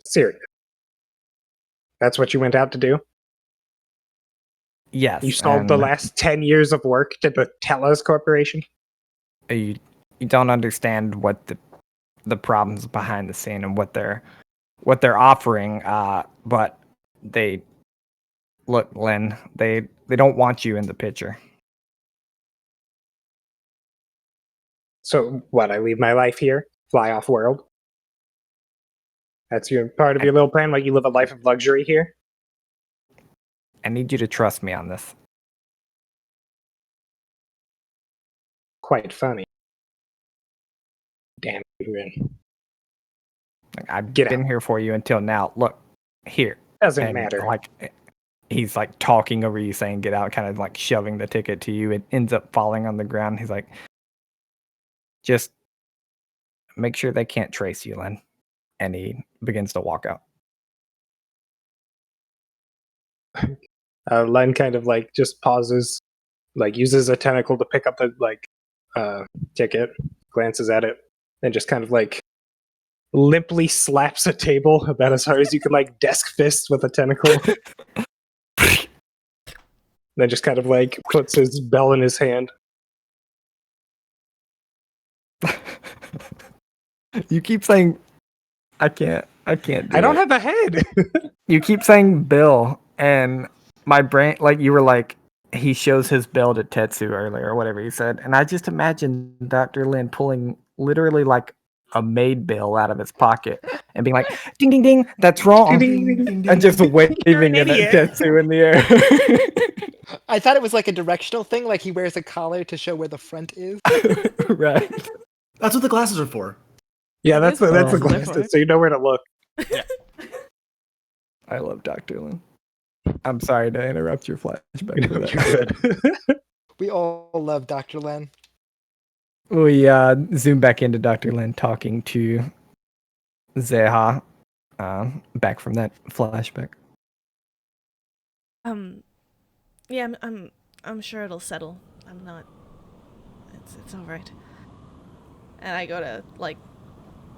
serious? That's what you went out to do? Yes. You solved the and last 10 years of work to the Telus Corporation? You don't understand what the problems behind the scene and what they're offering. But they look, Len. They don't want you in the picture. So what? I leave my life here, fly off world. That's your part of your little plan. Like you live a life of luxury here. I need you to trust me on this. Quite funny. Damn, Adrian. I've Get been out. here for you until now. Look, here. Doesn't And, matter. Like, he's like talking over you, saying "get out," kind of like shoving the ticket to you. It ends up falling on the ground. He's like, "Just make sure they can't trace you, Len." And he begins to walk out. Len kind of like just pauses, like uses a tentacle to pick up the ticket, glances at it, and just kind of like limply slaps a table about as hard as you can like desk fist with a tentacle. Then just kind of like puts his bell in his hand. You keep saying, I can't do I don't it. have a head. You keep saying Bill, and my brain, like you were like, he shows his bell to Tetsu earlier, or whatever he said, and I just imagined Dr. Lin pulling literally like a maid bill out of his pocket and being like, ding, ding, ding, that's wrong. Ding, ding, ding, ding, And just ding. waving You're an it at idiot. Tetsu in the air. I thought it was like a directional thing, like he wears a collar to show where the front is. Right. That's what the glasses are for. Yeah, that's the that's glasses, so you know where to look. I love Dr. Lin. I'm sorry to interrupt your flashback. for that. You're good. We all love Dr. Len. We zoom back into Dr. Lin talking to Zeha, back from that flashback. Yeah, I'm sure it'll settle. I'm not. It's all right. And I go to like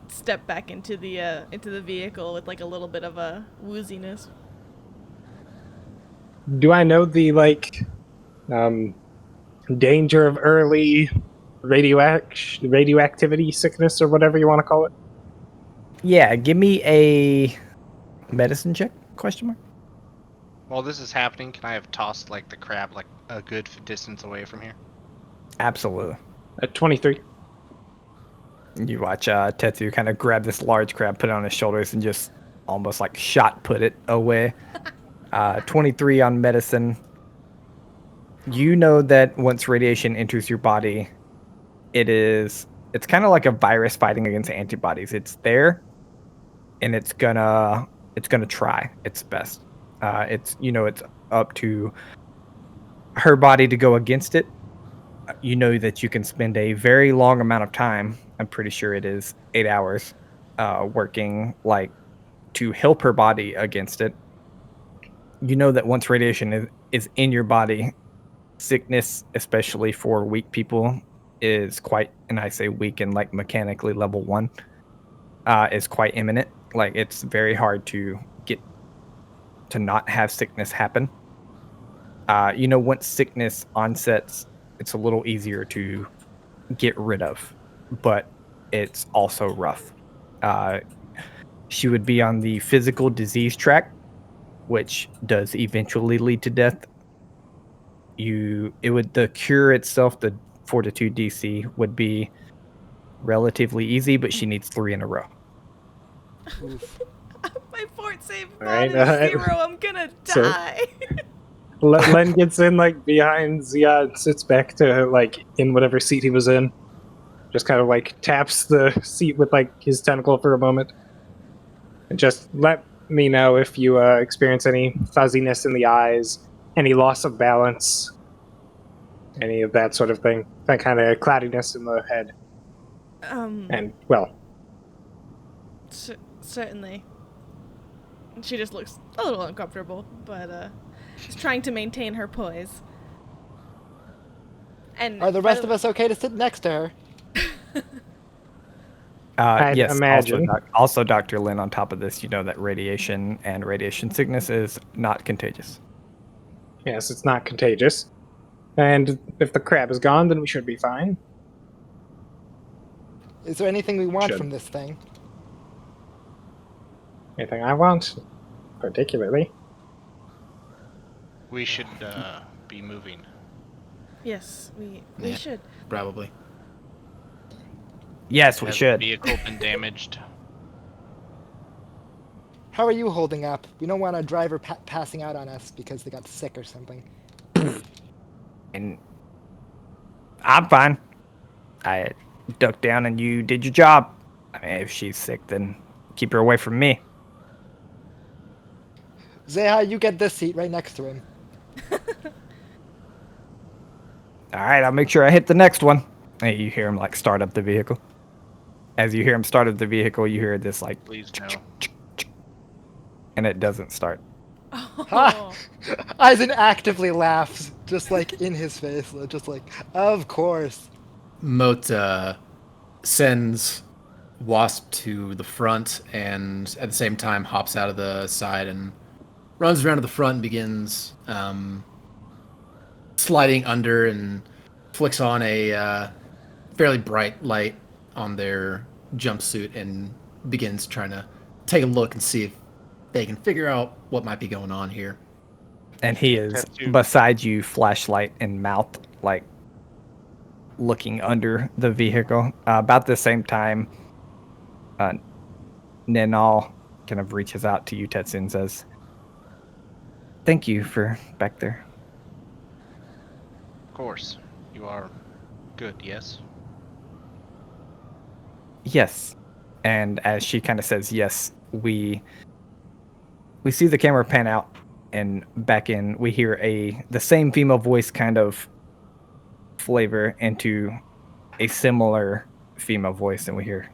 step back into the vehicle with like a little bit of a wooziness. Do I know the danger of early radioactivity sickness or whatever you want to call it? Yeah, give me a medicine check? Question mark. While this is happening, can I have tossed like the crab like a good distance away from here? Absolutely. At 23. You watch Tetsu kind of grab this large crab, put it on his shoulders, and just almost like shot put it away. 23 on medicine. You know that once radiation enters your body, it's kind of like a virus fighting against antibodies. It's there, and it's gonna try its best. It's up to her body to go against it. You know that you can spend a very long amount of time. I'm pretty sure it is 8 hours, working like to help her body against it. You know that once radiation is in your body, sickness, especially for weak people, is quite, and I say weak and like mechanically level 1, is quite imminent. Like it's very hard to get to not have sickness happen. Once sickness onsets, it's a little easier to get rid of, but it's also rough. She would be on the physical disease track, which does eventually lead to death. The cure itself, the Fortitude DC, would be relatively easy, but she needs 3 in a row. Oof. My fort save Alright, mod is 0. I'm gonna so- die. Len gets in like behind Zia and sits back to like in whatever seat he was in. Just kind of like taps the seat with like his tentacle for a moment. And just let me know if you experience any fuzziness in the eyes, any loss of balance, any of that sort of thing. That kind of cloudiness in the head. And, well, certainly. She just looks a little uncomfortable, but she's trying to maintain her poise. And Are the rest of us okay to sit next to her? I'd Yes. imagine. Also, Dr. Lin, on top of this, you know that radiation and radiation sickness is not contagious. Yes, it's not contagious. And if the crab is gone, then we should be fine. Is there anything we want Should. from this thing? Anything I want, particularly. We should be moving. yes, we Yeah. should. Probably. Yes, we Has should. the vehicle been damaged? How are you holding up? We don't want a driver passing out on us because they got sick or something. And I'm fine. I ducked down and you did your job. I mean, if she's sick, then keep her away from me. Zeha, you get this seat right next to him. All right, I'll make sure I hit the next one. And you hear him like start up the vehicle. As you hear him start up the vehicle, you hear this like, Please no. and it doesn't start. Ha! Eisen actively laughs, just like in his face, just like, of course. Moat sends Wasp to the front and at the same time hops out of the side and runs around to the front and begins sliding under and flicks on a fairly bright light on their jumpsuit and begins trying to take a look and see if they can figure out what might be going on here. And he is Tattoo. beside you, flashlight in mouth, like looking under the vehicle. About the same time, Ninal kind of reaches out to you, Tetsu, and says, "Thank you for back there." Of course. You are good, yes? Yes. And as she kind of says yes, we see the camera pan out, and back in we hear the same female voice kind of flavor into a similar female voice, and we hear,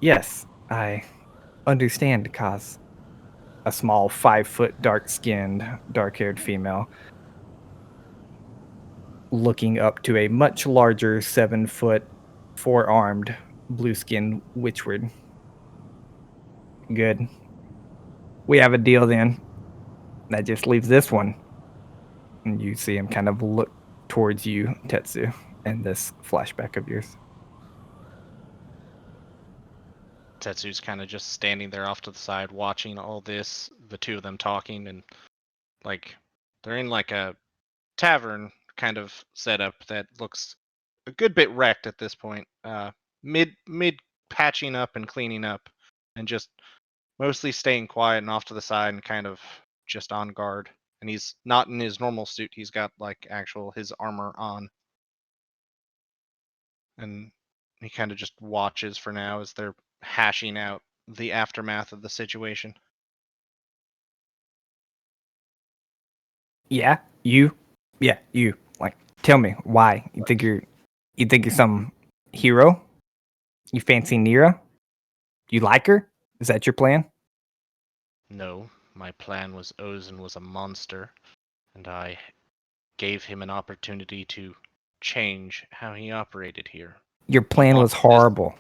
"Yes, I understand, Kaz." A small 5-foot dark-skinned, dark-haired female looking up to a much larger 7-foot, 4-armed, blue-skinned witchward. Good. We have a deal then. That just leaves this one. And you see him kind of look towards you, Tetsu, in this flashback of yours. Tetsu's kind of just standing there off to the side watching all this, the two of them talking, and like they're in like a tavern kind of setup that looks a good bit wrecked at this point. Mid patching up and cleaning up, and just mostly staying quiet and off to the side and kind of just on guard. And he's not in his normal suit. He's got like his armor on. And he kind of just watches for now as they're hashing out the aftermath of the situation. Yeah, you. Like, tell me why you think you're some hero? You fancy Nira? You like her? Is that your plan? No, my plan was Ozen was a monster, and I gave him an opportunity to change how he operated here. Your plan was horrible.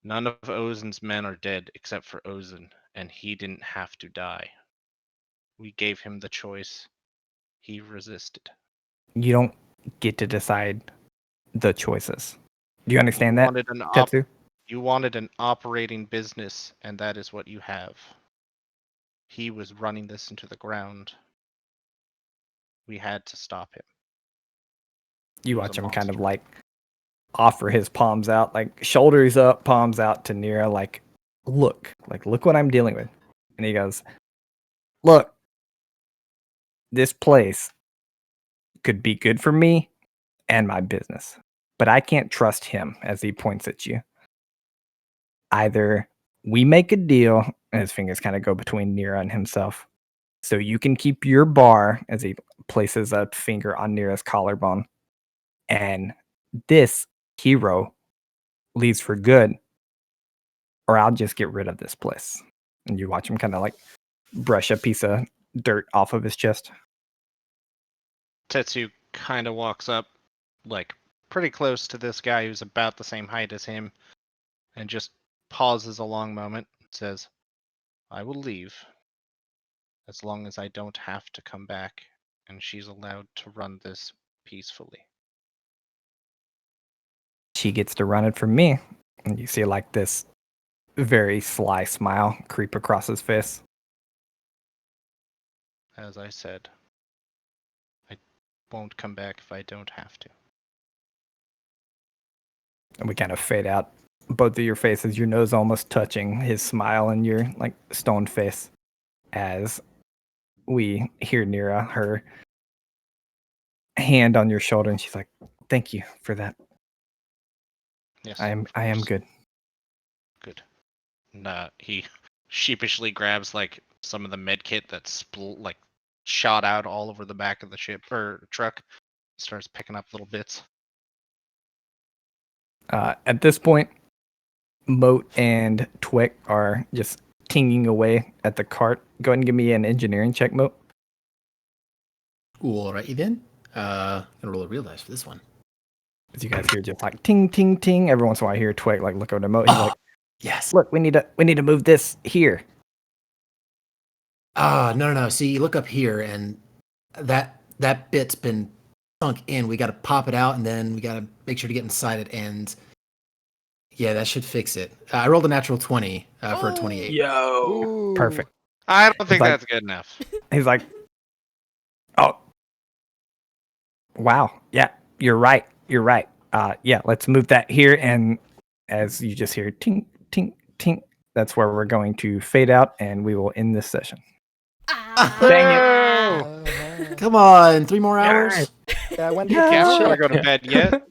None of Ozen's men are dead except for Ozen, and he didn't have to die. We gave him the choice. He resisted. You don't get to decide the choices. Do you understand that, Tetsu? You wanted an operating business, and that is what you have. He was running this into the ground. We had to stop him. You watch him kind of like offer his palms out, like shoulders up, palms out to Nira, like look what I'm dealing with. And he goes, "Look, this place could be good for me and my business, but I can't trust him," as he points at you. Either we make a deal And his fingers kind of go between Nira and himself. So you can keep your bar as he places a finger on Nira's collarbone. And this hero leaves for good, or I'll just get rid of this place. And you watch him kind of like brush a piece of dirt off of his chest. Tetsu kind of walks up, like, pretty close to this guy who's about the same height as him, and just pauses a long moment and says, I will leave, as long as I don't have to come back, and she's allowed to run this peacefully. She gets to run it from me. And you see like this very sly smile creep across his face. As I said, I won't come back if I don't have to. And we kind of fade out both of your faces, your nose almost touching his smile and your like stone face, as we hear Nira, her hand on your shoulder, and she's like, thank you for that. Yes, I am good. Good. And he sheepishly grabs like some of the med kit that's like shot out all over the back of the ship or truck. Starts picking up little bits. At this point, Moat and Twick are just tinging away at the cart. Go ahead and give me an engineering check, Moat. Alrighty then. Gonna roll a real dice for this one. As you guys hear just like ting ting ting. Every once in a while I hear Twick like look over to Moat. He's like, yes. Look, we need to move this here. No. See, you look up here and that bit's been sunk in. We gotta pop it out and then we gotta make sure to get inside it, and yeah, that should fix it. I rolled a natural 20 for a 28. Yo. Ooh. Perfect. I don't think like- that's good enough. He's like, oh, wow. Yeah, you're right. Yeah, let's move that here. And as you just hear tink, tink, tink, that's where we're going to fade out and we will end this session. Dang it. Uh, Come on, 3 more hours. yeah, when Yeah, we're shit. gonna go to bed yet.